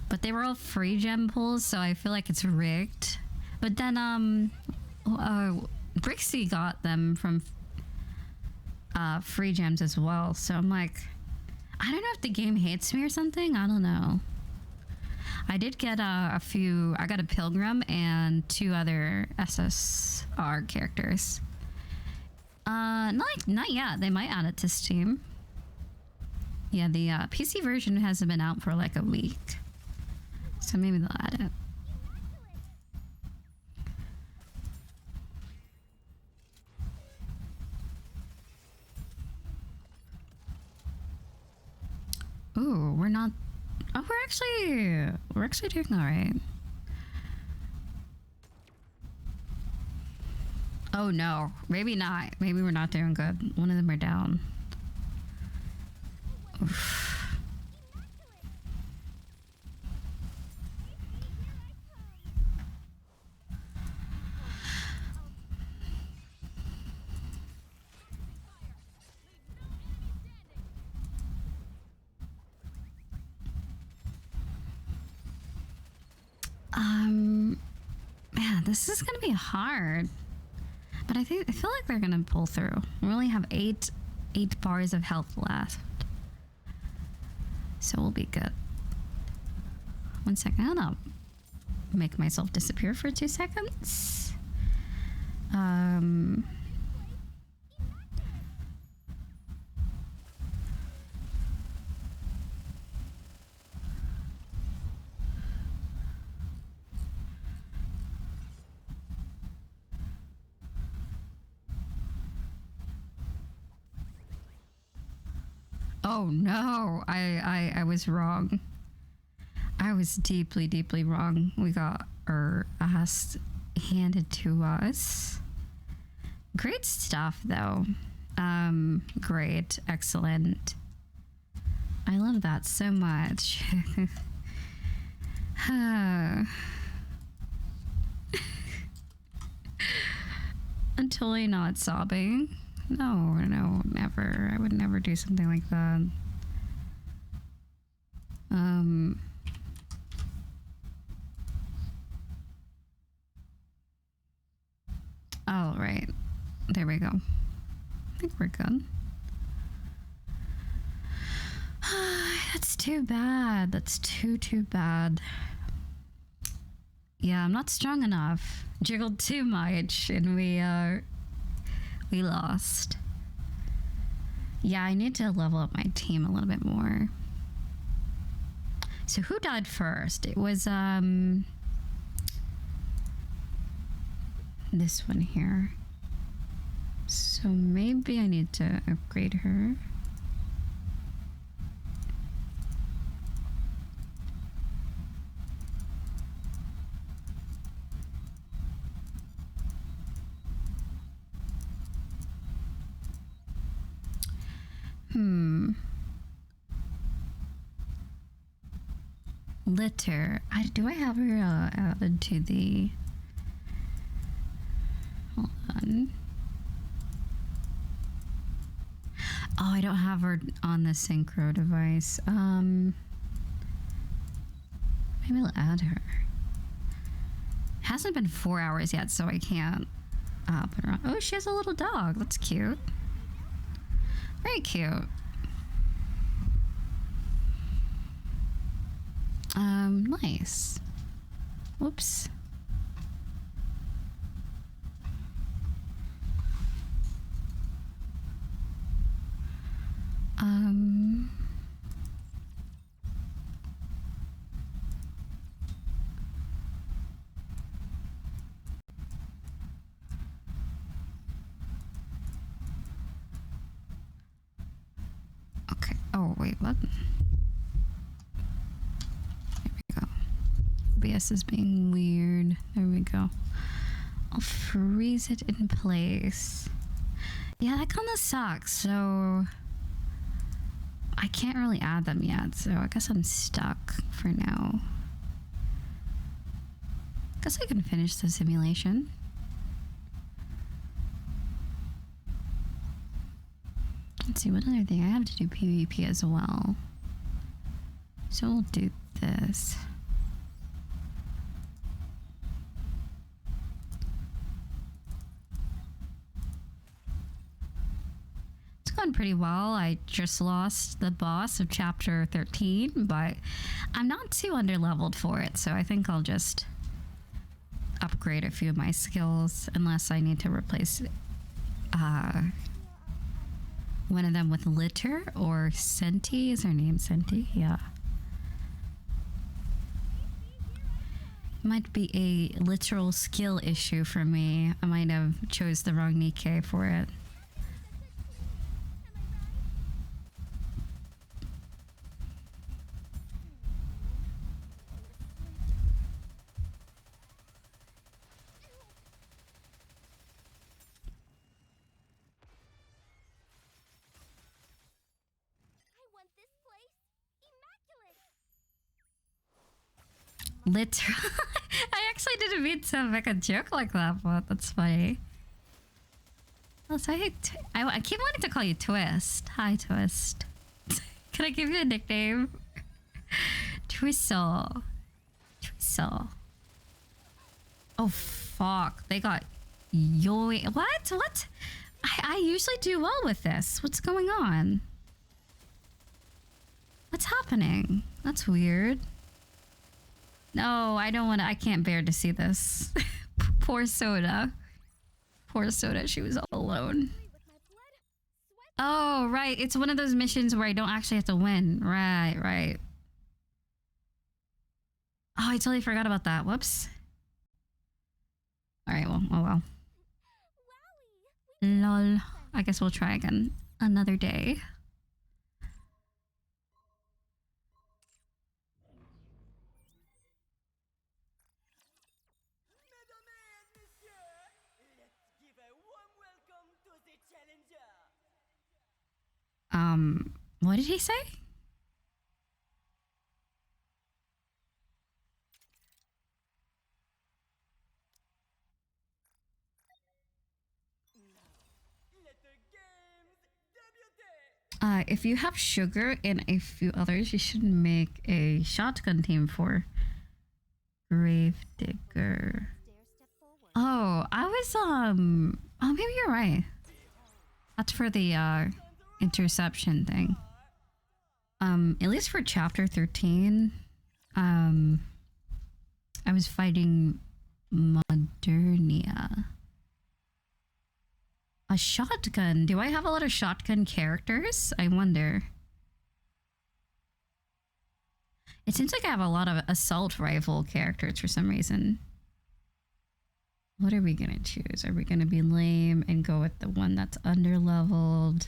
but they were all free gem pulls, so I feel like it's rigged. But then Brixie got them from free gems as well, so I'm like, I don't know if the game hates me or something. I don't know. I did get a few. I got a Pilgrim and 2 other SSR characters. Not yet. They might add it to Steam. Yeah, the PC version hasn't been out for like a week, so maybe they'll add it. Ooh, we're not. Oh, we're actually doing all right. Oh no, maybe not. Maybe we're not doing good. One of them are down. Oof. Man, this is gonna be hard. But I feel like they're gonna pull through. We only have 8 bars of health left, so we'll be good. 1 second, I'm gonna make myself disappear for 2 seconds. Oh no, I was wrong. I was deeply, deeply wrong. We got our ass handed to us. Great stuff though. Great, excellent. I love that so much. I'm totally not sobbing. No, never. I would never do something like that. Oh, right. There we go. I think we're good. That's too bad. That's too bad. Yeah, I'm not strong enough. Jiggled too much, and we lost. Yeah, I need to level up my team a little bit more. So who died first? It was this one here. So maybe I need to upgrade her. Litter. Do I have her added to the... Hold on. Oh, I don't have her on the synchro device. Maybe I'll add her. Hasn't been 4 hours yet, so I can't put her on. Oh, she has a little dog. That's cute. Very cute. Nice. Whoops. Okay. Oh, wait, what? There we go. OBS is being weird. There we go. I'll freeze it in place. Yeah, that kind of sucks. So I can't really add them yet. So I guess I'm stuck for now. Guess I can finish the simulation. Let's see, what other thing? I have to do PvP as well. So we'll do this. It's gone pretty well. I just lost the boss of chapter 13, but I'm not too underleveled for it, so I think I'll just upgrade a few of my skills unless I need to replace one of them with Litter or Senti. Is her name Senti? Yeah. Might be a literal skill issue for me. I might have chose the wrong NIKKE for it. Literal. I actually didn't mean to make a joke like that, but that's funny. Also, I keep wanting to call you Twist. Hi, Twist. Can I give you a nickname? Twistle. Twistle. Oh, fuck. They got Yoi. What? What? I usually do well with this. What's going on? What's happening? That's weird. No, I don't want to. I can't bear to see this. Poor Soda. Poor Soda. She was all alone. Oh, right. It's one of those missions where I don't actually have to win. Right, right. Oh, I totally forgot about that. Whoops. All right, well, oh well. Lol. I guess we'll try again another day. What did he say? If you have Sugar and a few others, you should make a shotgun team for Gravedigger. Oh, I was, oh, maybe you're right. That's for the, interception thing. At least for chapter 13, I was fighting Modernia. A shotgun? Do I have a lot of shotgun characters? I wonder. It seems like I have a lot of assault rifle characters for some reason. What are we gonna choose? Are we gonna be lame and go with the one that's underleveled?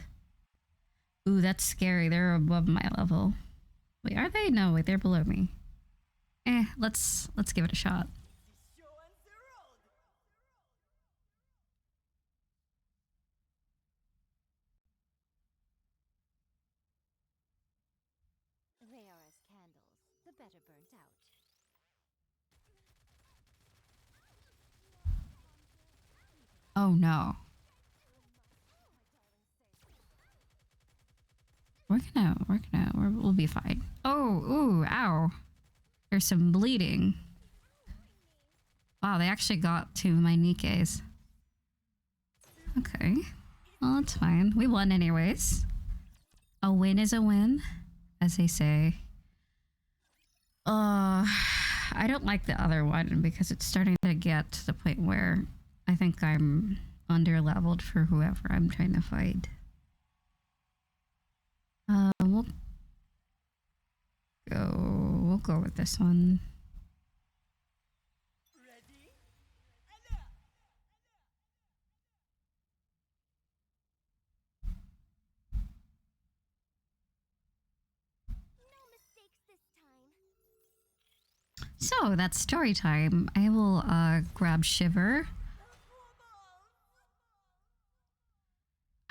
Ooh, that's scary. They're above my level. Wait, are they? No, wait, they're below me. Let's give it a shot. They are as candles, the better burnt out. Oh no. We'll be fine. Oh, ooh, ow. There's some bleeding. Wow, they actually got to my NIKKEs. Okay. Well, that's fine. We won anyways. A win is a win, as they say. I don't like the other one because it's starting to get to the point where I think I'm underleveled for whoever I'm trying to fight. We'll go with this one. So that's story time. I will grab Shiver.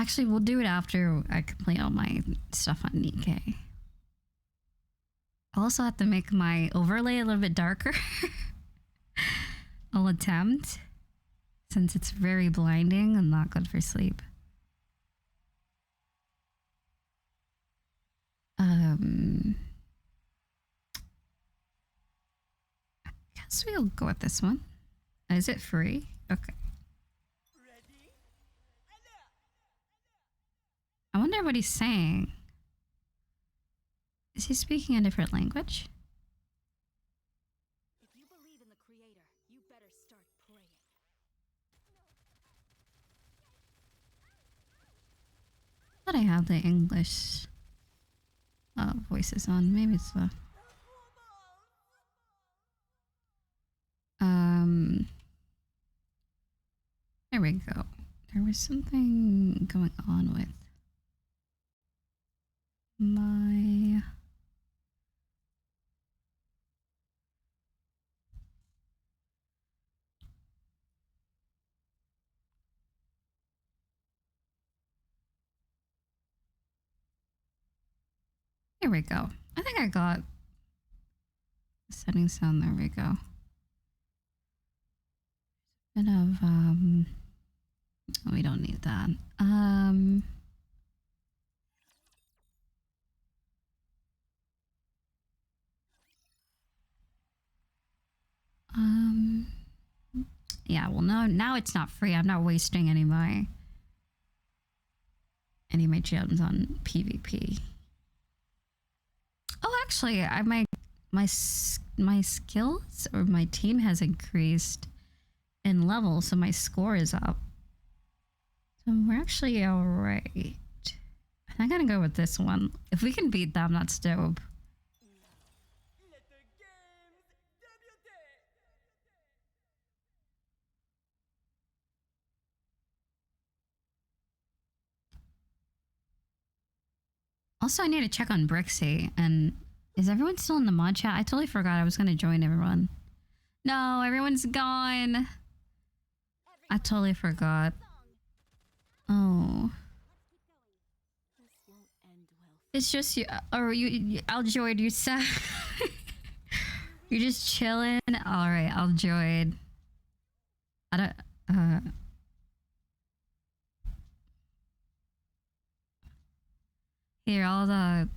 Actually, we'll do it after I complete all my stuff on NIKKE. I'll also have to make my overlay a little bit darker. I'll attempt, since it's very blinding and not good for sleep. I guess we'll go with this one. Is it free? Okay. I wonder what he's saying. Is he speaking a different language? If you believe in the Creator, you better start praying. I thought I have the English voices on. Maybe it's the... There we go. There was something going on with my... There we go. I think I got the settings down. There we go. Bit of we don't need that. Yeah, well now it's not free. I'm not wasting any of my gems on PvP. Oh, actually, my skills or my team has increased in level, so my score is up. So we're actually all right. I'm gonna go with this one. If we can beat them, that's dope. Also, I need to check on Brixie. And is everyone still in the mod chat? I totally forgot I was gonna join everyone. No, everyone's gone. I totally forgot. Oh. It's just you, or I'll join you, Seth. You're just chilling. All right, I'll join. I don't. Here, all the.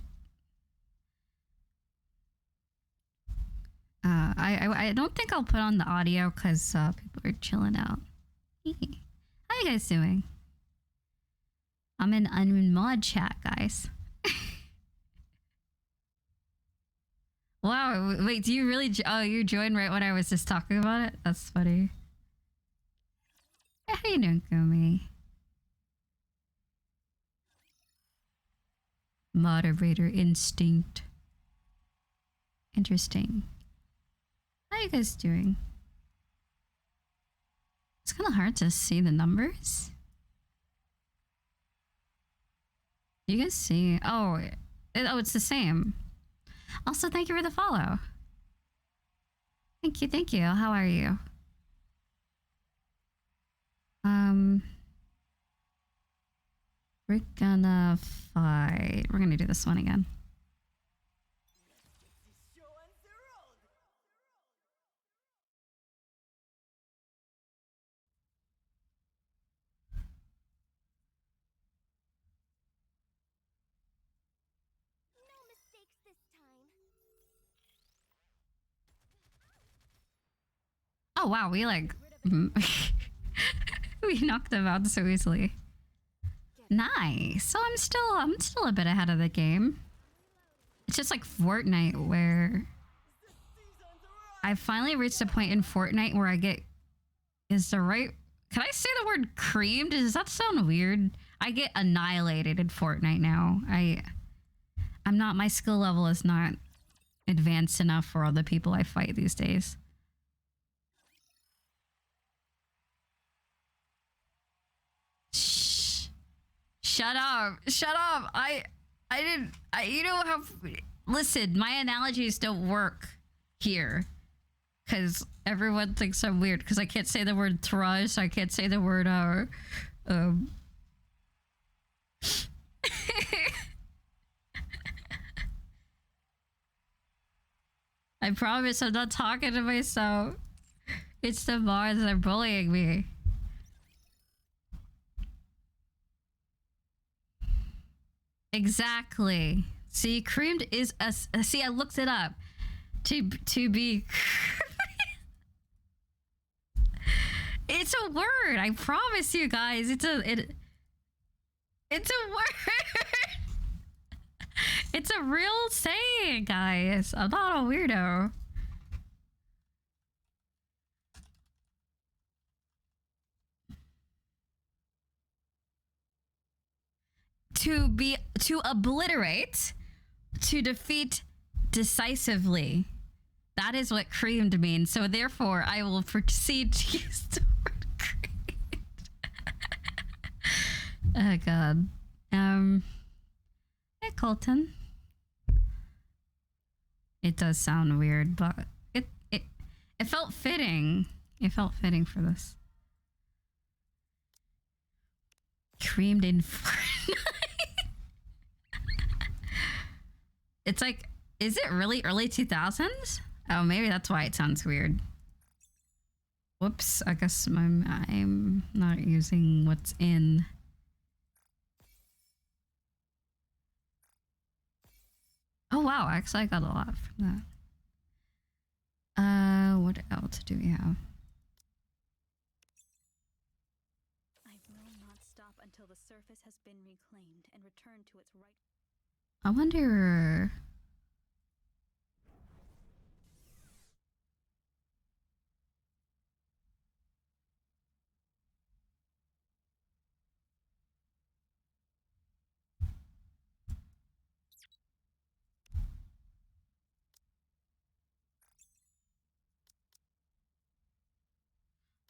I don't think I'll put on the audio because people are chilling out. Hey. How you guys doing? I'm in mod chat, guys. Wow, wait, do you really? Oh, you joined right when I was just talking about it? That's funny. How you doing, Gumi? Moderator instinct. Interesting. How you guys doing? It's kind of hard to see the numbers. You guys see? Oh, it's the same. Also, thank you for the follow. Thank you, thank you. How are you? We're gonna fight. We're gonna do this one again. No mistakes this time. Oh wow, we like we knocked them out so easily. Nice. So I'm still a bit ahead of the game. It's just like Fortnite where I finally reached a point in Fortnite where I get can I say the word creamed? Does that sound weird? I get annihilated in Fortnite now. I'm not, my skill level is not advanced enough for all the people I fight these days. Shut up. Shut up. You know how, listen, my analogies don't work here. Because everyone thinks I'm weird because I can't say the word thrush. I can't say the word I promise I'm not talking to myself. It's the Mars that are bullying me. Exactly. See, creamed is a... See, I looked it up. To be... It's a word. I promise you guys. It's a word. It's a real saying, guys. I'm not a weirdo. To obliterate, to defeat decisively. That is what creamed means. So therefore, I will proceed to use the word creamed. Oh god. Hey Colton. It does sound weird, but it felt fitting. It felt fitting for this. Creamed in Fortnite. It's like, is it really early 2000s? Oh, maybe that's why it sounds weird. Whoops, I guess I'm not using what's in. Oh wow, actually I got a lot from that. What else do we have? I will not stop until the surface has been reclaimed and returned to its right. I wonder...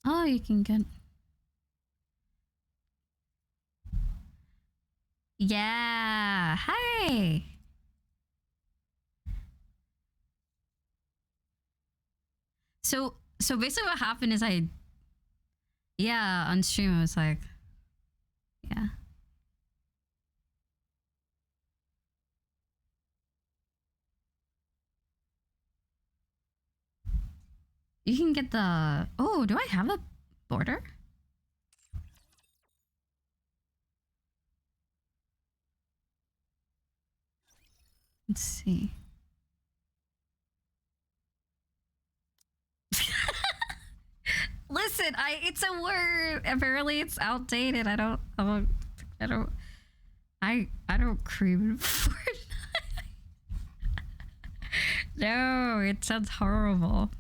Oh, you can get... Yeah, hi! So basically what happened is on stream I was like, yeah. You can get the... Oh, do I have a border? Let's see. Listen, it's a word. Apparently it's outdated. I don't cream for it. No, it sounds horrible.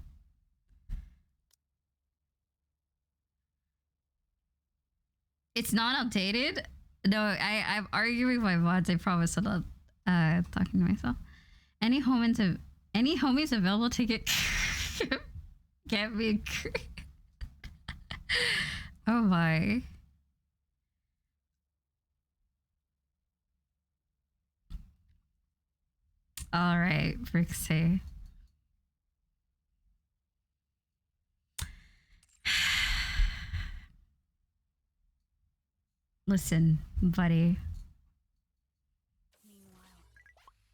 It's not outdated. No, I'm arguing with my mods. I promise I'm not talking to myself. Any homies available to get me. Oh my. All right, Brixie. Listen, buddy. Meanwhile,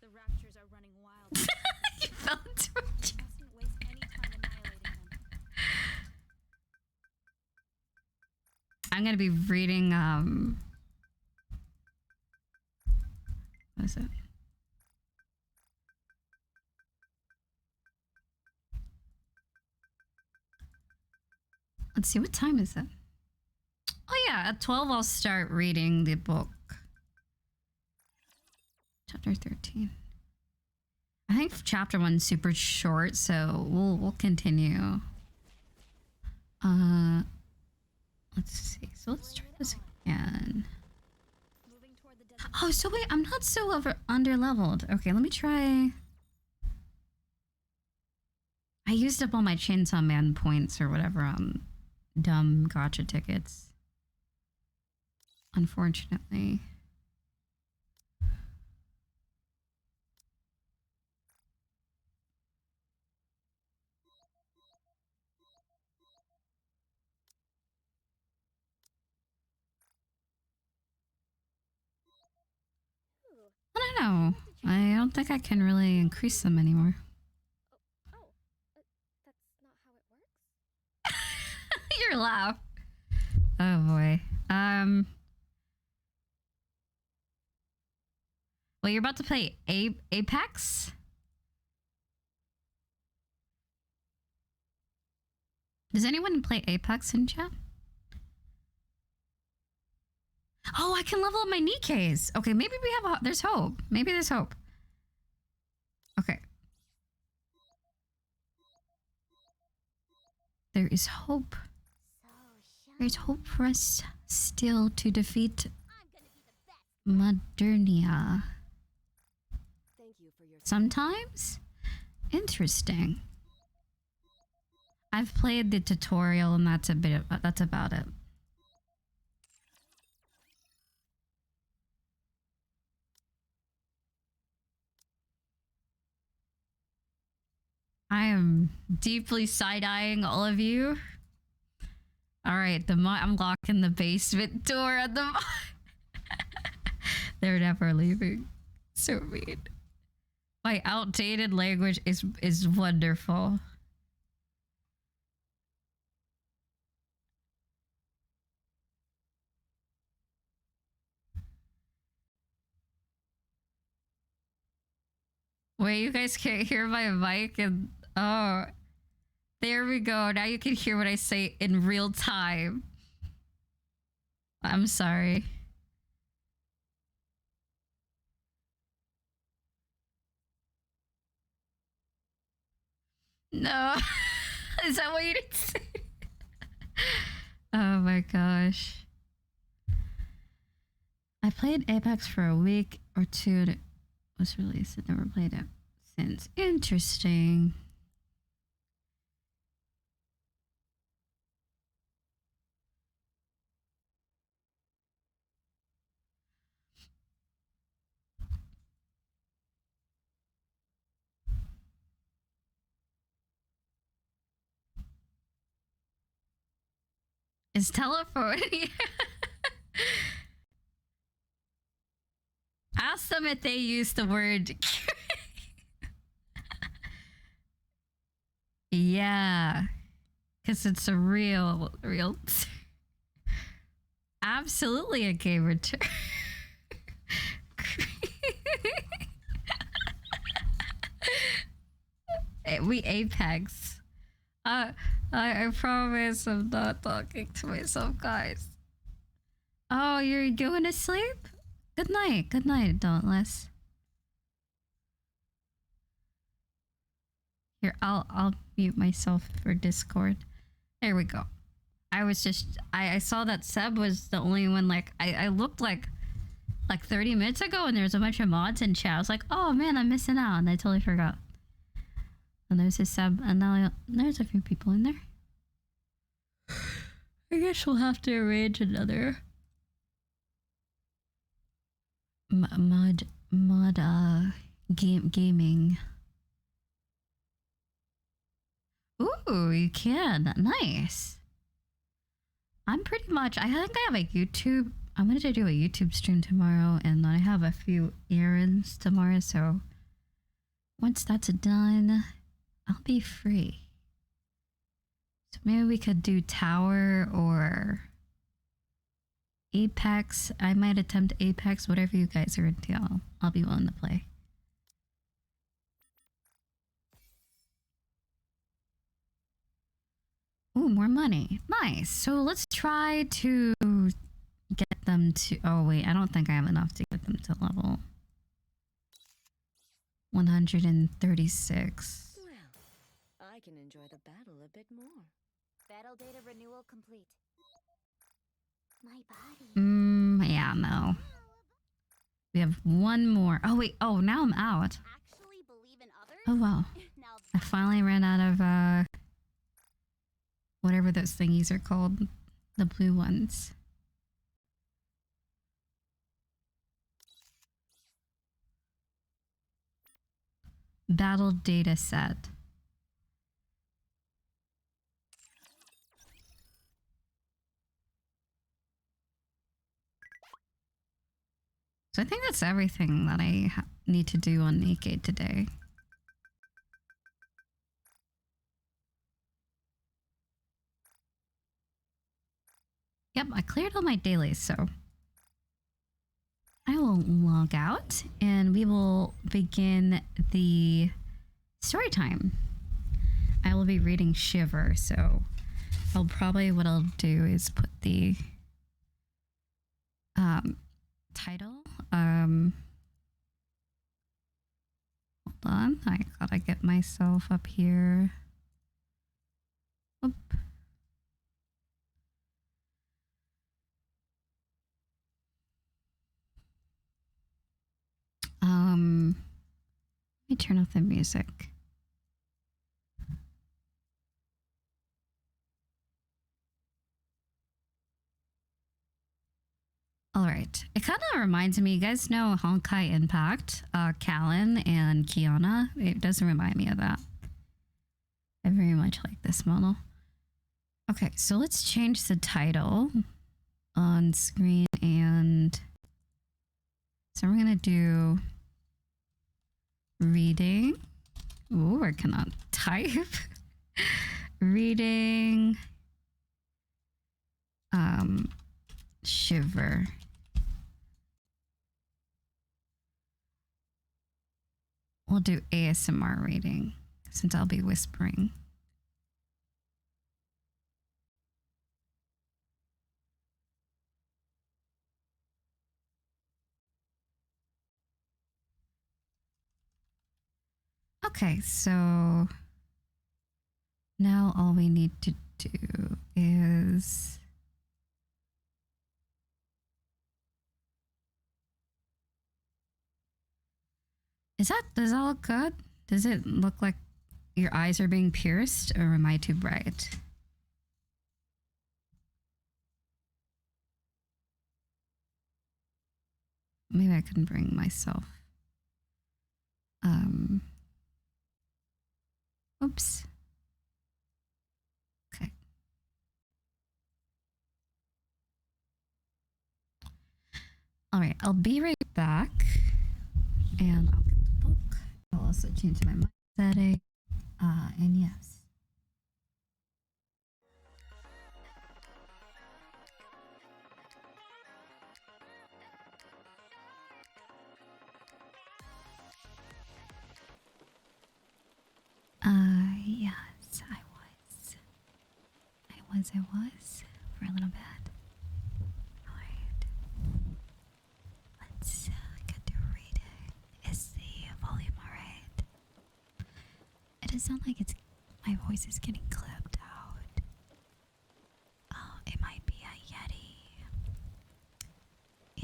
the raptures are running wild. You fell into a Mustn't waste any time annihilating them. I'm gonna be reading what is it? Let's see, what time is it? Oh yeah, at 12 I'll start reading the book. Chapter 13. I think chapter 1's super short, so we'll continue. Let's see. So let's try this again. Moving toward the desert. Oh, so wait, I'm not so under leveled. Okay, let me try. I used up all my Chainsaw Man points or whatever dumb gotcha tickets. Unfortunately. know. I don't think I can really increase them anymore. That's not how it works. Your laugh. Oh boy. Well, you're about to play Apex? Does anyone play Apex in chat? Oh, I can level up my NIKKEs. Okay, maybe we have there's hope. Maybe there's hope. Okay. There is hope. There's hope for us still to defeat Modernia. Thank you for your Sometimes? Interesting. I've played the tutorial and that's about it. I am deeply side-eyeing all of you. Alright, I'm locking the basement door at the They're never leaving. So mean. My outdated language is wonderful. Wait, you guys can't hear my mic and oh, there we go. Now you can hear what I say in real time. I'm sorry. No. Is that what you did say? Oh my gosh. I played Apex for a week or two and it was released. I never played it since. Interesting. It's telephone. Ask them if they use the word. Yeah. Because it's a real. Absolutely a gamer term. We Apex. I promise I'm not talking to myself, guys. Oh, you're going to sleep? Good night, Dauntless. Here, I'll mute myself for Discord. There we go. I saw that Seb was the only one. Like I looked like 30 minutes ago, and there was a bunch of mods in chat. I was like, oh man, I'm missing out, and I totally forgot. And there's a Seb, and now there's a few people in there. I guess we'll have to arrange another gaming. Ooh, you can. Nice. I'm pretty much, I think I have a YouTube, I'm going to do a YouTube stream tomorrow, and I have a few errands tomorrow, so once that's done, I'll be free. So maybe we could do Tower or Apex. I might attempt Apex, whatever you guys are into, I'll be willing to play. Ooh, more money. Nice. So let's try to get them to... Oh, wait. I don't think I have enough to get them to level 136. Well, I can enjoy the battle a bit more. Battle data renewal complete. My body. Yeah, no. We have one more. Oh, wait. Oh, now I'm out. Actually believe in others? Oh, wow. Now I finally ran out of, whatever those thingies are called. The blue ones. Battle data set. So So I think that's everything that I need to do on NIKKE today. Yep, I cleared all my dailies, so I will log out and we will begin the story time. I will be reading Shiver, so what I'll do is put the title. Hold on, I gotta get myself up here. Oop. Let me turn off the music. All right. It kind of reminds me, you guys know Honkai Impact, Callan and Kiana? It does remind me of that. I very much like this model. Okay, so let's change the title on screen, and so we're gonna do reading. Ooh, I cannot type. Reading Shiver. We'll do ASMR reading since I'll be whispering. Okay, so now all we need to do is does that look good? Does it look like your eyes are being pierced, or am I too bright? Maybe I can bring myself. Oops. Okay. All right, I'll be right back, and I'll get the book. I'll also change my mic setting. And yes. Yes, I was for a little bit. Alright. Let's get to reading. Is the volume alright? It does sound like my voice is getting clipped out. Oh, it might be a Yeti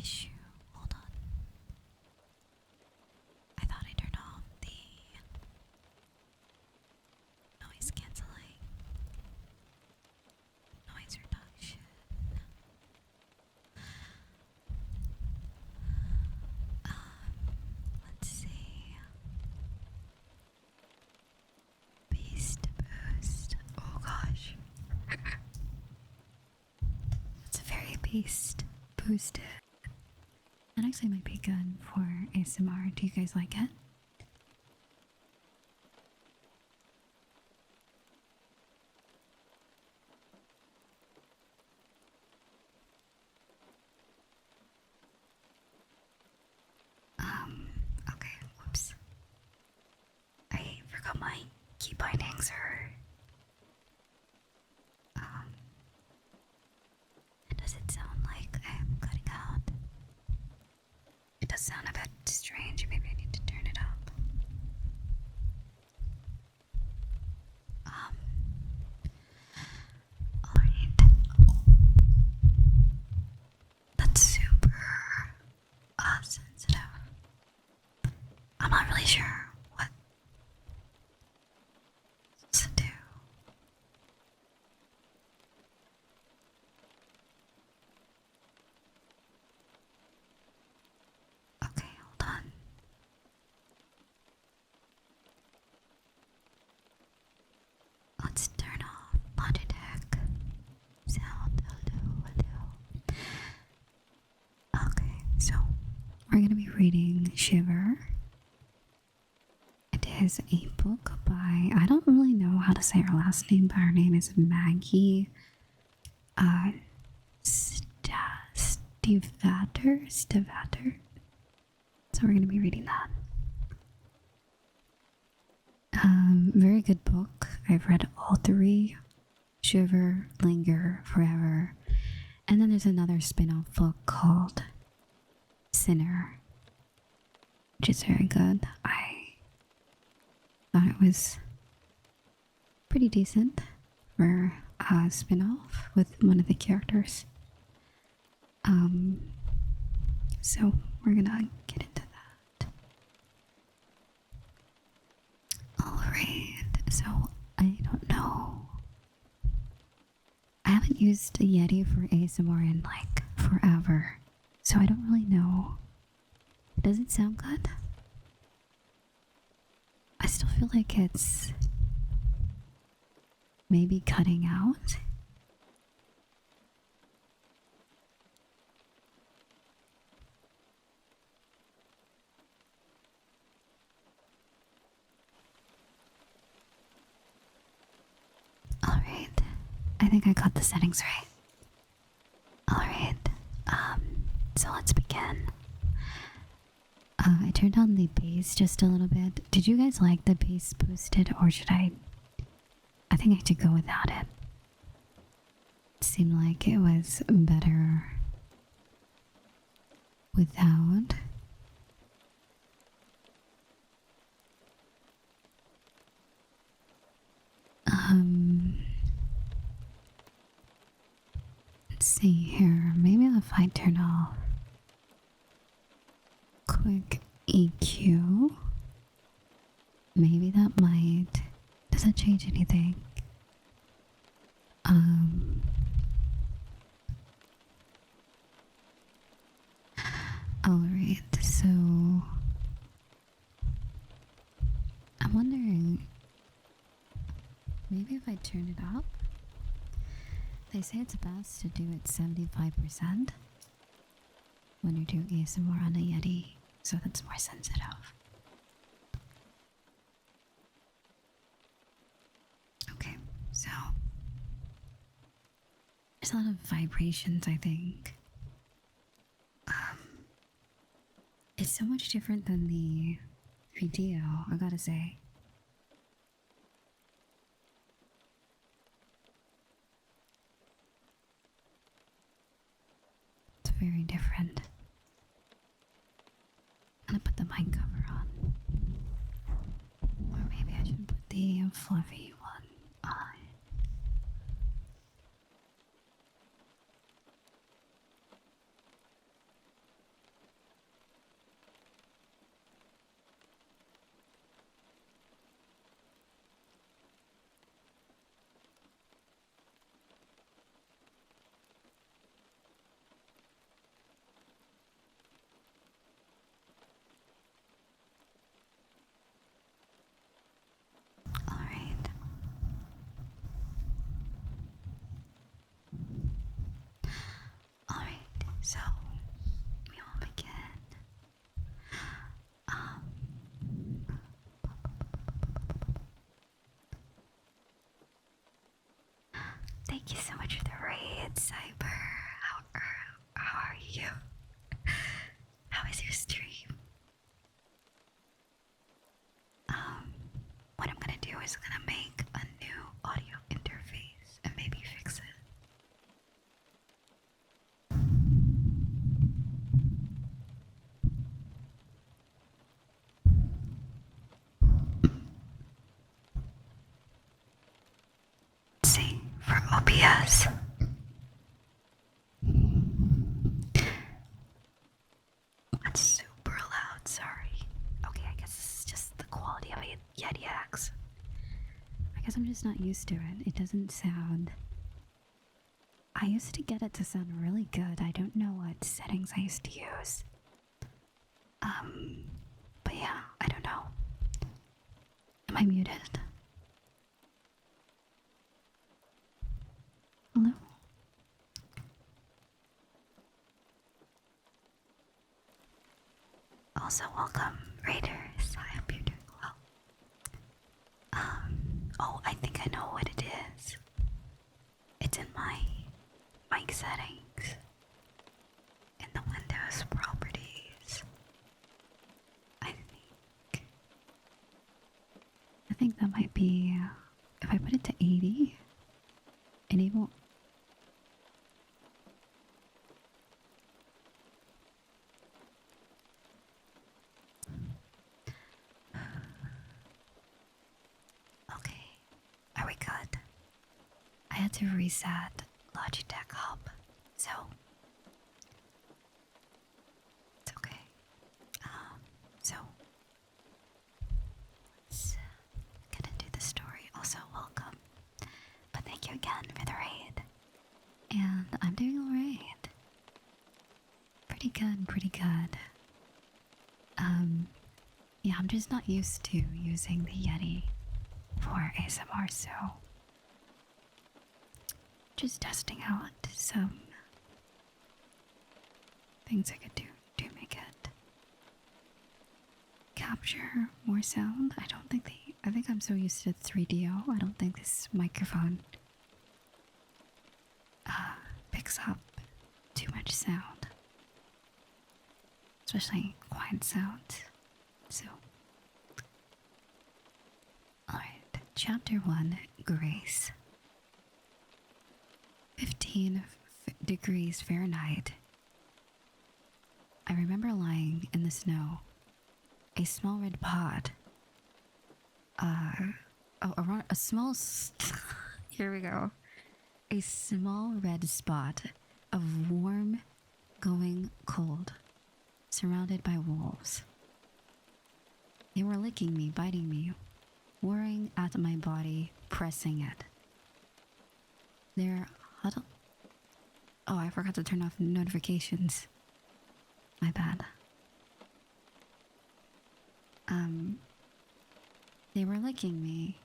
issue. Hold on. I thought I turned off the noise canceling, noise reduction. Let's see. Beast boost. Oh gosh. It's a very beast boosted. That actually might be good for ASMR. Do you guys like it? Okay, whoops. I forgot my key bindings are does it sound like I'm cutting out? It does sound a bit strange. Maybe I need to turn it up. Alright. That's super sensitive. I'm not really sure what to do. Okay, hold on. Let's turn off Logitech sound. Hello. Okay, so we're gonna be reading Shiver. It is a book by, I don't really know how to say her last name, but her name is Maggie Stivatter. So we're gonna be reading that. Very good book. I've read all three: Shiver, Linger, Forever, and then there's another spin-off book called Sinner, which is very good. I thought it was pretty decent for a spin-off with one of the characters. So we're gonna get into that. Alright, so I don't know. I haven't used a Yeti for ASMR in like forever, so I don't really know. Does it sound good? I still feel like it's maybe cutting out. Alright, I think I got the settings right. Alright, so let's begin. I turned on the bass just a little bit. Did you guys like the bass boosted, or should I think I should go without it. It seemed like it was better without. Let's see here. Maybe if I turn off quick EQ, maybe that might. Does that change anything? Alright, so I'm wondering, maybe if I turn it up. They say it's best to do it 75% when you're doing ASMR on a Yeti, so that's more sensitive. Okay, so there's a lot of vibrations, I think. It's so much different than the video, I gotta say. It's very different. I'm gonna put the mic cover on. Or maybe I should put the fluffy one on. Alright. Alright, so we will begin. Thank you so much for the raid, Cyber. How are you? How is your stream? What I'm gonna do is I'm gonna make a new audio interface and maybe fix it. Let's see, for OBS. That's super loud, sorry. Okay, I guess this is just the quality of a Yeti X. I guess I'm just not used to it. It doesn't sound... I used to get it to sound really good. I don't know what settings I used to use. But yeah, I don't know. Am I muted? Hello? Also, welcome, Raiders. I hope you're doing well. Oh, I think I know what it is. It's in my mic settings. In the Windows properties. I think that might be, if I put it to 80, enable. Okay, are we good? I had to reset Logitech Hub, so it's okay. So let's get into the story. Also, welcome, but thank you again for the raid. And I'm doing alright. Pretty good, pretty good. Yeah, I'm just not used to using the Yeti for ASMR, so just testing out some things I could do to make it capture more sound. I think I'm so used to 3DO, I don't think this microphone picks up too much sound, especially quiet sounds. So, alright, chapter 1, Grace. 15 degrees Fahrenheit. I remember lying in the snow. A small red pod. Around a small. Here we go. A small red spot of warm going cold, surrounded by wolves. They were licking me, biting me, whirring at my body, pressing it. Their huddle. Oh, I forgot to turn off notifications. My bad. They were licking me,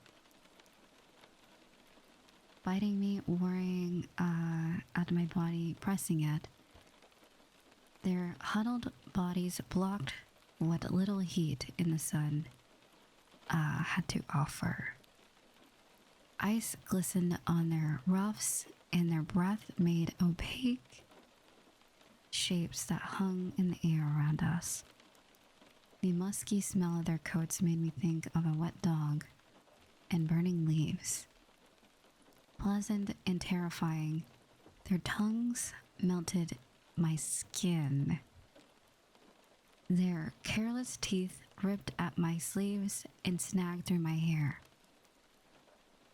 biting me, whirring at my body, pressing it. Their huddled bodies blocked what little heat in the sun had to offer. Ice glistened on their ruffs, and their breath made opaque shapes that hung in the air around us. The musky smell of their coats made me think of a wet dog and burning leaves. Pleasant and terrifying, their tongues melted my skin. Their careless teeth ripped at my sleeves and snagged through my hair.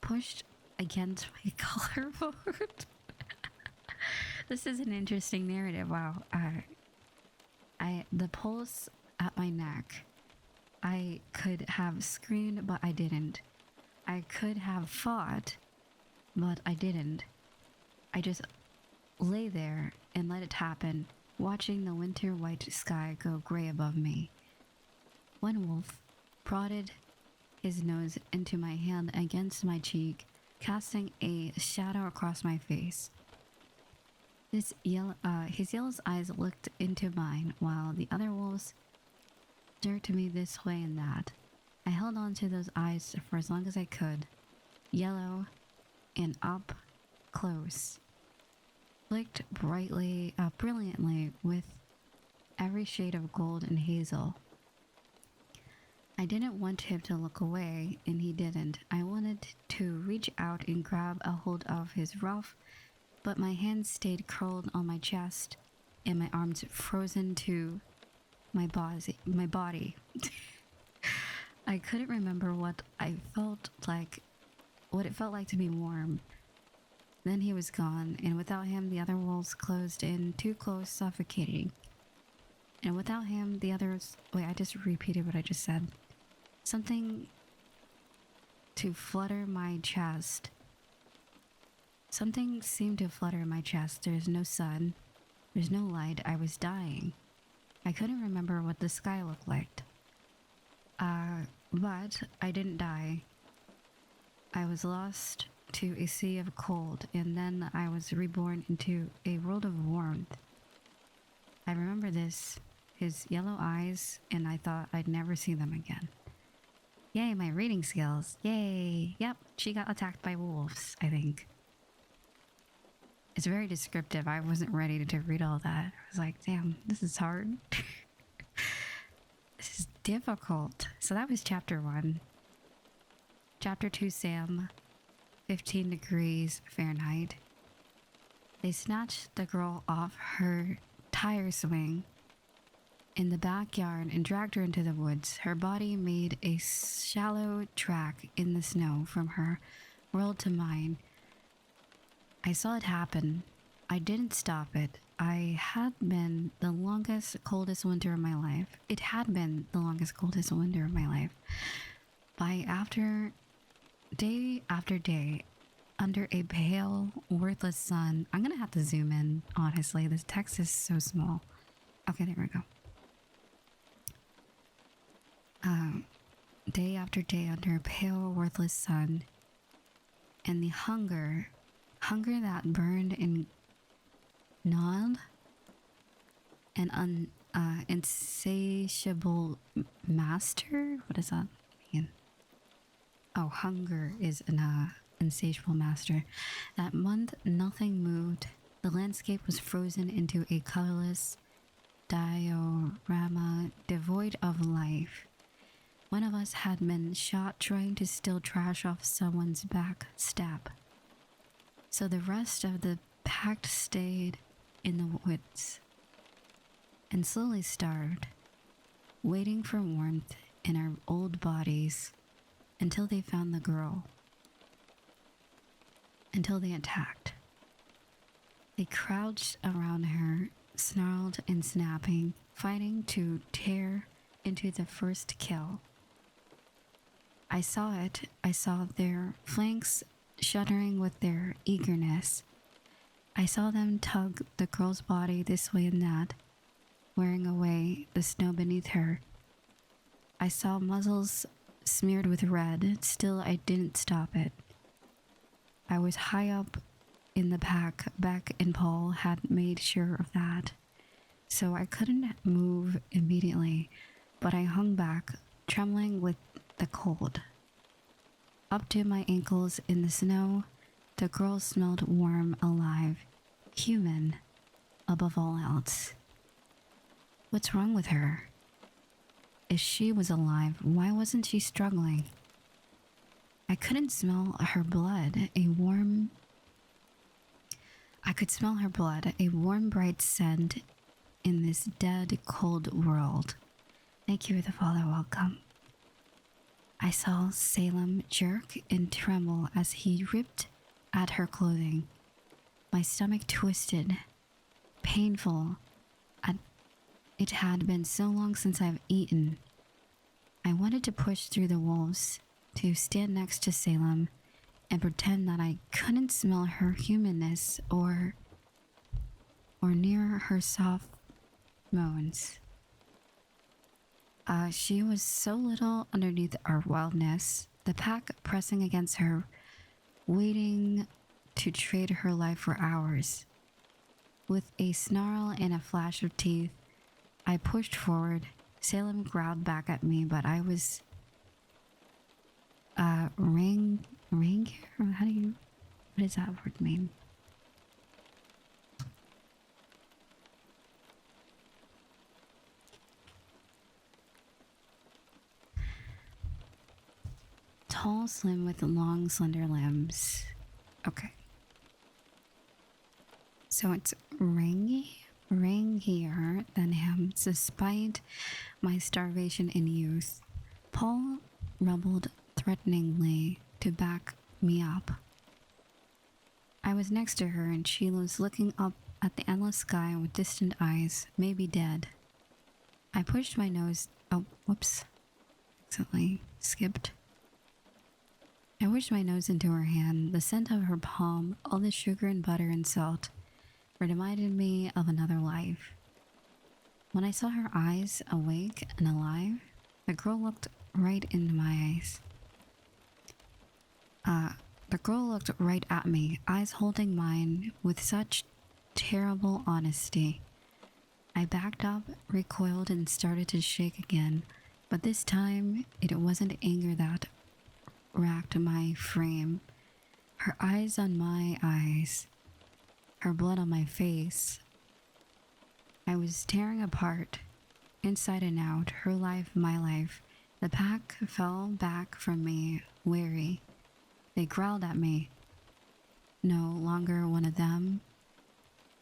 Pushed against my collarbone. This is an interesting narrative. Wow. The pulse at my neck. I could have screamed, but I didn't. I could have fought, but I didn't. I just lay there and let it happen, watching the winter white sky go gray above me. One wolf prodded his nose into my hand against my cheek, casting a shadow across my face. His yellow eyes looked into mine, while the other wolves jerked me this way and that. I held on to those eyes for as long as I could. Yellow and up close. Flicked brilliantly with every shade of gold and hazel. I didn't want him to look away, and he didn't. I wanted to reach out and grab a hold of his ruff, but my hands stayed curled on my chest and my arms frozen to my body. I couldn't remember what it felt like to be warm. Then he was gone, and without him, the other wolves closed in too close, suffocating. And without him, the others. Wait, I just repeated what I just said. Something to flutter my chest. Something seemed to flutter my chest. There's no sun. There's no light. I was dying. I couldn't remember what the sky looked like. But I didn't die. I was lost to a sea of cold, and then I was reborn into a world of warmth. I remember this his yellow eyes, and I thought I'd never see them again. Yay, my reading skills. Yay. Yep, she got attacked by wolves, I think. It's very descriptive. I wasn't ready to read all that. I was like, damn, this is hard. This is difficult. So that was chapter 1. Chapter 2, Sam. 15 degrees Fahrenheit. They snatched the girl off her tire swing in the backyard and dragged her into the woods. Her body made a shallow track in the snow from her world to mine. I saw it happen. I didn't stop it. I had been the longest, coldest winter of my life. It had been the longest, coldest winter of my life. Day after day, under a pale, worthless sun. I'm gonna have to zoom in, honestly. This text is so small. Okay, there we go. Day after day under a pale, worthless sun. And the hunger that burned and gnawed, an insatiable master? What does that mean? Oh, hunger is an insatiable master. That month, nothing moved. The landscape was frozen into a colorless diorama devoid of life. One of us had been shot trying to steal trash off someone's back step. So the rest of the pack stayed in the woods and slowly starved, waiting for warmth in our old bodies until they found the girl. Until they attacked. They crouched around her, snarled and snapping, fighting to tear into the first kill. I saw it. I saw their flanks shuddering with their eagerness. I saw them tug the girl's body this way and that, wearing away the snow beneath her. I saw muzzles smeared with red. Still, I didn't stop it. I was high up in the pack. Beck and Paul had made sure of that, so I couldn't move immediately, but I hung back, trembling with the cold. Up to my ankles in the snow, the girl smelled warm, alive, human, above all else. What's wrong with her? If she was alive, why wasn't she struggling? I couldn't smell her blood, I could smell her blood, a warm, bright scent in this dead, cold world. Thank you for the follow, welcome. I saw Salem jerk and tremble as he ripped at her clothing. My stomach twisted, painful. It had been so long since I've eaten. I wanted to push through the wolves, to stand next to Salem and pretend that I couldn't smell her humanness or near her soft moans. She was so little underneath our wildness, the pack pressing against her, waiting to trade her life for ours. With a snarl and a flash of teeth, I pushed forward. Salem growled back at me, but I was what does that word mean? Tall, slim with long, slender limbs. Okay. So it's rangier than him, despite my starvation in youth. Paul rumbled threateningly to back me up. I was next to her and she was looking up at the endless sky with distant eyes, maybe dead. I pushed my nose. Oh, whoops. Accidentally skipped. I pushed my nose into her hand. The scent of her palm, all the sugar and butter and salt, reminded me of another life. When I saw her eyes awake and alive, the girl looked right into my eyes. The girl looked right at me, eyes holding mine with such terrible honesty. I backed up, recoiled, and started to shake again, but this time it wasn't anger that racked my frame. Her eyes on my eyes, her blood on my face. I was tearing apart, inside and out, her life, my life. The pack fell back from me, weary. They growled at me. No longer one of them,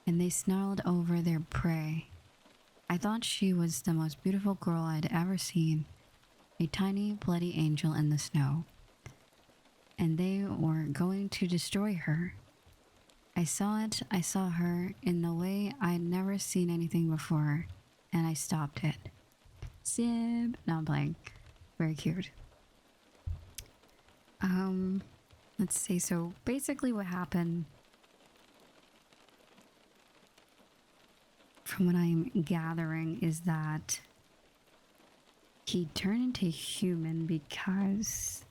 and they snarled over their prey. I thought she was the most beautiful girl I'd ever seen, a tiny, bloody angel in the snow. And they were going to destroy her. I saw it, I saw her in the way I'd never seen anything before, and I stopped it. Sib. No, I'm playing. Very cute. Let's see, so basically what happened, from what I'm gathering, is that he turned into human because...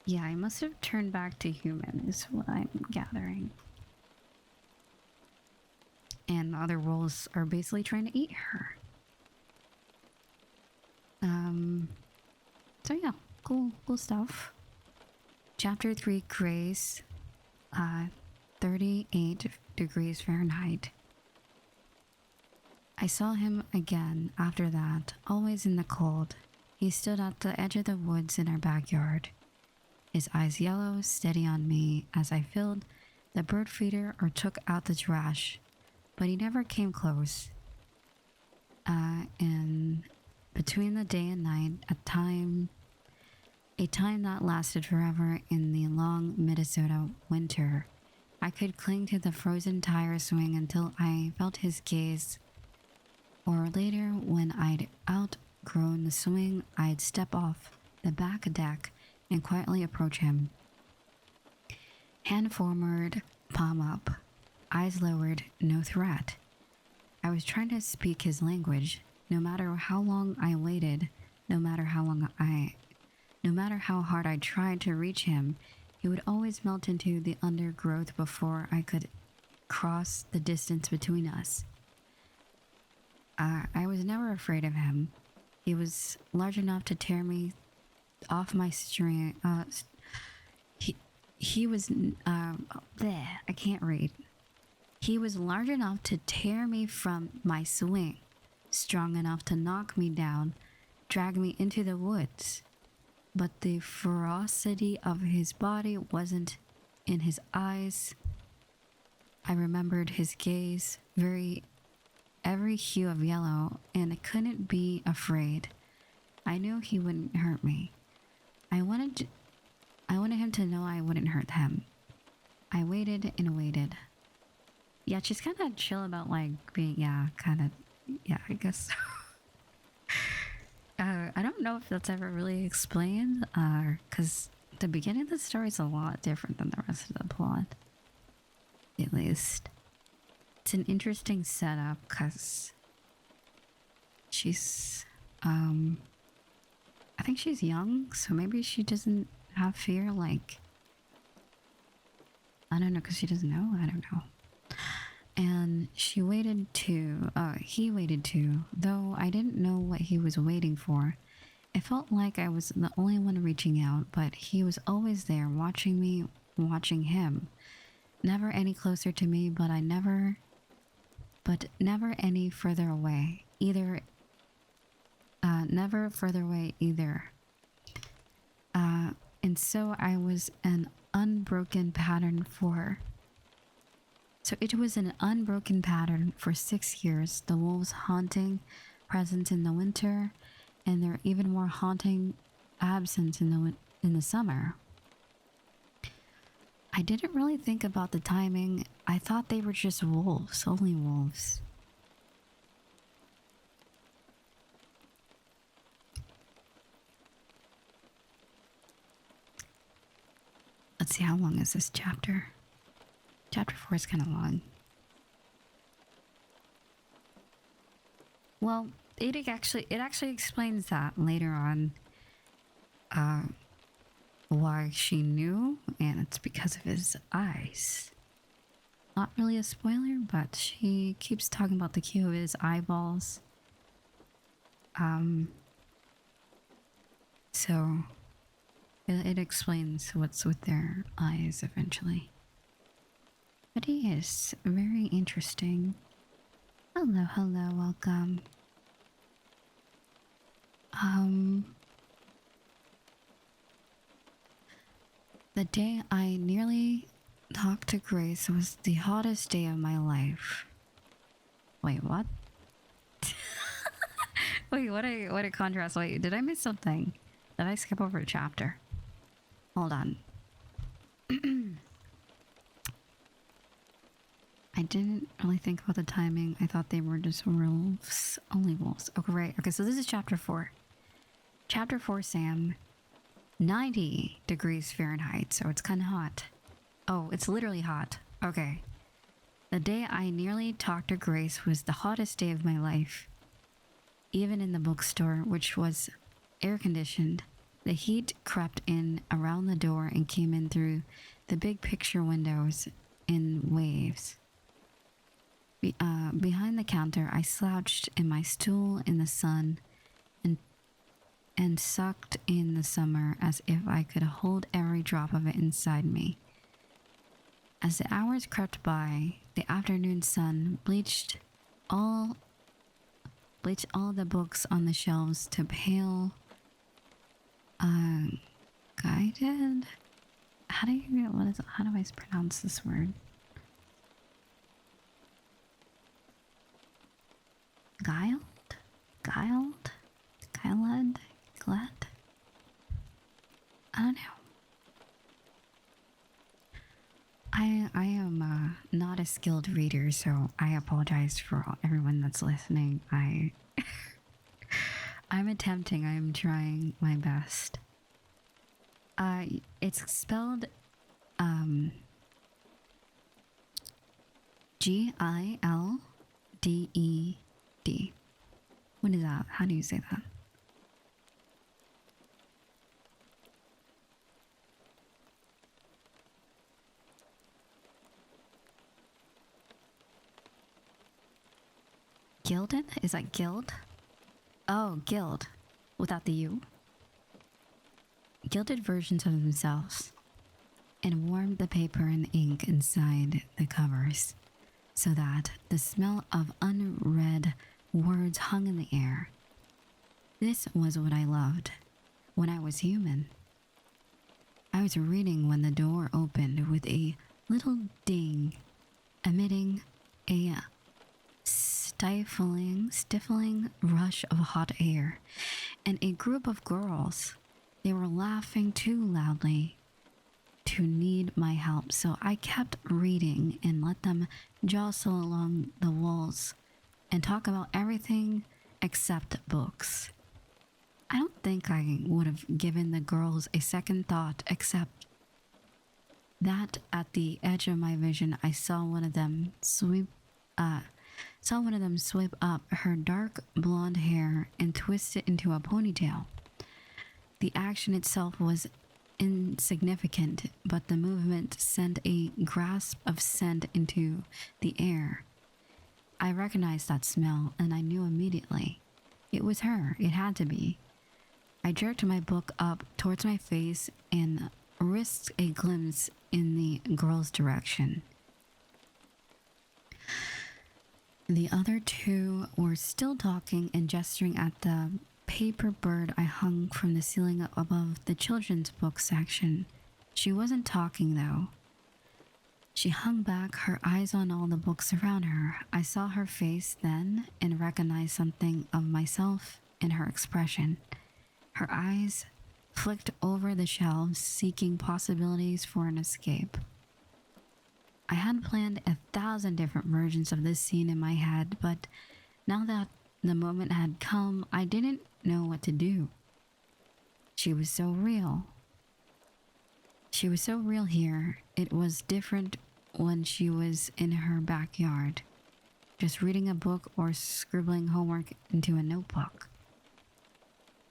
yeah, I must have turned back to human, is what I'm gathering. And the other wolves are basically trying to eat her. So yeah, cool stuff. Chapter 3, Grace, 38 degrees Fahrenheit. I saw him again after that, always in the cold. He stood at the edge of the woods in our backyard. His eyes yellow, steady on me as I filled the bird feeder or took out the trash, but he never came close. And between the day and night, a time that lasted forever in the long Minnesota winter, I could cling to the frozen tire swing until I felt his gaze. Or later, when I'd outgrown the swing, I'd step off the back deck and quietly approach him. Hand forward, palm up, eyes lowered, no threat. I was trying to speak his language. No matter how long I waited, no matter how hard I tried to reach him, he would always melt into the undergrowth before I could cross the distance between us. I was never afraid of him. He was large enough to tear me off my string. He was I can't read. He was large enough to tear me from my swing, strong enough to knock me down, drag me into the woods. But the ferocity of his body wasn't in his eyes. I remembered his gaze, every hue of yellow, and I couldn't be afraid. I knew he wouldn't hurt me. I wanted him to know I wouldn't hurt him. I waited and waited. Yeah, she's kind of chill about like being, I guess so. I don't know if that's ever really explained, because the beginning of the story is a lot different than the rest of the plot. At least. It's an interesting setup, because she's, I think she's young, so maybe she doesn't have fear, like, I don't know, because she doesn't know, I don't know. And he waited too, though I didn't know what he was waiting for. It felt like I was the only one reaching out, but he was always there, watching me, watching him. Never any closer to me, but never any further away. Never further away either. And so it was an unbroken pattern for 6 years, the wolves' haunting presence in the winter, and their even more haunting absence in the summer. I didn't really think about the timing. I thought they were just wolves, only wolves. Let's see, how long is this chapter? Chapter 4 is kind of long. Well, it actually explains that later on. Why she knew, and it's because of his eyes. not really a spoiler, but she keeps talking about the key of his eyeballs. So it explains what's with their eyes eventually. But he is very interesting. Hello, hello, welcome. The day I nearly talked to Grace was the hottest day of my life. Wait, what? Wait, what a contrast. Wait, did I miss something? Did I skip over a chapter? Hold on. I didn't really think about the timing. I thought they were just wolves. Only wolves. Okay, right. Okay, so this is chapter 4. Chapter 4, Sam. 90 degrees Fahrenheit, so it's kind of hot. Oh, it's literally hot. Okay. The day I nearly talked to Grace was the hottest day of my life. Even in the bookstore, which was air-conditioned, the heat crept in around the door and came in through the big picture windows in waves. Behind the counter, I slouched in my stool in the sun and sucked in the summer as if I could hold every drop of it inside me. As the hours crept by, the afternoon sun bleached all the books on the shelves to pale, guided. How do I pronounce this word? Guiled? Glad? I don't know. I am not a skilled reader, so I apologize for everyone that's listening. I'm attempting. I am trying my best. It's spelled Gilded. What is that? How do you say that? Gilded? Is that guild? Oh, guild. Without the U. Gilded versions of themselves. And warmed the paper and ink inside the covers, so that the smell of unread words hung in the air. This was what I loved when I was human. I was reading when the door opened with a little ding, emitting a stifling rush of hot air, and a group of girls. They were laughing too loudly to need my help, so I kept reading and let them jostle along the walls and talk about everything except books. I don't think I would have given the girls a second thought, except that at the edge of my vision I saw one of them sweep up her dark blonde hair and twist it into a ponytail. The action itself was insignificant, but the movement sent a grasp of scent into the air. I recognized that smell, and I knew immediately. It was her. It had to be. I jerked my book up towards my face and risked a glimpse in the girl's direction. The other two were still talking and gesturing at the paper bird I hung from the ceiling above the children's book section. She wasn't talking, though. She hung back, her eyes on all the books around her. I saw her face then and recognized something of myself in her expression. Her eyes flicked over the shelves, seeking possibilities for an escape. I had planned 1,000 different versions of this scene in my head, but now that the moment had come, I didn't know what to do. She was so real. She was so real here. It was different when she was in her backyard, just reading a book or scribbling homework into a notebook.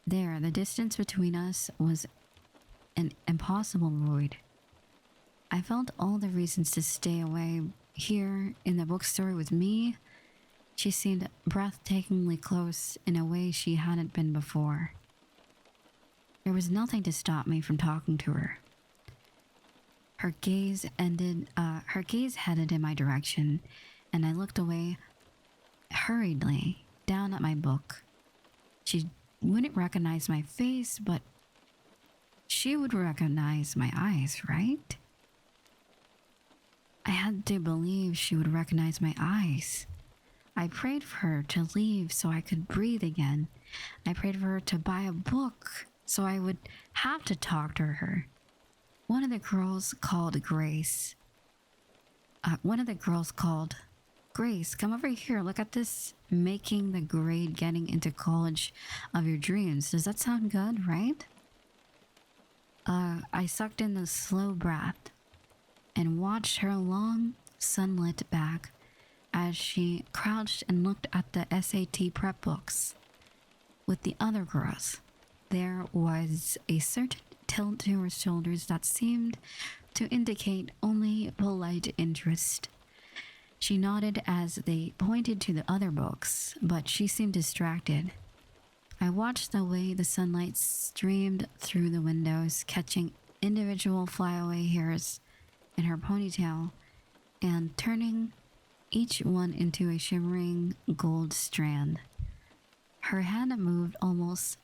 There, the distance between us was an impossible void. I felt all the reasons to stay away, here in the bookstore with me, she seemed breathtakingly close in a way she hadn't been before. There was nothing to stop me from talking to her. Her gaze headed in my direction, and I looked away hurriedly down at my book. She wouldn't recognize my face, but she would recognize my eyes, right? I had to believe she would recognize my eyes. I prayed for her to leave so I could breathe again. I prayed for her to buy a book so I would have to talk to her. One of the girls called Grace. Grace, come over here. Look at this. Making the grade getting into college of your dreams. Does that sound good, right? I sucked in the slow breath and watched her long, sunlit back as she crouched and looked at the SAT prep books. With the other girls, there was a certain tilt to her shoulders that seemed to indicate only polite interest. She nodded as they pointed to the other books, but she seemed distracted. I watched the way the sunlight streamed through the windows, catching individual flyaway hairs in her ponytail and turning each one into a shimmering gold strand. Her hand moved almost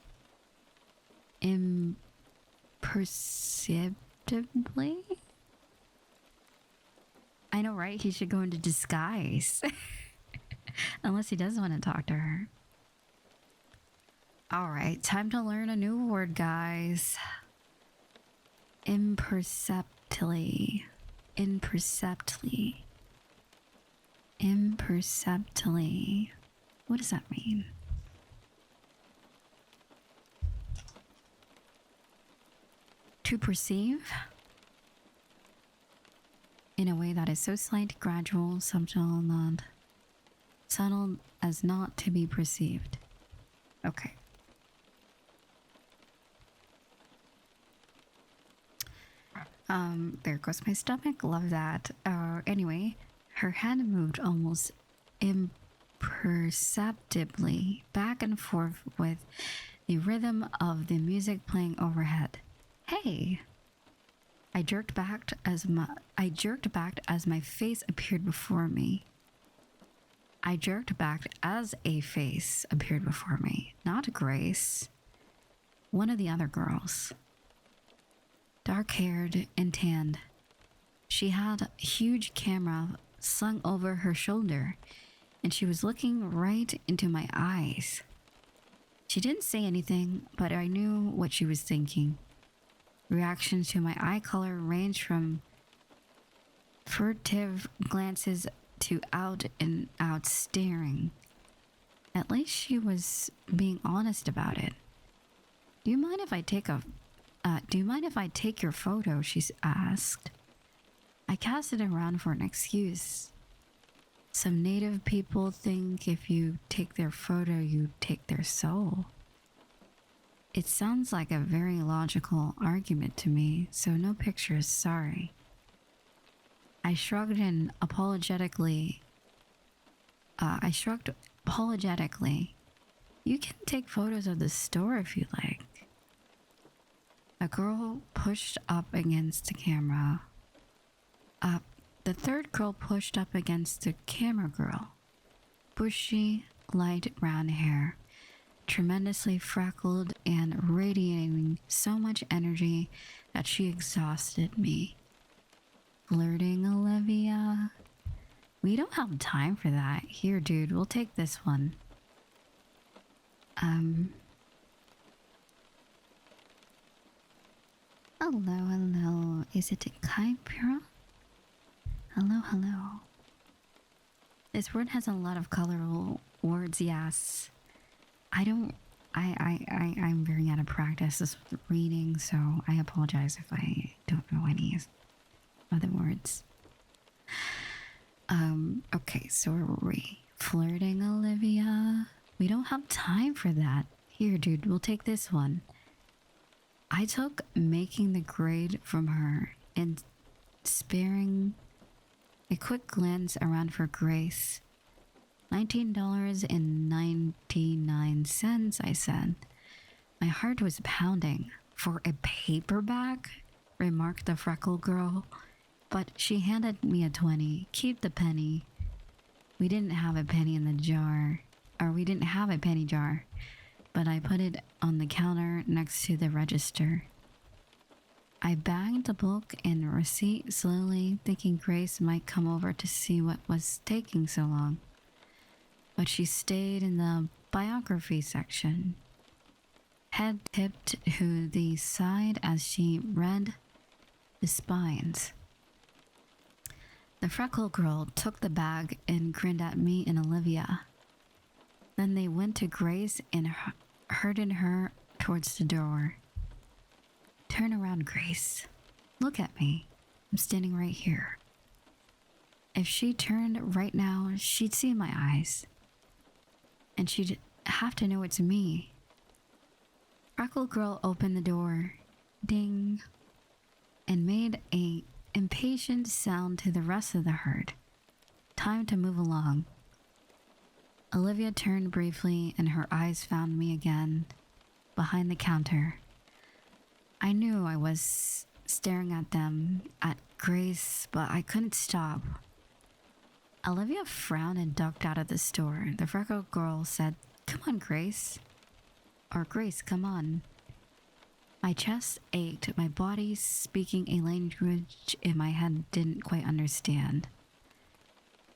imperceptibly. I know, right? He should go into disguise. Unless he does want to talk to her. Alright, time to learn a new word, guys. Imperceptibly. Imperceptibly. Imperceptibly. What does that mean? To perceive in a way that is so slight, gradual, subtle as not to be perceived. Okay. There goes my stomach. Love that. Anyway, her hand moved almost imperceptibly back and forth with the rhythm of the music playing overhead. Hey! I jerked back as my face appeared before me. I jerked back as a face appeared before me, not Grace. One of the other girls. Dark-haired and tanned. She had a huge camera slung over her shoulder, and she was looking right into my eyes. She didn't say anything, but I knew what she was thinking. Reactions to my eye color ranged from furtive glances to out and out staring. At least she was being honest about it. Do you mind if I take your photo? She asked. I cast it around for an excuse. Some native people think if you take their photo, you take their soul. It sounds like a very logical argument to me, so no pictures, sorry. I shrugged apologetically. You can take photos of the store if you like. A girl pushed up against the camera. The third girl pushed up against the camera girl. Bushy, light brown hair. Tremendously freckled and radiating so much energy that she exhausted me. Flirting, Olivia? We don't have time for that. Here, dude, we'll take this one. Hello. Is it Kaipura? Hello. This word has a lot of colorful words, yes. I'm very out of practice with reading, so I apologize if I don't know any other words. Okay, so where were we? Flirting, Olivia? We don't have time for that. Here, dude, we'll take this one. I took making the grade from her and sparing A quick glance around for Grace. $19.99, I said. My heart was pounding. For a paperback? Remarked the freckled girl. But she handed me a 20. Keep the penny. We didn't have a penny in the jar. Or we didn't have a penny jar. But I put it on the counter next to the register. I banged the book and receipt slowly, thinking Grace might come over to see what was taking so long. But she stayed in the biography section. Head tipped to the side as she read the spines. The freckled girl took the bag and grinned at me and Olivia. Then they went to Grace and herded her towards the door. Turn around, Grace. Look at me. I'm standing right here. If she turned right now, she'd see my eyes. And she'd have to know it's me. Freckled girl opened the door. Ding. And made a impatient sound to the rest of the herd. Time to move along. Olivia turned briefly and her eyes found me again, behind the counter. I knew I was staring at them, at Grace, but I couldn't stop. Olivia frowned and ducked out of the store. The freckled girl said, "Come on, Grace." Or, "Grace, come on." My chest ached, my body speaking a language in my head didn't quite understand.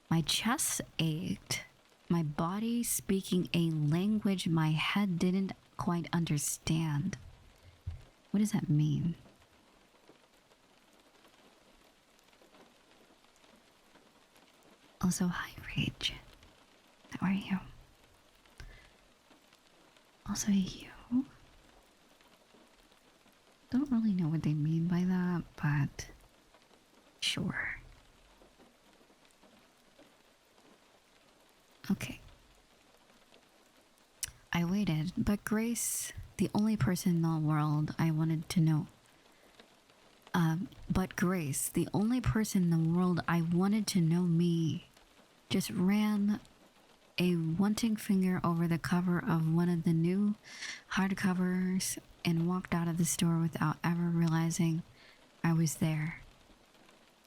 My chest ached, my body speaking a language my head didn't quite understand. What does that mean? Also, hi, Rage. How are you? Also, you. Don't really know what they mean by that, but sure. Okay. I waited, but Grace, the only person in the world I wanted to know. But Grace, the only person in the world I wanted to know me, just ran a wanting finger over the cover of one of the new hardcovers and walked out of the store without ever realizing I was there.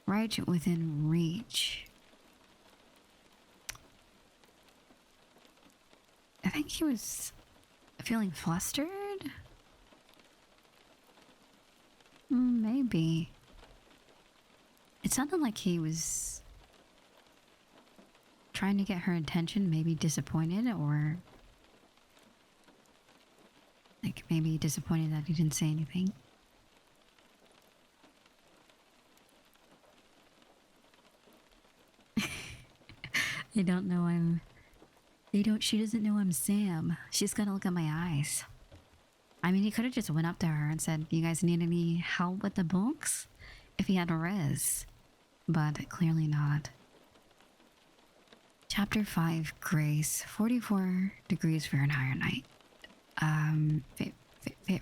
Right within reach. I think he was feeling flustered? Maybe. It sounded like he was trying to get her attention, maybe disappointed, or like maybe disappointed that he didn't say anything. They don't know she doesn't know I'm Sam. She's gotta look at my eyes. I mean, he could have just went up to her and said, "You guys need any help with the books?" If he had a Riz. But clearly not. Chapter 5, Grace, 44 degrees Fahrenheit.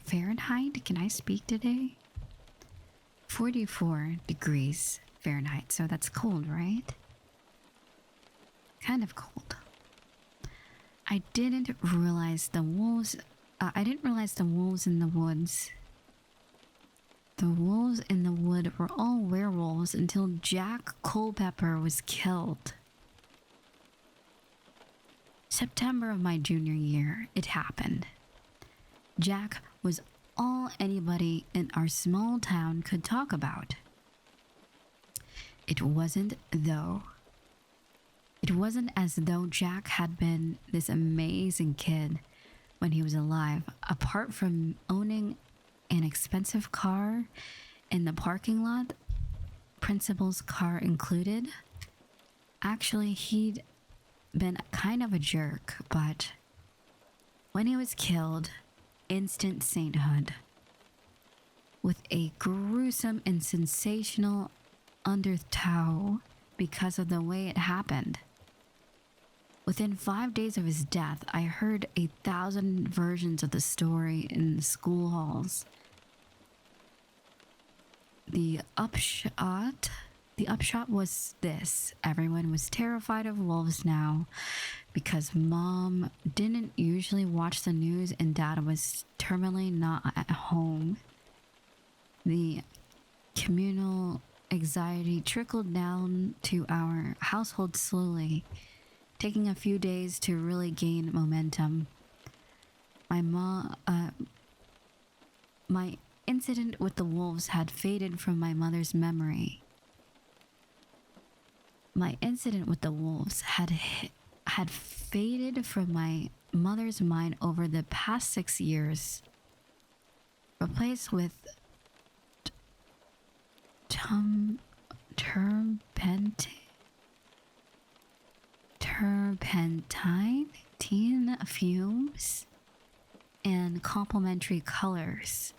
Fahrenheit? Can I speak today? 44 degrees Fahrenheit, so that's cold, right? Kind of cold. I didn't realize the wolves in the woods. The wolves in the wood were all werewolves until Jack Culpepper was killed. September of my junior year, it happened. Jack was all anybody in our small town could talk about. It wasn't as though Jack had been this amazing kid when he was alive. Apart from owning an expensive car in the parking lot, principal's car included, actually he'd been kind of a jerk, but when he was killed, instant sainthood. With a gruesome and sensational undertow because of the way it happened. Within 5 days of his death, I heard 1,000 versions of the story in the school halls. The upshot The upshot was this: everyone was terrified of wolves now because mom didn't usually watch the news and dad was terminally not at home. The communal anxiety trickled down to our household slowly, taking a few days to really gain momentum. My incident with the wolves had faded from my mother's memory. My incident with the wolves had faded from my mother's mind over the past 6 years, replaced with turpentine fumes and complementary colors.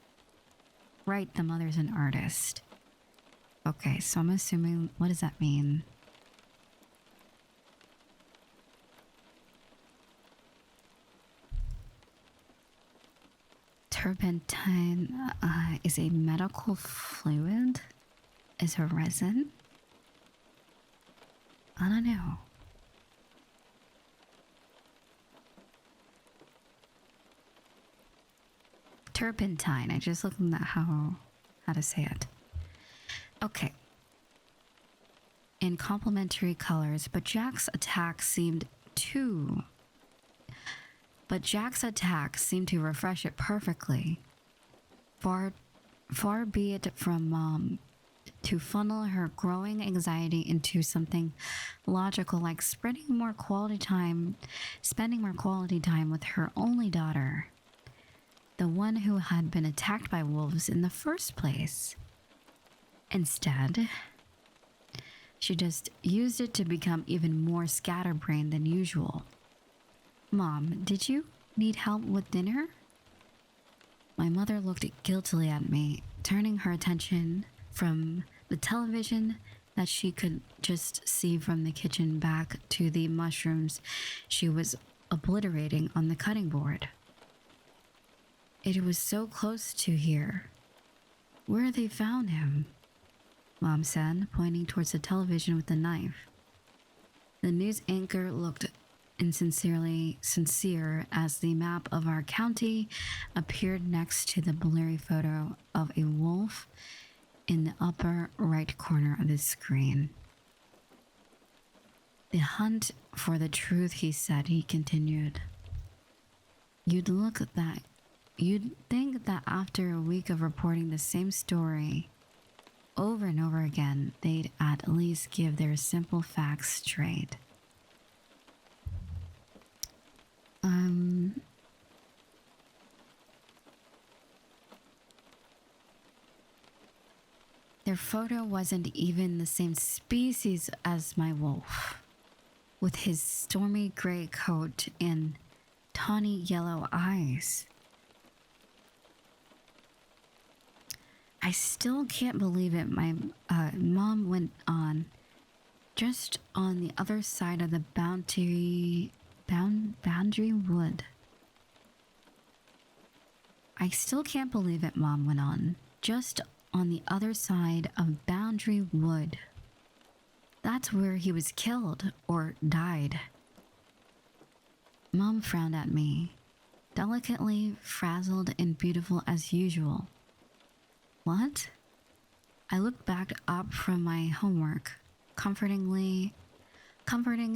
Right, the mother's an artist. Okay, so I'm assuming, what does that mean? Turpentine is a medical fluid? Is a resin? I don't know. Turpentine. I just looked at how to say it. Okay. In complementary colors, but Jack's attack seemed to refresh it perfectly. Far be it from mom to funnel her growing anxiety into something logical like spending more quality time with her only daughter, the one who had been attacked by wolves in the first place. Instead, she just used it to become even more scatterbrained than usual. Mom, did you need help with dinner? My mother looked guiltily at me, turning her attention from the television that she could just see from the kitchen back to the mushrooms she was obliterating on the cutting board. It was so close to here. Where they found him? Mom said, pointing towards the television with the knife. The news anchor looked insincerely sincere as the map of our county appeared next to the blurry photo of a wolf in the upper right corner of the screen. The hunt for the truth, he said, he continued. You'd think that after a week of reporting the same story over and over again, they'd at least give their simple facts straight. Their photo wasn't even the same species as my wolf, with his stormy gray coat and tawny yellow eyes. I still can't believe it, my mom went on. Just on the other side of the boundary wood. I still can't believe it, Mom went on. Just on the other side of Boundary Wood. That's where he was killed or died. Mom frowned at me, delicately frazzled and beautiful as usual. What? I looked back up from my homework, comforting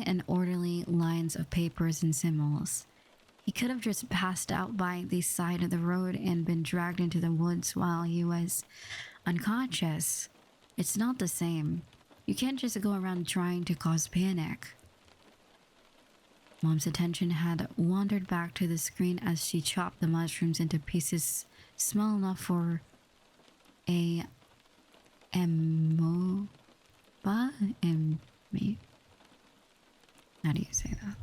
and orderly lines of papers and symbols. He could have just passed out by the side of the road and been dragged into the woods while he was unconscious. It's not the same. You can't just go around trying to cause panic. Mom's attention had wandered back to the screen as she chopped the mushrooms into pieces small enough for a amoeba. How do you say that?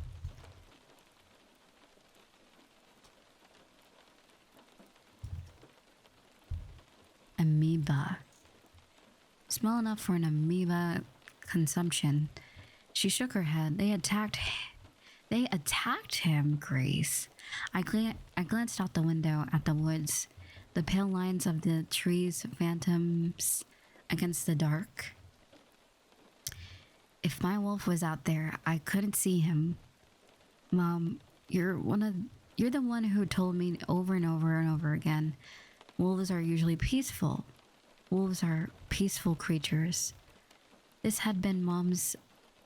Amoeba. Small enough for an amoeba consumption. She shook her head. They attacked him, Grace. I glanced out the window at the woods, the pale lines of the trees, phantoms against the dark. If my wolf was out there, I couldn't see him. Mom, you're the one who told me over and over and over again, wolves are usually peaceful. Wolves are peaceful creatures. This had been Mom's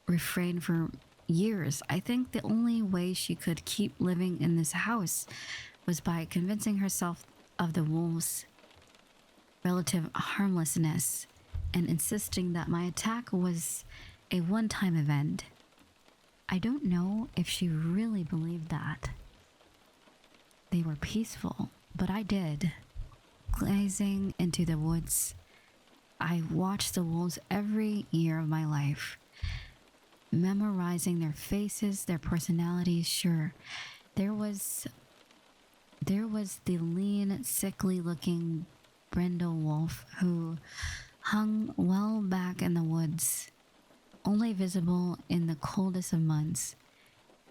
refrain for years. I think the only way she could keep living in this house was by convincing herself of the wolves' relative harmlessness and insisting that my attack was a one-time event. I don't know if she really believed that they were peaceful, but I did. Gazing into the woods, I watched the wolves every year of my life, memorizing their faces, their personalities. Sure, there was the lean, sickly-looking brindle wolf who hung well back in the woods, only visible in the coldest of months.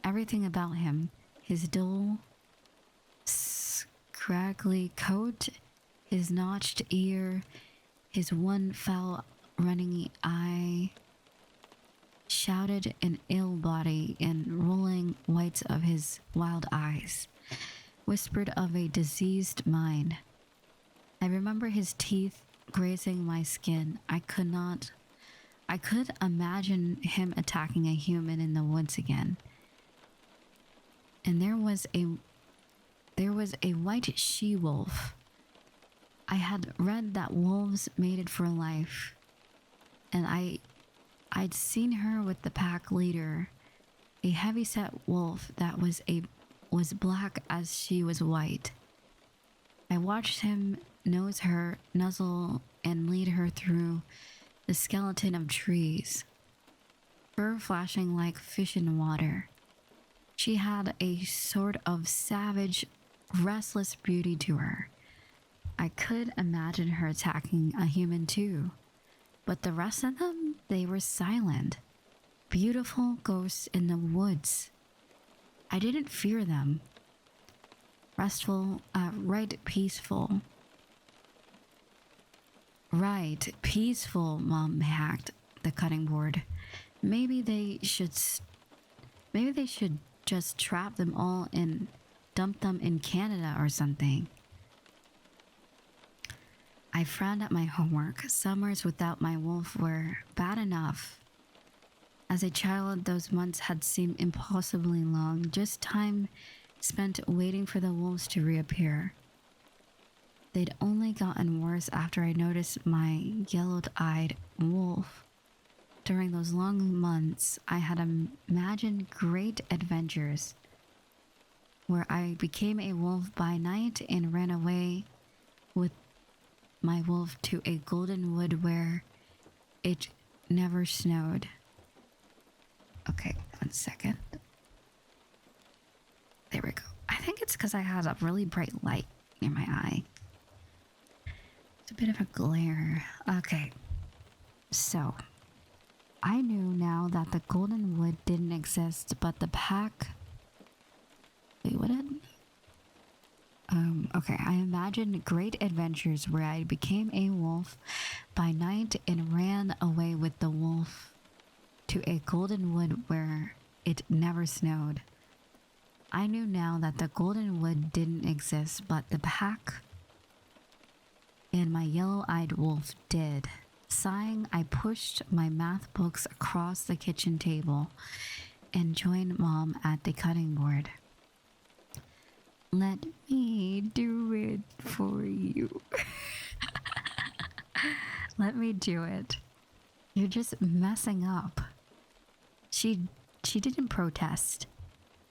Everything about him, his dull, scraggly coat, his notched ear, his one foul running eye, shouted an ill body and rolling whites of his wild eyes, whispered of a diseased mind. I remember his teeth grazing my skin. I could imagine him attacking a human in the woods again. And there was a white she-wolf. I had read that wolves mated for life, and I'd seen her with the pack leader, a heavy-set wolf that was black as she was white. I watched him nose her, nuzzle, and lead her through the skeleton of trees, fur flashing like fish in water. She had a sort of savage, restless beauty to her. I could imagine her attacking a human too, but the rest of them, they were silent, beautiful ghosts in the woods. I didn't fear them. Restful, peaceful. Right, peaceful, Mom hacked the cutting board. Maybe they should just trap them all and dump them in Canada or something. I frowned at my homework. Summers without my wolf were bad enough. As a child, those months had seemed impossibly long, just time spent waiting for the wolves to reappear. They'd only gotten worse after I noticed my yellow-eyed wolf. During those long months, I had imagined great adventures where I became a wolf by night and ran away with my wolf to a golden wood where it never snowed. Okay, 1 second. There we go. I think it's because I had a really bright light near my eye. It's a bit of a glare. Okay. So, I knew now that the golden wood didn't exist, but the pack... Wait, what did... Okay, I imagined great adventures where I became a wolf by night and ran away with the wolf to a golden wood where it never snowed. I knew now that the golden wood didn't exist, but the pack and my yellow-eyed wolf did. Sighing, I pushed my math books across the kitchen table and joined Mom at the cutting board. Let me do it for you. Let me do it. You're just messing up. She didn't protest,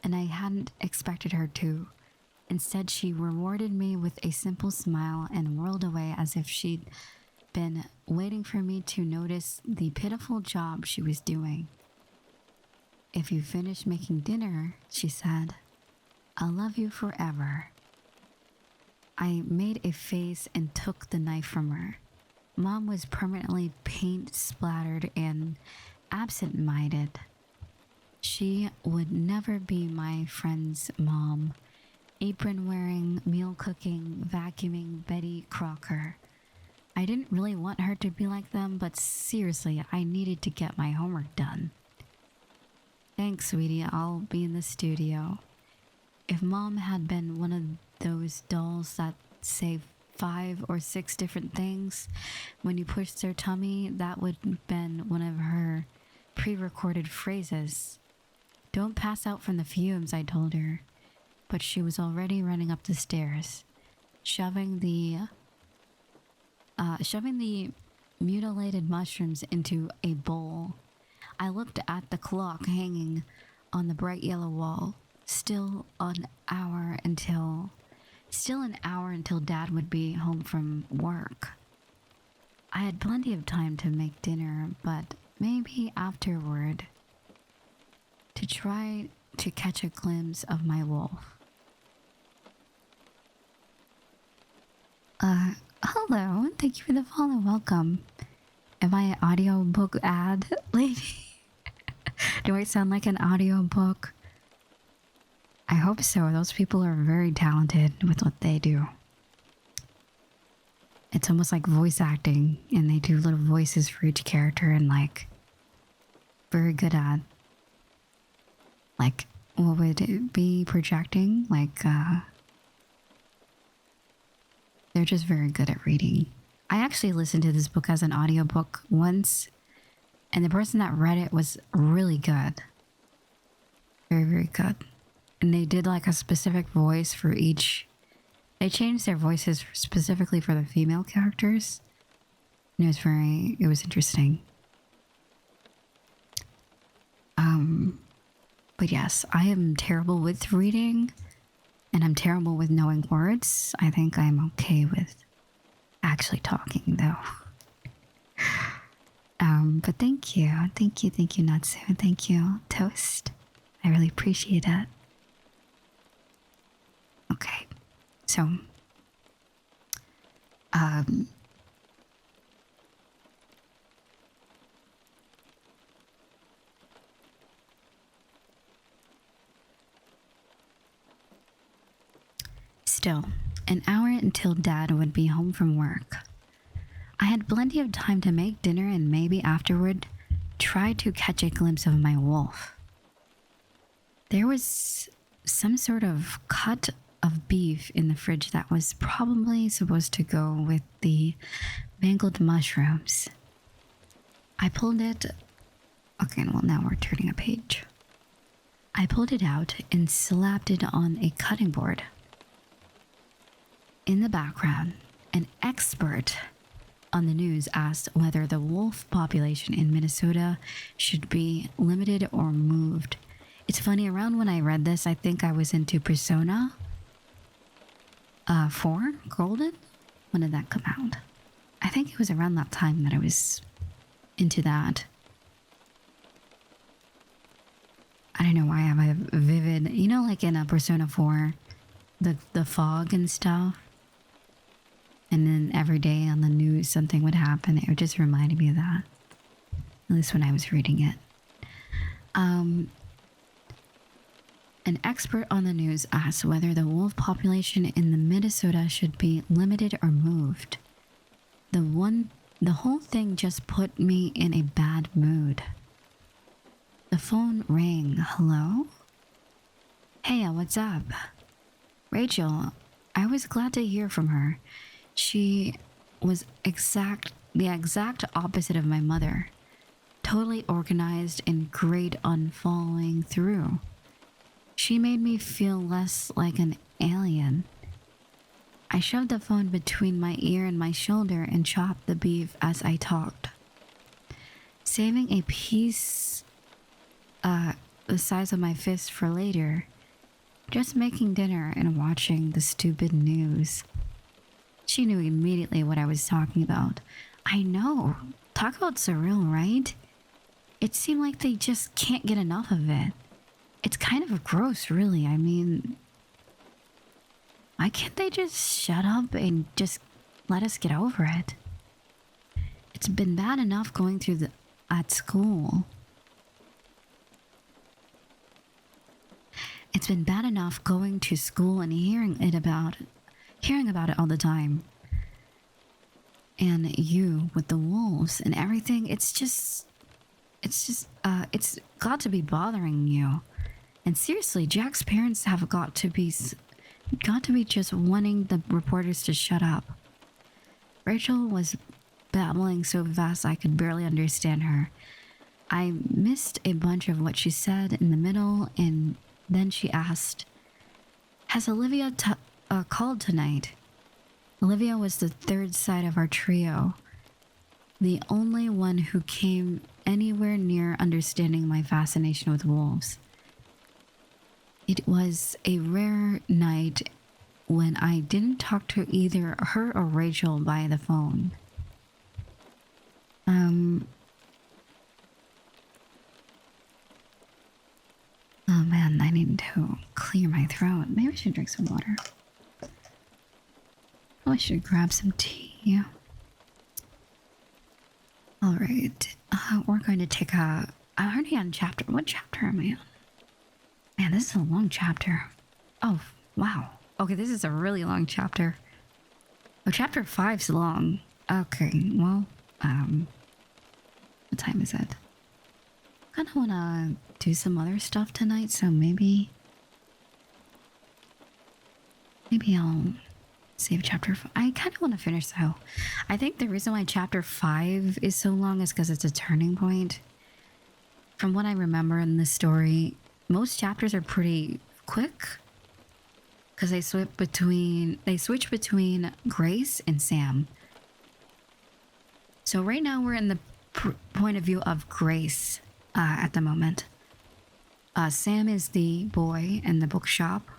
and I hadn't expected her to. Instead, she rewarded me with a simple smile and whirled away as if she'd been waiting for me to notice the pitiful job she was doing. If you finish making dinner, she said, I'll love you forever. I made a face and took the knife from her. Mom was permanently paint splattered and absent-minded. She would never be my friend's mom. Apron-wearing, meal-cooking, vacuuming Betty Crocker. I didn't really want her to be like them, but seriously, I needed to get my homework done. Thanks, sweetie. I'll be in the studio. If Mom had been one of those dolls that say 5 or 6 different things when you push their tummy, that would have been one of her pre-recorded phrases. Don't pass out from the fumes, I told her. But she was already running up the stairs, shoving the mutilated mushrooms into a bowl. I looked at the clock hanging on the bright yellow wall. Still an hour until Dad would be home from work. I had plenty of time to make dinner, but maybe afterward to try to catch a glimpse of my wolf. Hello, thank you for the follow, welcome. Am I an audiobook ad lady? Do I sound like an audiobook? I hope so. Those people are very talented with what they do. It's almost like voice acting, and they do little voices for each character, and like very good at, like, what would it be projecting? Like, they're just very good at reading. I actually listened to this book as an audiobook once, and the person that read it was really good. Very, very good. And they did like a specific voice for each. They changed their voices specifically for the female characters. And it was interesting. But yes, I am terrible with reading, and I'm terrible with knowing words. I think I'm okay with actually talking though. But thank you, Natsu, thank you, Toast. I really appreciate it. Okay, so still, an hour until Dad would be home from work. I had plenty of time to make dinner and maybe afterward try to catch a glimpse of my wolf. There was some sort of cut of beef in the fridge that was probably supposed to go with the mangled mushrooms. I pulled it. Okay, well, now we're turning a page. I pulled it out and slapped it on a cutting board. In the background, an expert on the news asked whether the wolf population in Minnesota should be limited or moved. It's funny, around when I read this, I think I was into Persona 4 Golden? When did that come out? I think it was around that time that I was into that. I don't know why I have a vivid, you know, like in a Persona 4, the fog and stuff. And then every day on the news something would happen. It just reminded me of that. At least when I was reading it. An expert on the news asked whether the wolf population in the Minnesota should be limited or moved. The whole thing just put me in a bad mood. The phone rang. Hello? Hey, what's up? Rachel, I was glad to hear from her. She was the exact opposite of my mother. Totally organized and great on following through. She made me feel less like an alien. I shoved the phone between my ear and my shoulder and chopped the beef as I talked. Saving a piece the size of my fist for later. Just making dinner and watching the stupid news. She knew immediately what I was talking about. I know. Talk about surreal, right? It seemed like they just can't get enough of it. It's kind of gross, really. I mean, why can't they just shut up and just let us get over it? It's been bad enough going through at school. It's been bad enough going to school and hearing about it all the time. and you with the wolves and everything. It's got to be bothering you. And seriously, Jack's parents have got to be just wanting the reporters to shut up. Rachel was babbling so fast I could barely understand her. I missed a bunch of what she said in the middle, and then she asked, "Has Olivia called tonight?" Olivia was the third side of our trio, the only one who came anywhere near understanding my fascination with wolves. It was a rare night when I didn't talk to either her or Rachel by the phone. Oh man, I need to clear my throat. Maybe I should drink some water. Oh, I should grab some tea. Alright, we're going to take a... I'm already on chapter... What chapter am I on? Man, this is a long chapter. Oh, wow. Okay, this is a really long chapter. Oh, chapter 5's long. Okay, well, what time is it? I kind of want to do some other stuff tonight, so maybe I'll save chapter 5. I kind of want to finish though. I think the reason why chapter 5 is so long is because it's a turning point. From what I remember in this story, most chapters are pretty quick because they switch between Grace and Sam. So right now we're in the point of view of Grace at the moment. Sam is the boy in the bookshop,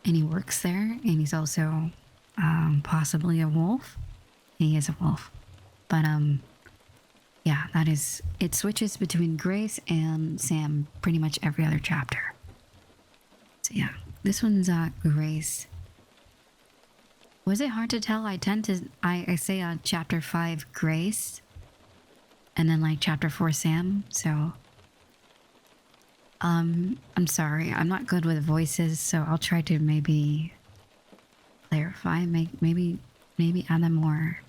and he works there, and he's also possibly a wolf. He is a wolf, but yeah, that is, it switches between Grace and Sam pretty much every other chapter. So yeah, this one's Grace. Was it hard to tell? I tend to I say chapter 5 Grace, and then like chapter 4 Sam. So I'm sorry, I'm not good with voices, so I'll try to maybe clarify, maybe add a more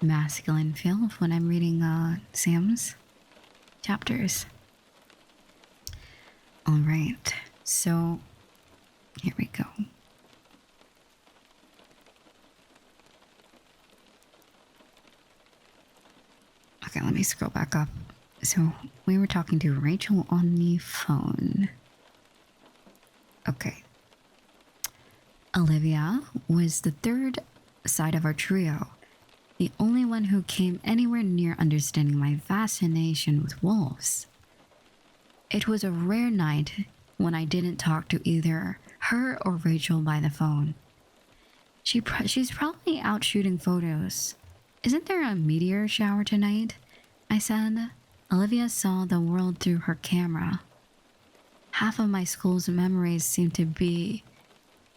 masculine feel when I'm reading Sam's chapters. All right, so here we go. Okay, let me scroll back up. So we were talking to Rachel on the phone. Okay. Olivia was the third side of our trio, the only one who came anywhere near understanding my fascination with wolves. It was a rare night when I didn't talk to either her or Rachel by the phone. She's probably out shooting photos. Isn't there a meteor shower tonight? I said. Olivia saw the world through her camera. Half of my school's memories seem to be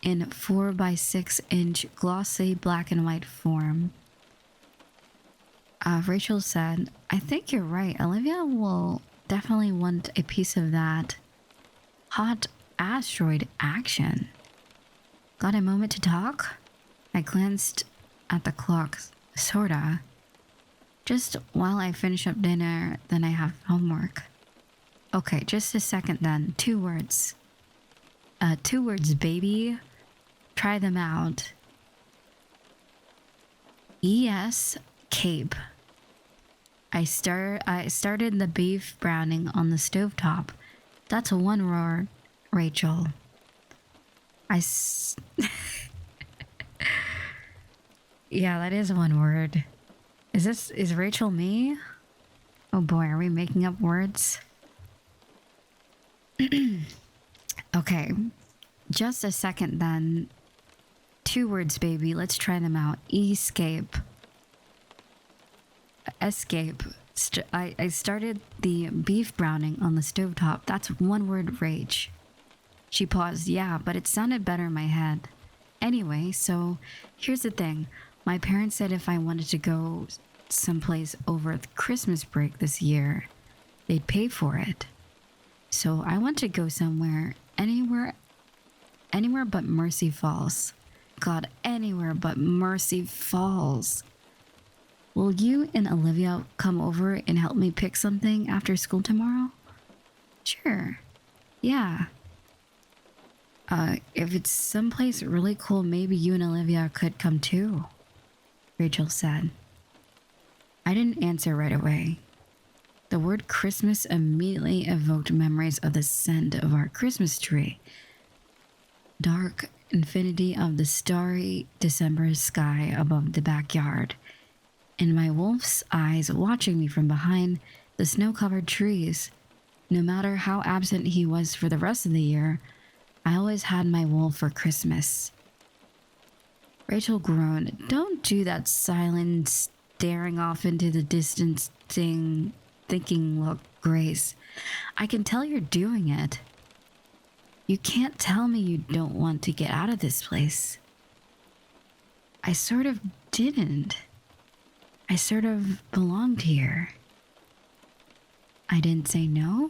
in 4x6-inch glossy black and white form. Rachel said, I think you're right. Olivia will definitely want a piece of that hot asteroid action. Got a moment to talk? I glanced at the clock. Sorta. Just while I finish up dinner, then I have homework. Okay, just a second then. 2 words. 2 words, baby. Try them out. ES Cape. I started the beef browning on the stovetop. That's 1 word, Rachel. Yeah, that is 1 word. Is Rachel me? Oh boy, are we making up words? Okay, just a second then. 2 words, baby. Let's try them out. Escape. Escape. I started the beef browning on the stovetop. That's 1 word, Rach. She paused. Yeah, but it sounded better in my head. Anyway, so here's the thing. My parents said if I wanted to go someplace over the Christmas break this year, they'd pay for it. So I want to go anywhere but Mercy Falls. god, anywhere but Mercy Falls. Will you and Olivia come over and help me pick something after school tomorrow? Sure. Yeah. If it's someplace really cool, maybe you and Olivia could come too, Rachel said. I didn't answer right away. The word Christmas immediately evoked memories of the scent of our Christmas tree. Dark infinity of the starry December sky above the backyard, and my wolf's eyes watching me from behind the snow-covered trees. No matter how absent he was for the rest of the year, I always had my wolf for Christmas. Rachel groaned. Don't do that silent, staring off into the distance thinking look, Grace. I can tell you're doing it. You can't tell me you don't want to get out of this place. I sort of didn't. I sort of belonged here. I didn't say no.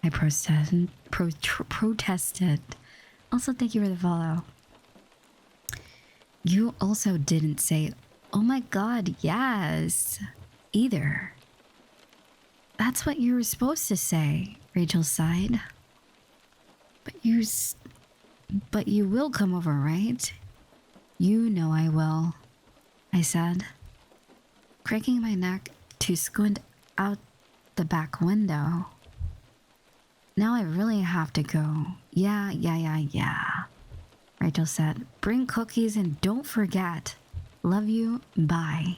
I protested. Also, thank you for the follow. You also didn't say, oh my god, yes, either. That's what you were supposed to say, Rachel sighed. But you will come over, right? You know I will, I said, craning my neck to squint out the back window. Now I really have to go. Yeah. Rachel said, bring cookies and don't forget. Love you, bye.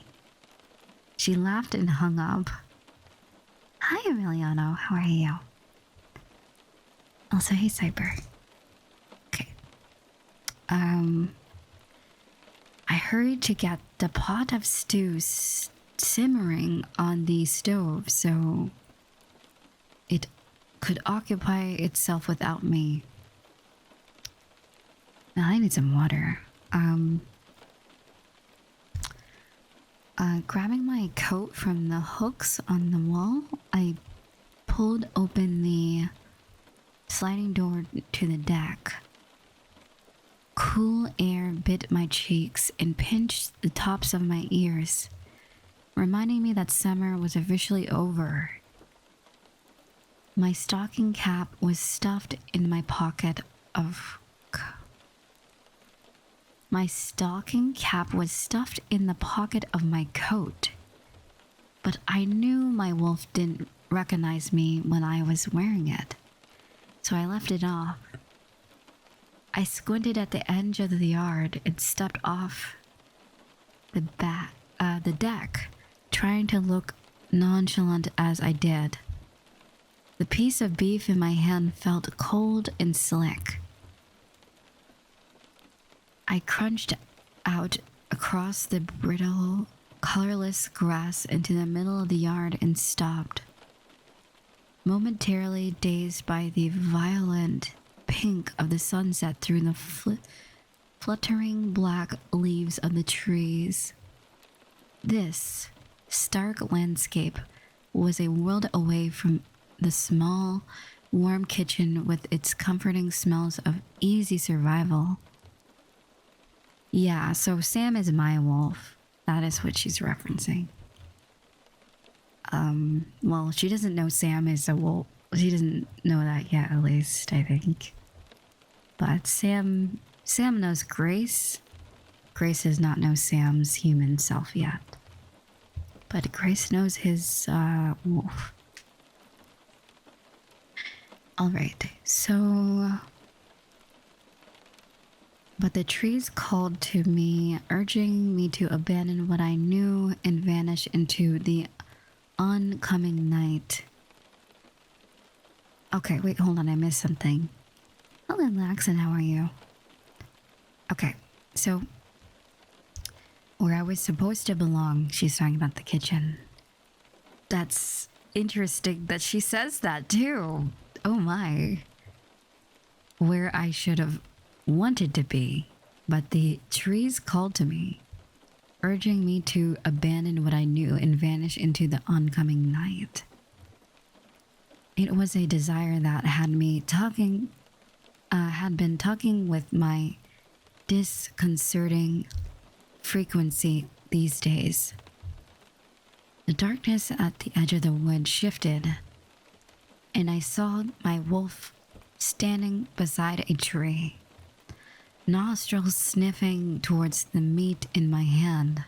She laughed and hung up. Hi, Emiliano, how are you? Also, hey, Cyber. Okay. I hurried to get the pot of stew simmering on the stove so it could occupy itself without me. Now I need some water. Grabbing my coat from the hooks on the wall, I pulled open the sliding door to the deck. Cool air bit my cheeks and pinched the tops of my ears, reminding me that summer was officially over. My stocking cap was stuffed in my pocket of... My stocking cap was stuffed in the pocket of my coat, but I knew my wolf didn't recognize me when I was wearing it, so I left it off. I squinted at the edge of the yard and stepped off the deck, trying to look nonchalant as I did. The piece of beef in my hand felt cold and slick. I crunched out across the brittle, colorless grass into the middle of the yard and stopped, momentarily dazed by the violent pink of the sunset through the fluttering black leaves of the trees. This stark landscape was a world away from the small, warm kitchen with its comforting smells of easy survival. Yeah, so Sam is my wolf. That is what she's referencing. Well, she doesn't know Sam is a wolf. She doesn't know that yet, at least, I think. But Sam knows Grace. Grace does not know Sam's human self yet. But Grace knows his wolf. Alright, so... But the trees called to me, urging me to abandon what I knew and vanish into the oncoming night. Okay, wait, hold on, I missed something. Hello, Laxon, how are you? Okay, so where I was supposed to belong, she's talking about the kitchen. That's interesting that she says that too. Oh my. Where I should have wanted to be, but the trees called to me, urging me to abandon what I knew and vanish into the oncoming night. It was a desire that had been tugging with my disconcerting frequency these days. The darkness at the edge of the wood shifted, and I saw my wolf standing beside a tree, nostrils sniffing towards the meat in my hand.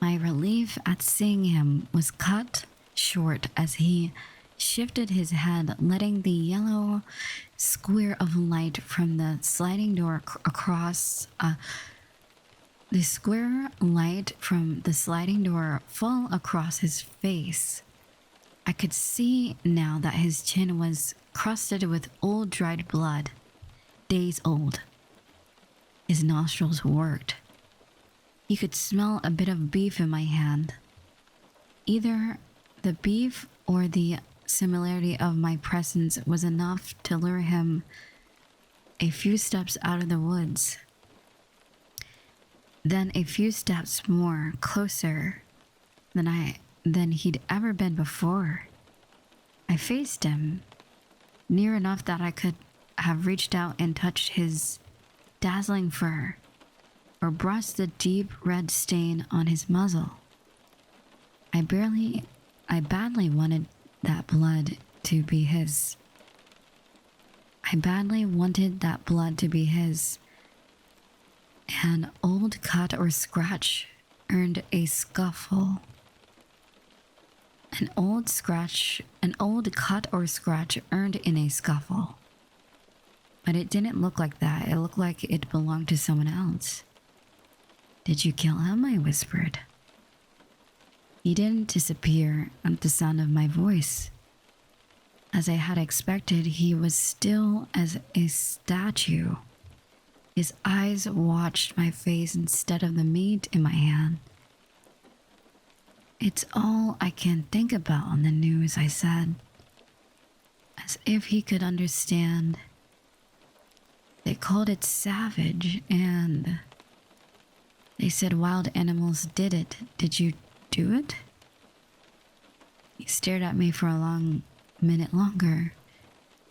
My relief at seeing him was cut short as he shifted his head, letting the yellow square of light from the sliding door across the square light from the sliding door fall across his face. I could see now that his chin was crusted with old dried blood, days old. His nostrils worked. He could smell a bit of beef in my hand. Either the beef or the similarity of my presence was enough to lure him a few steps out of the woods. Then a few steps more closer than he'd ever been before. I faced him, near enough that I could have reached out and touched his dazzling fur, or brushed the deep red stain on his muzzle. I badly wanted that blood to be his. I badly wanted that blood to be his. An old cut or scratch earned a scuffle. An old cut or scratch earned in a scuffle. But it didn't look like that. It looked like it belonged to someone else. "Did you kill him?" I whispered. He didn't disappear at the sound of my voice. As I had expected, he was still as a statue. His eyes watched my face instead of the meat in my hand. "It's all I can think about on the news," I said, as if he could understand. "They called it savage, and they said wild animals did it. Did you do it?" He stared at me for a long minute longer,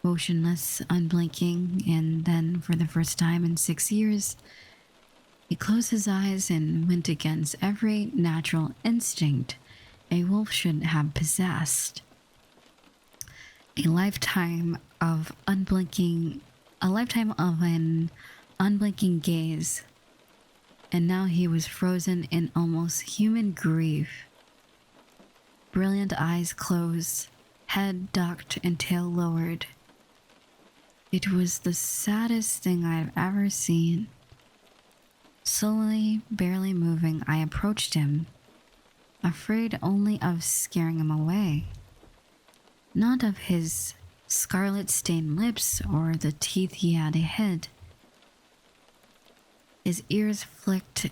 motionless, unblinking, and then, for the first time in 6 years, he closed his eyes and went against every natural instinct a wolf should have possessed. A lifetime of an unblinking gaze, and now he was frozen in almost human grief. Brilliant eyes closed, head ducked and tail lowered. It was the saddest thing I've ever seen. Slowly, barely moving, I approached him, afraid only of scaring him away. Not of his scarlet-stained lips or the teeth he had hid. His ears flicked,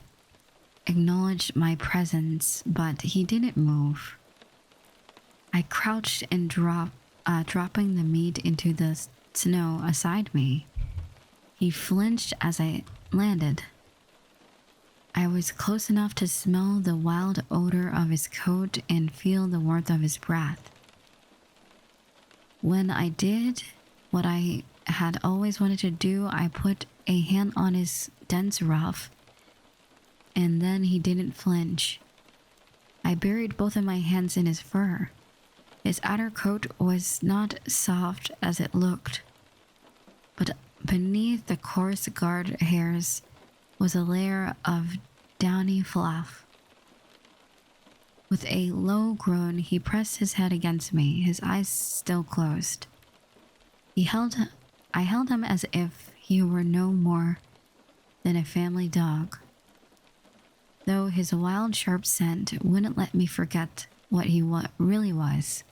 acknowledged my presence, but he didn't move. I crouched and dropping the meat into the snow aside me. He flinched as I landed. I was close enough to smell the wild odor of his coat and feel the warmth of his breath. When I did what I had always wanted to do, I put a hand on his dense ruff, and then he didn't flinch. I buried both of my hands in his fur. His outer coat was not soft as it looked, but beneath the coarse guard hairs was a layer of downy fluff. With a low groan, he pressed his head against me, his eyes still closed. I held him as if he were no more than a family dog, though his wild, sharp scent wouldn't let me forget what he really was.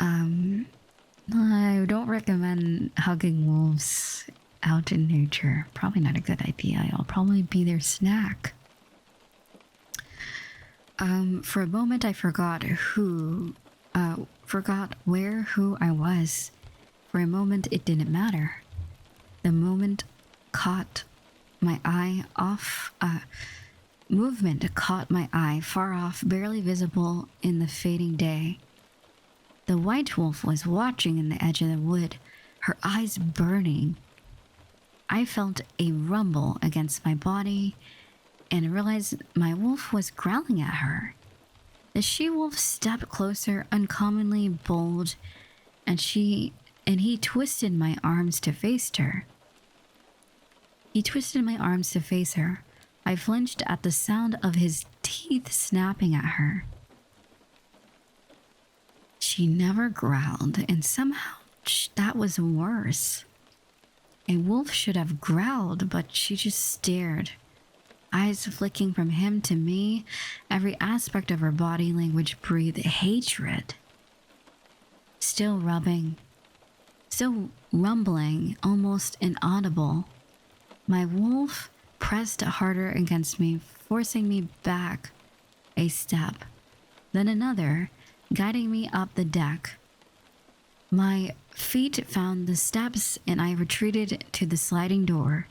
I don't recommend hugging wolves out in nature. Probably not a good idea. I'll probably be their snack. For a moment, I forgot who I was. For a moment, it didn't matter. The moment caught my eye movement caught my eye, far off, barely visible in the fading day. The white wolf was watching in the edge of the wood, her eyes burning. I felt a rumble against my body and realized my wolf was growling at her. The she-wolf stepped closer, uncommonly bold, and he twisted my arms to face her. I flinched at the sound of his teeth snapping at her. She never growled, and somehow that was worse. A wolf should have growled, but she just stared, eyes flicking from him to me. Every aspect of her body language breathed hatred. Still rumbling, almost inaudible. My wolf pressed harder against me, forcing me back a step, then another, guiding me up the deck. My feet found the steps and I retreated to the sliding door.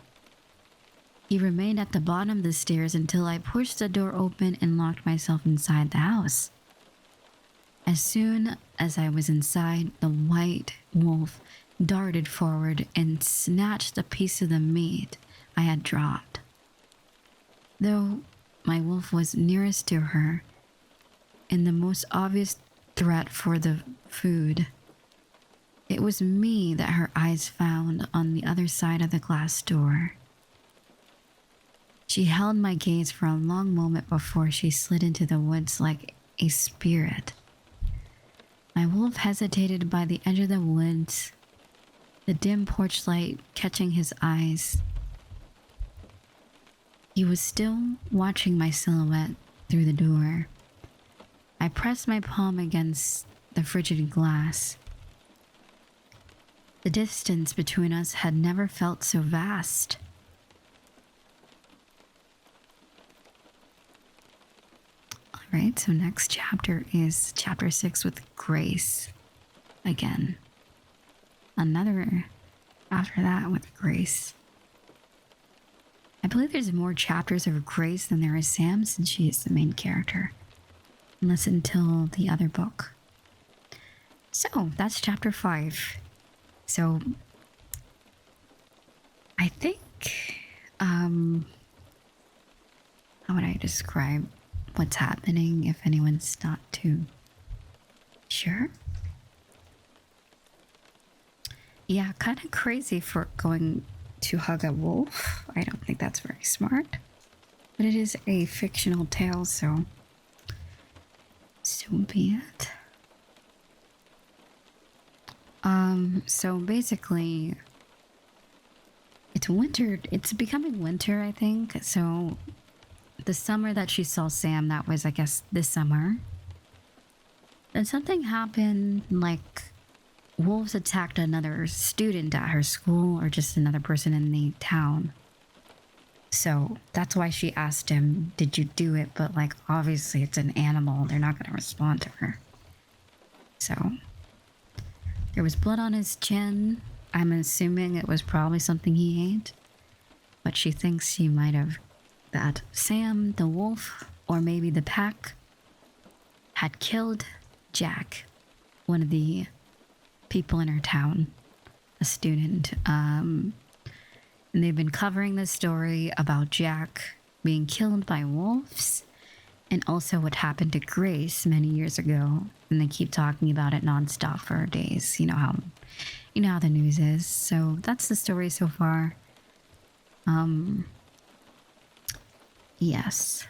He remained at the bottom of the stairs until I pushed the door open and locked myself inside the house. As soon as I was inside, the white wolf darted forward and snatched a piece of the meat I had dropped. Though my wolf was nearest to her and the most obvious threat for the food, it was me that her eyes found on the other side of the glass door. She held my gaze for a long moment before she slid into the woods like a spirit. My wolf hesitated by the edge of the woods, the dim porch light catching his eyes. He was still watching my silhouette through the door. I pressed my palm against the frigid glass. The distance between us had never felt so vast. Alright, so next chapter is chapter 6 with Grace. Again. Another after that with Grace. I believe there's more chapters of Grace than there is Sam, since she is the main character. Unless until the other book. So, that's chapter 5. So, I think, how would I describe what's happening if anyone's not too sure? Yeah, kind of crazy for going to hug a wolf. I don't think that's very smart. But it is a fictional tale, so be it. So basically, it's winter. It's becoming winter, I think. So the summer that she saw Sam, that was, I guess, this summer. Then something happened, like wolves attacked another student at her school or just another person in the town. So that's why she asked him, did you do it? But like, obviously it's an animal. They're not going to respond to her. So there was blood on his chin. I'm assuming it was probably something he ate. But she thinks she might have, that Sam, the wolf, or maybe the pack, had killed Jack, one of the people in her town, a student. And they've been covering this story about Jack being killed by wolves and also what happened to Grace many years ago. And they keep talking about it nonstop for days. You know how the news is. So that's the story so far. Yes.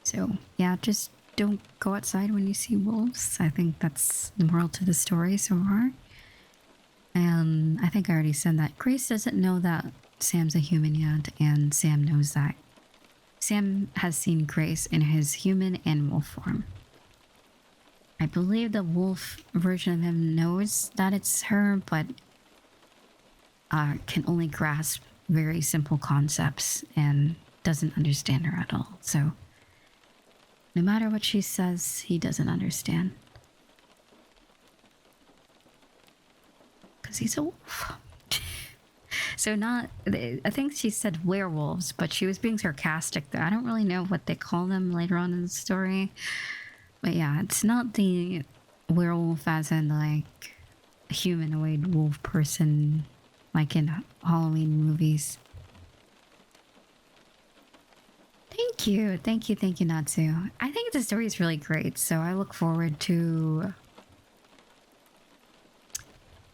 So yeah, just don't go outside when you see wolves. I think that's the moral to the story so far. And I think I already said that. Grace doesn't know that Sam's a human yet, and Sam knows that. Sam has seen Grace in his human and wolf form. I believe the wolf version of him knows that it's her, but can only grasp very simple concepts and doesn't understand her at all. So no matter what she says, he doesn't understand. Because he's a wolf. So I think she said werewolves, but she was being sarcastic there. I don't really know what they call them later on in the story. But yeah, it's not the werewolf as in like humanoid wolf person like in Halloween movies. Thank you, Natsu. I think the story is really great, so I look forward to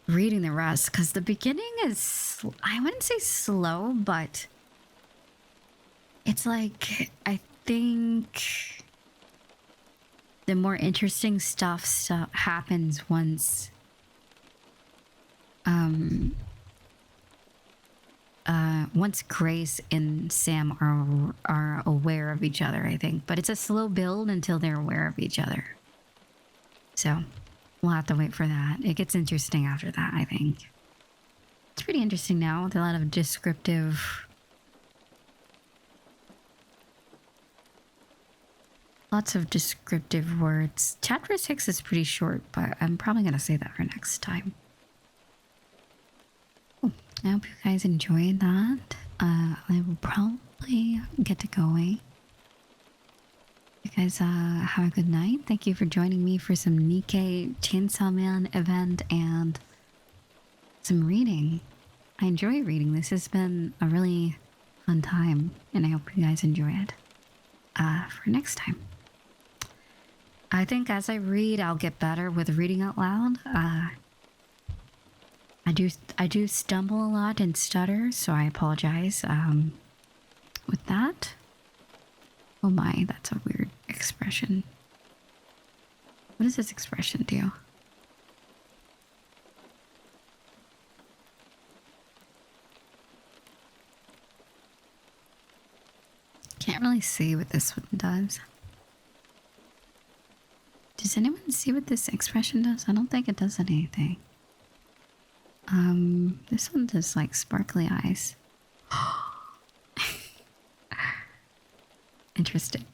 reading the rest, because the beginning is, I wouldn't say slow, but it's like, I think the more interesting stuff happens once Grace and Sam are aware of each other, I think. But it's a slow build until they're aware of each other. So we'll have to wait for that. It gets interesting after that, I think. It's pretty interesting now with a lot of descriptive... Lots of descriptive words. Chapter 6 is pretty short, but I'm probably going to say that for next time. Cool. I hope you guys enjoyed that. I will probably get to going. You guys have a good night. Thank you for joining me for some NIKKE CHAINSAWMAN event and some reading. I enjoy reading. This has been a really fun time, and I hope you guys enjoy it for next time. I think as I read, I'll get better with reading out loud. I do stumble a lot and stutter, so I apologize with that. Oh my, that's a weird expression. What does this expression do? Can't really see what this one does. Does anyone see what this expression does? I don't think it does anything. This one does like sparkly eyes. Interesting.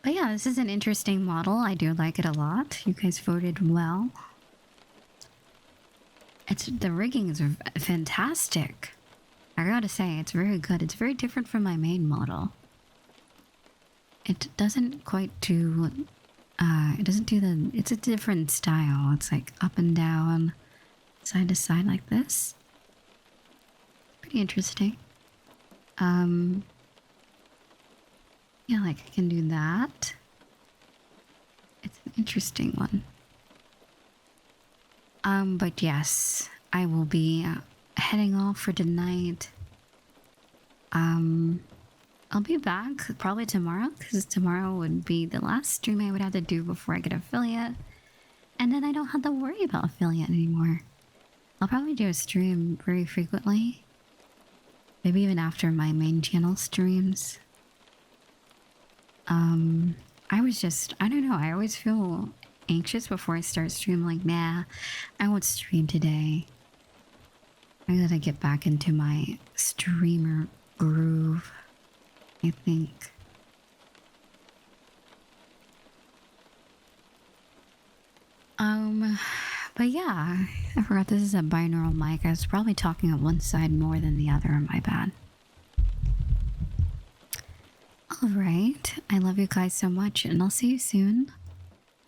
But yeah, this is an interesting model. I do like it a lot. You guys voted well. The rigging is fantastic. I gotta say, it's very good. It's very different from my main model. It doesn't quite do, it doesn't do it's a different style. It's like up and down, side to side like this. Pretty interesting. Yeah, like I can do that. It's an interesting one. But yes, I will be heading off for tonight. I'll be back probably tomorrow, because tomorrow would be the last stream I would have to do before I get affiliate. And then I don't have to worry about affiliate anymore. I'll probably do a stream very frequently. Maybe even after my main channel streams. I don't know, I always feel anxious before I start stream, like, nah, I won't stream today. I gotta get back into my streamer groove, I think. But yeah, I forgot this is a binaural mic. I was probably talking on one side more than the other, my bad. Alright, I love you guys so much, and I'll see you soon.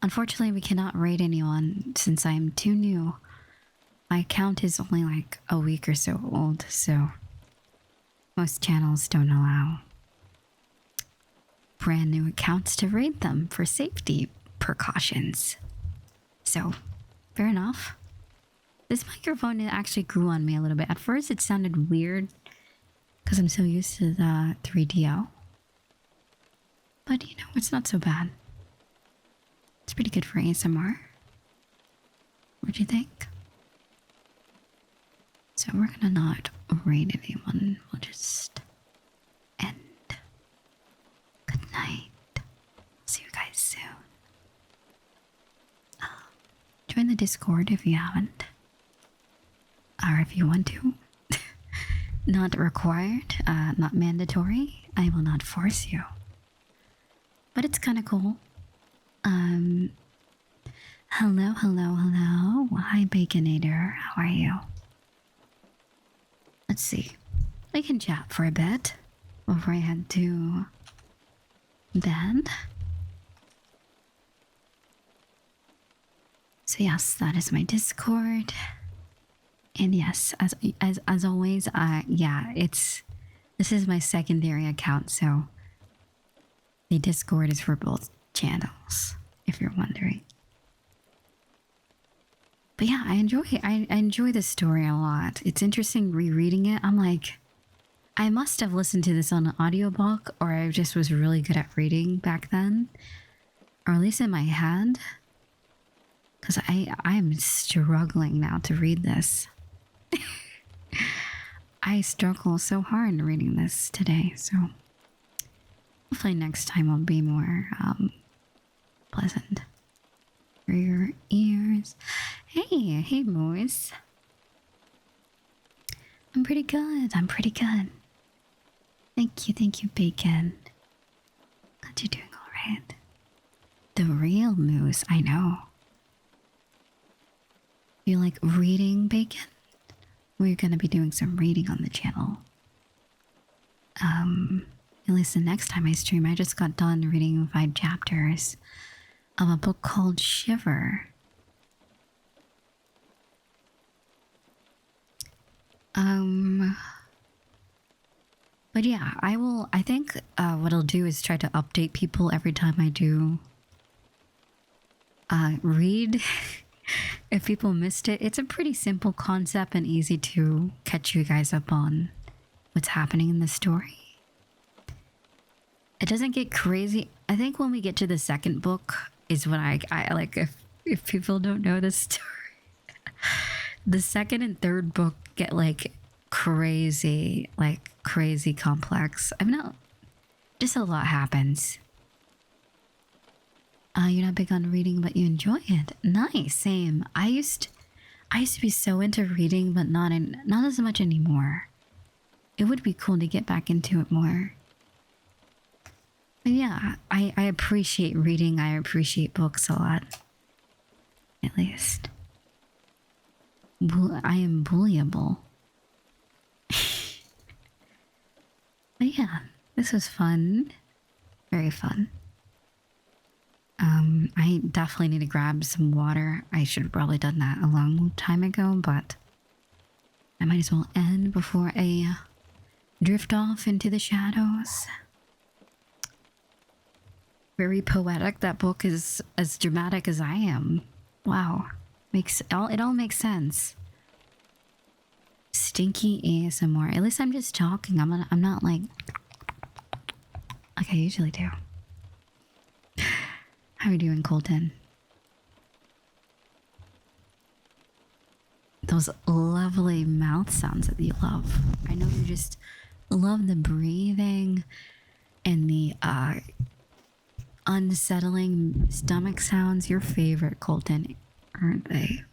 Unfortunately, we cannot raid anyone since I am too new. My account is only like a week or so old, so most channels don't allow brand new accounts to raid them for safety precautions. So, fair enough. This microphone actually grew on me a little bit. At first it sounded weird because I'm so used to the 3DO. But you know, it's not so bad. It's pretty good for ASMR. What'd you think? So we're gonna not raid anyone. We'll just end. Good night. See you guys soon. Join the Discord if you haven't. Or if you want to. Not required, not mandatory. I will not force you. But it's kind of cool. Hello. Hi, Baconator. How are you? Let's see. we can chat for a bit before I head to bed. So yes, that is my Discord. And yes, as always, yeah, this is my secondary account, so the Discord is for both channels, if you're wondering. But yeah, I enjoy this story a lot. It's interesting rereading it. I'm like, I must have listened to this on an audiobook, or I just was really good at reading back then, or at least in my head, because I'm struggling now to read this. I struggle so hard reading this today, so hopefully next time will be more pleasant for your ears. Hey boys. I'm pretty good. Thank you, Bacon. Glad you're doing alright. The real moose, I know. You like reading, Bacon? We're gonna be doing some reading on the channel. At least the next time I stream. I just got done reading 5 chapters of a book called Shiver. But yeah, I think what I'll do is try to update people every time I do read. If people missed it, it's a pretty simple concept and easy to catch you guys up on what's happening in the story. It doesn't get crazy. I think when we get to the second book is when I like, if people don't know the story. The second and third book get like crazy complex. I'm not, just a lot happens. You're not big on reading, but you enjoy it. Nice, same. I used to be so into reading, but not as much anymore. It would be cool to get back into it more. But yeah, I appreciate reading. I appreciate books a lot. At least. I am bullyable. But yeah, this was fun. Very fun. I definitely need to grab some water. I should have probably done that a long time ago, but I might as well end before I drift off into the shadows. Very poetic. That book is as dramatic as I am. Wow. It all makes sense. Stinky ASMR. At least I'm just talking. I'm not like I usually do. How are you doing, Colton? Those lovely mouth sounds that you love. I know you just love the breathing and the unsettling stomach sounds. Your favorite, Colton, aren't they?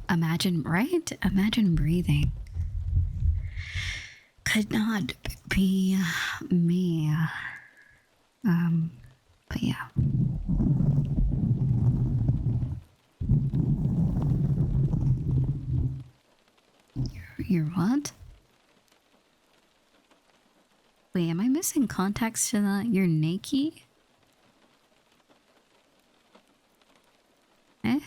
Imagine, right? Imagine breathing. Could not be me. But yeah. You're what? Wait, am I missing context to that? You're NIKKE? Eh?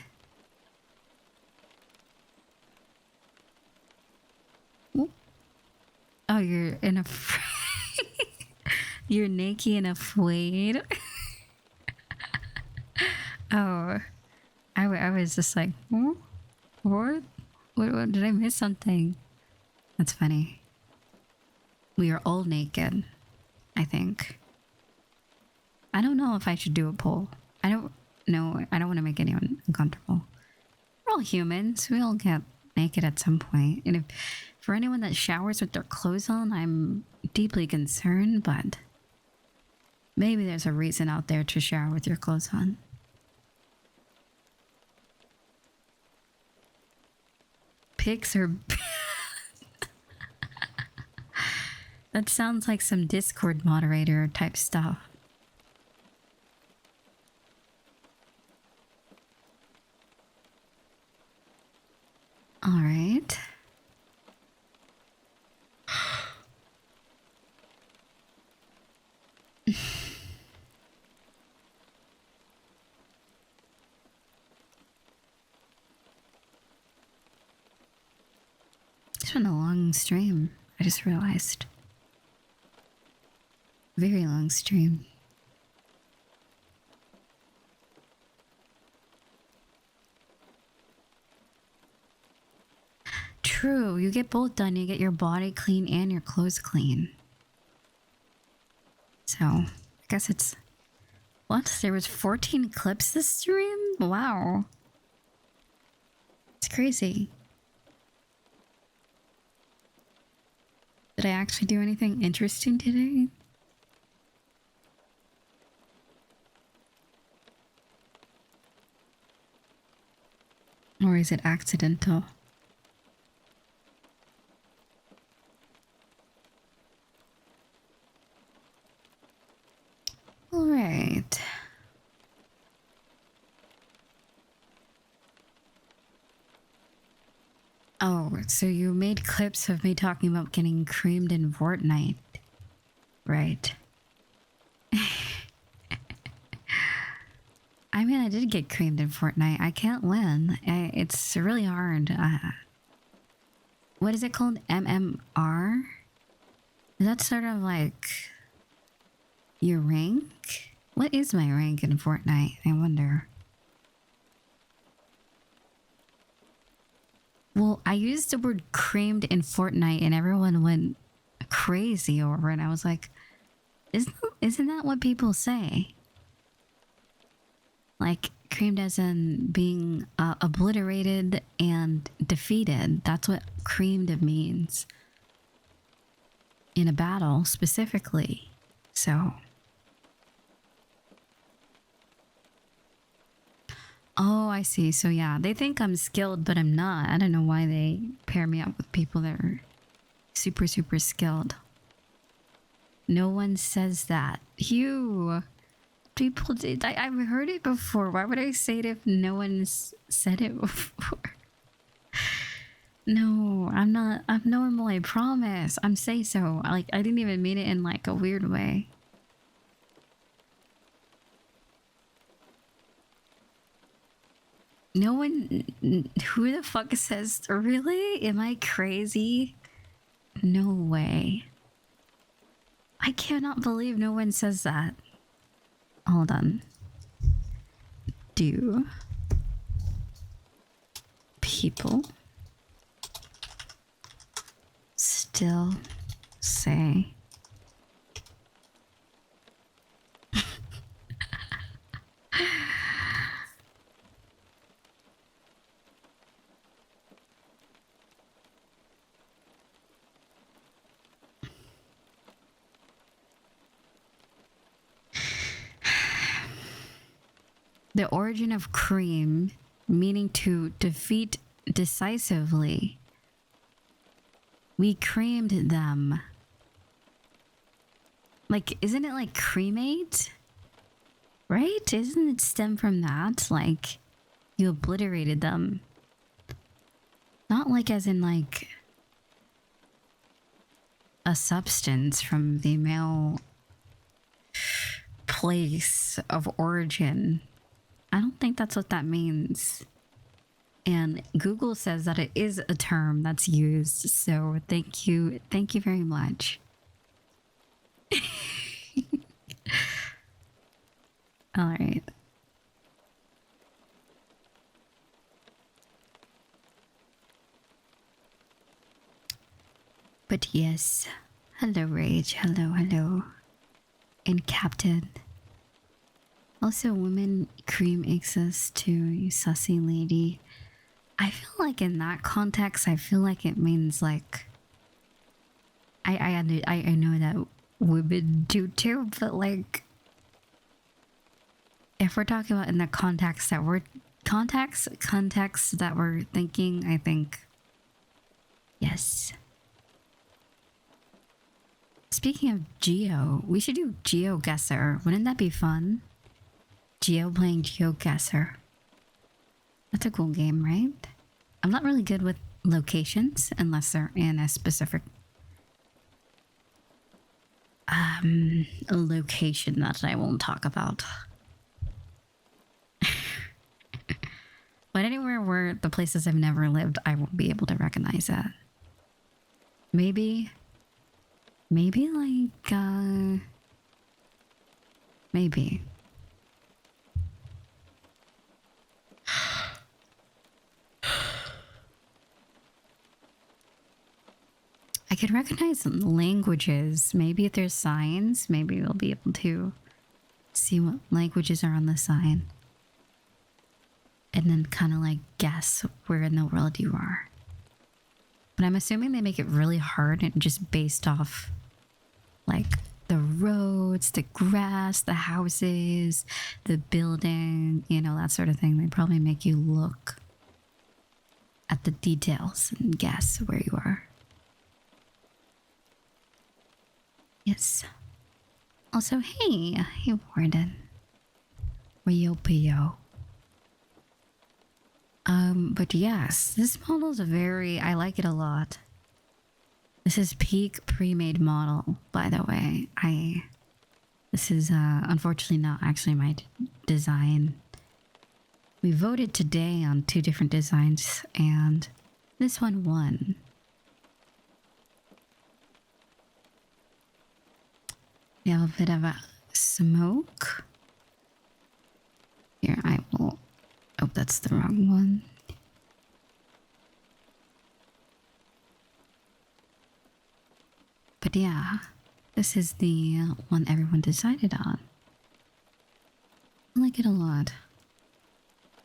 Oh, you're in a you're NIKKE and afraid. Oh, I was just like, huh? What? What? Did I miss something? That's funny. We are all naked, I think. I don't know if I should do a poll. I don't know. I don't want to make anyone uncomfortable. We're all humans. We all get naked at some point. And if for anyone that showers with their clothes on, I'm deeply concerned, but maybe there's a reason out there to shower with your clothes on. Pics are... That sounds like some Discord moderator type stuff. It's been a long stream. I just realized. Very long stream. True, you get both done. You get your body clean and your clothes clean. So, I guess it's... What? There was 14 clips this stream? Wow. It's crazy. Did I actually do anything interesting today? Or is it accidental? All right. Oh, so you made clips of me talking about getting creamed in Fortnite. Right. I mean, I did get creamed in Fortnite. I can't win. It's really hard. What is it called? MMR? Is that sort of like your rank? What is my rank in Fortnite? I wonder. Well, I used the word creamed in Fortnite and everyone went crazy over it. I was like, isn't that what people say? Like, creamed as in being obliterated and defeated. That's what creamed means. In a battle, specifically. So... Oh, I see. So yeah, they think I'm skilled, but I'm not. I don't know why they pair me up with people that are super, super skilled. No one says that. You. People did. I've heard it before. Why would I say it if no one's said it before? No, I'm not. I'm normal, I promise. I'm say so. Like, I didn't even mean it in like a weird way. No one, who the fuck says, really? Am I crazy? No way. I cannot believe no one says that. Hold on. Do people still say the origin of cream, meaning to defeat decisively? We creamed them. Like, isn't it like cremate? Right? Isn't it stem from that? Like, you obliterated them. Not like as in like a substance from the male place of origin. I don't think that's what that means. And Google says that it is a term that's used. So thank you very much. All right. But yes, hello Rage, hello. And Captain. Also, women cream exes too, you sussy lady. I feel like in that context, I feel like it means like... I know that women do too, but like... If we're talking about in the context that we're... Context that we're thinking, I think... Yes. Speaking of Geo, we should do GeoGuessr. Wouldn't that be fun? Geo playing GeoGuessr. That's a cool game, right? I'm not really good with locations unless they're in a specific a location that I won't talk about. But anywhere where the places I've never lived, I won't be able to recognize that. Maybe like, maybe. I could recognize languages. Maybe if there's signs, maybe we'll be able to see what languages are on the sign. And then kind of like guess where in the world you are. But I'm assuming they make it really hard and just based off like the roads, the grass, the houses, the building, you know, that sort of thing. They probably make you look at the details and guess where you are. Yes. Also, hey Warden. Ryopio. But yes, this model is I like it a lot. This is peak pre-made model, by the way. This is unfortunately not actually my design. We voted today on 2 different designs and this one won. We have a bit of a smoke. Here, I will... Oh, that's the wrong one. But yeah, this is the one everyone decided on. I like it a lot.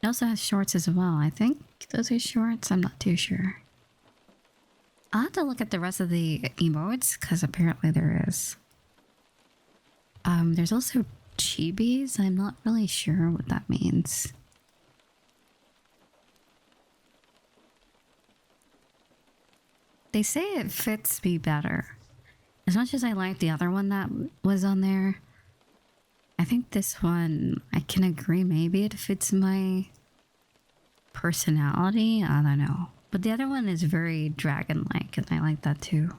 It also has shorts as well. I think those are shorts. I'm not too sure. I'll have to look at the rest of the emotes because apparently there is. There's also chibis. I'm not really sure what that means. They say it fits me better. As much as I like the other one that was on there, I think this one, I can agree, maybe it fits my personality. I don't know. But the other one is very dragon-like, and I like that too.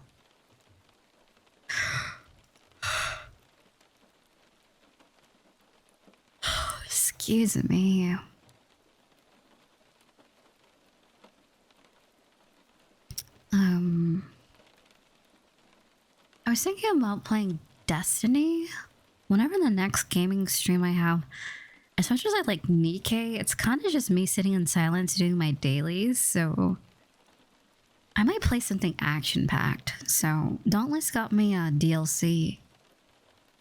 Excuse me. I was thinking about playing Destiny. Whenever the next gaming stream I have, as much as I like NIKKE, it's kind of just me sitting in silence doing my dailies, so I might play something action-packed. So Dauntless got me a DLC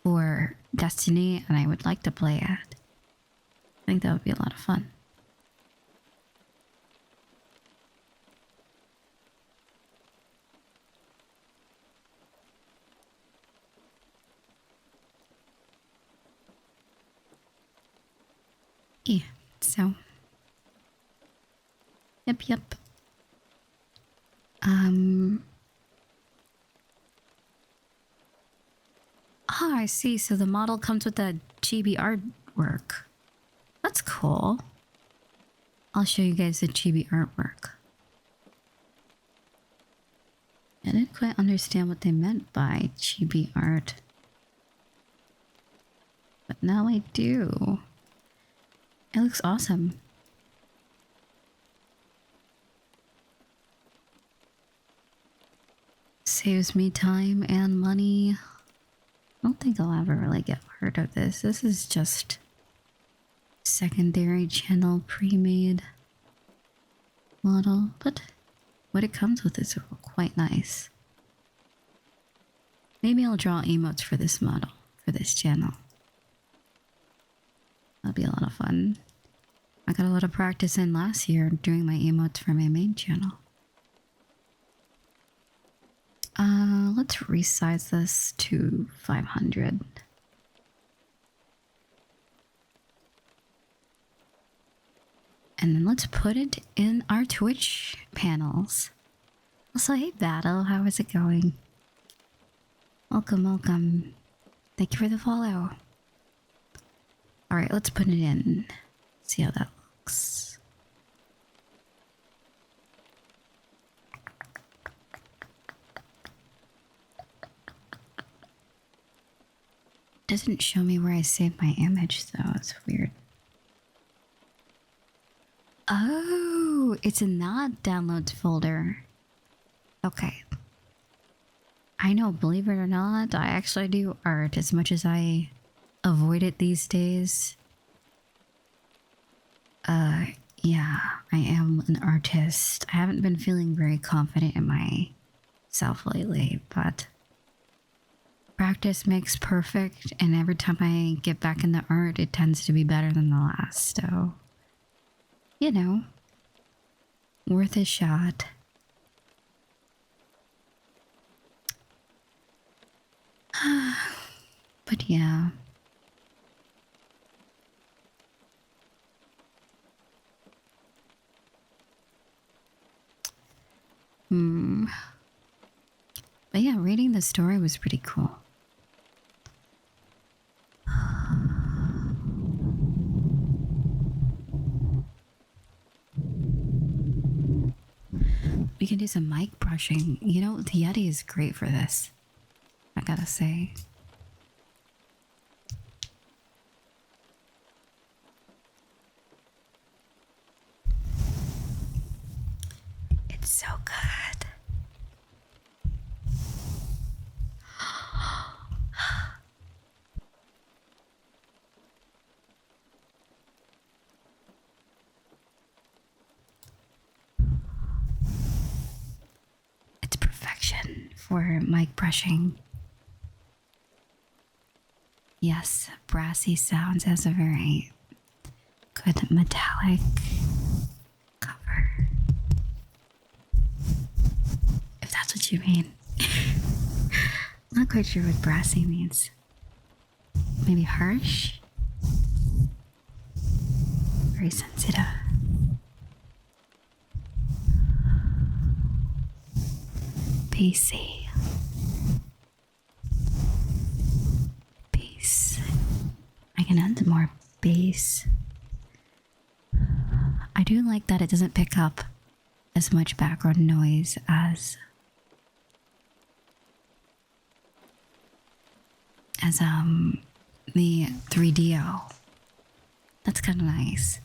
for Destiny, and I would like to play it. I think that would be a lot of fun. Yeah, so yep. Oh, I see. So the model comes with the chibi artwork. That's cool. I'll show you guys the chibi artwork. I didn't quite understand what they meant by chibi art. But now I do. It looks awesome. Saves me time and money. I don't think I'll ever really get hurt of this. This is just secondary channel pre-made model, but what it comes with is quite nice. Maybe I'll draw emotes for this model, for this channel. That'll be a lot of fun. I got a lot of practice in last year doing my emotes for my main channel. Let's resize this to 500. And then let's put it in our Twitch panels. Also, hey Battle, how is it going? Welcome. Thank you for the follow. Alright, let's put it in. See how that looks. Doesn't show me where I saved my image though. It's weird. Oh, it's in that downloads folder. Okay. I know, believe it or not, I actually do art as much as I avoid it these days. Yeah, I am an artist. I haven't been feeling very confident in myself lately, but practice makes perfect, and every time I get back in the art, it tends to be better than the last, so, you know, worth a shot. But yeah. But yeah, reading the story was pretty cool. We can do some mic brushing. You know, the Yeti is great for this, I gotta say. It's so good. It's perfection for mic brushing. Yes, brassy sounds has a very good metallic cover. If that's what you mean. Not quite sure what brassy means. Maybe harsh? Very sensitive. Bassy. Bass. I can add more bass. I do like that it doesn't pick up as much background noise as the 3DO. That's kind of nice.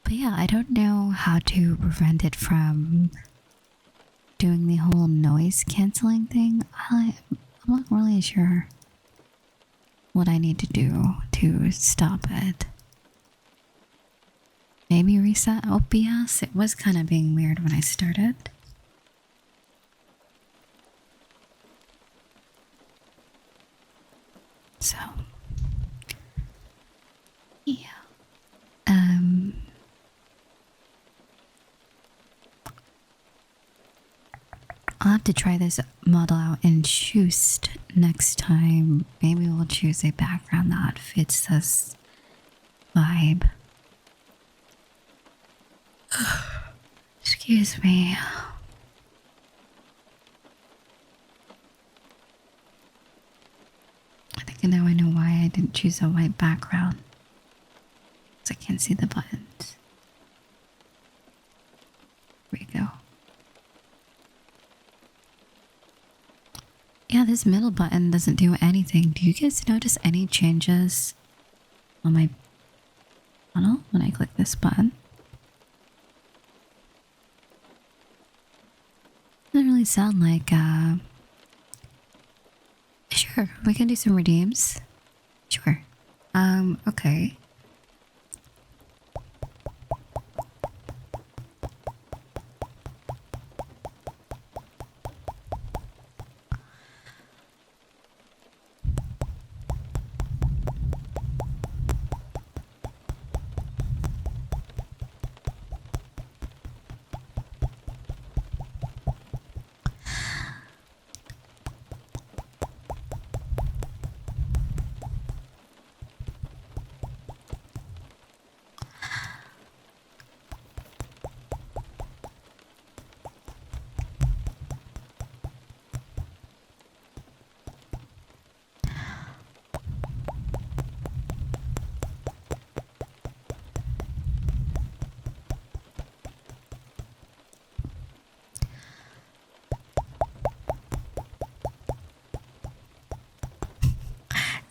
But yeah, I don't know how to prevent it from doing the whole noise canceling thing. I'm not really sure what I need to do to stop it. Maybe reset OBS? It was kind of being weird when I started. So, yeah. I'll have to try this model out in Shoost next time. Maybe we'll choose a background that fits this vibe. Excuse me. I think now I know why I didn't choose a white background. Because I can't see the buttons. There we go. Yeah, this middle button doesn't do anything. Do you guys notice any changes on my funnel when I click this button? Doesn't really sound like, Sure, we can do some redeems. Sure. Okay.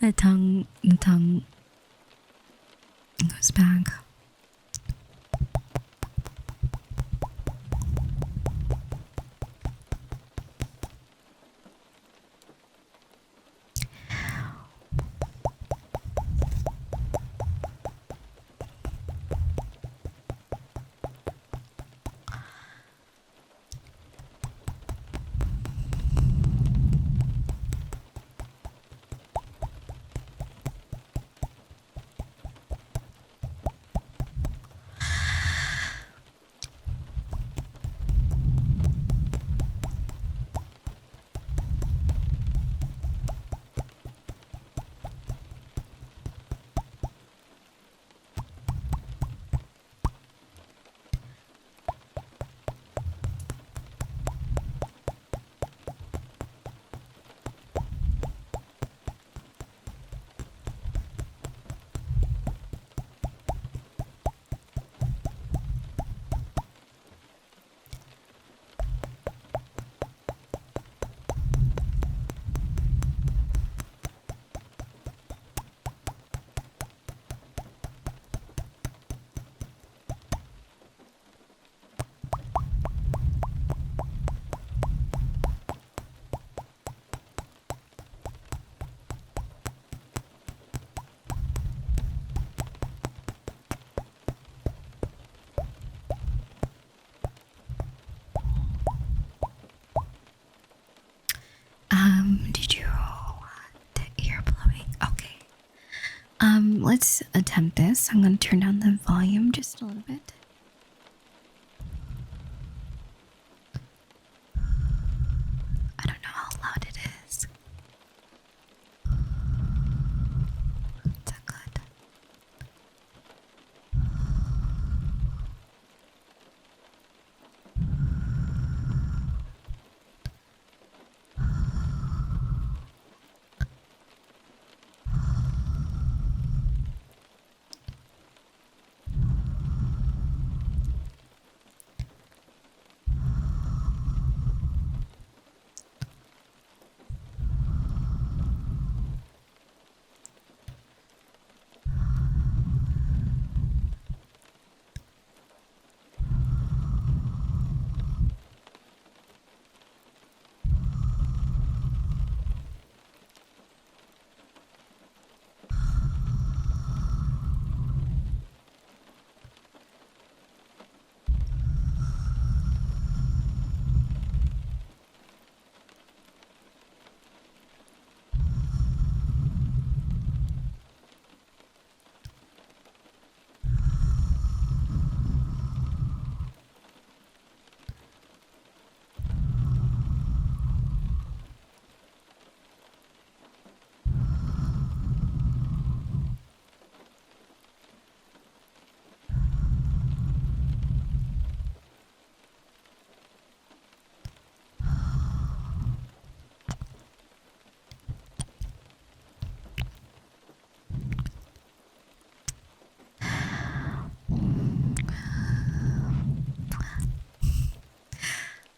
The tongue goes back. Did you want ear blowing? Okay. Let's attempt this. I'm gonna turn down the volume just a little bit. I don't know how loud it is. Is that good?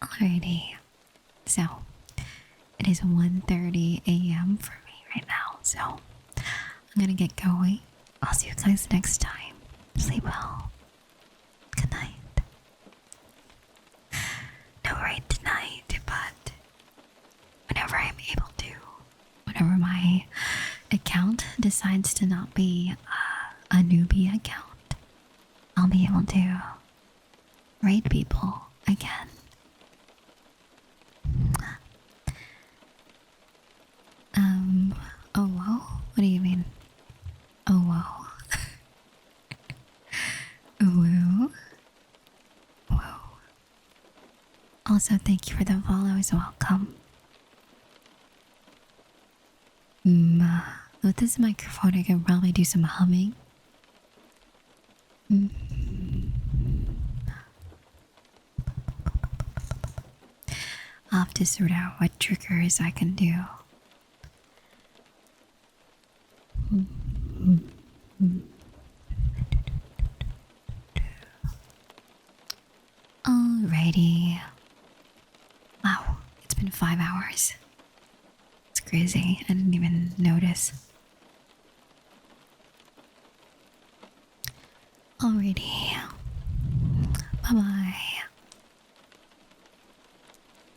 Alrighty, so it is 1:30 a.m. for me right now, so I'm gonna get going. I'll see you guys next time. Sleep well. Good night. No right tonight, but whenever I'm able to, whenever my account decides to not be a newbie account, I'll be able to raid people again. Oh wow? What do you mean? Oh wow. Whoa. Whoa. Also, thank you for the follows. Welcome. With this microphone, I can probably do some humming. I'll have to sort out what triggers I can do. Alrighty. Wow, it's been 5 hours. It's crazy. I didn't even notice. Alrighty.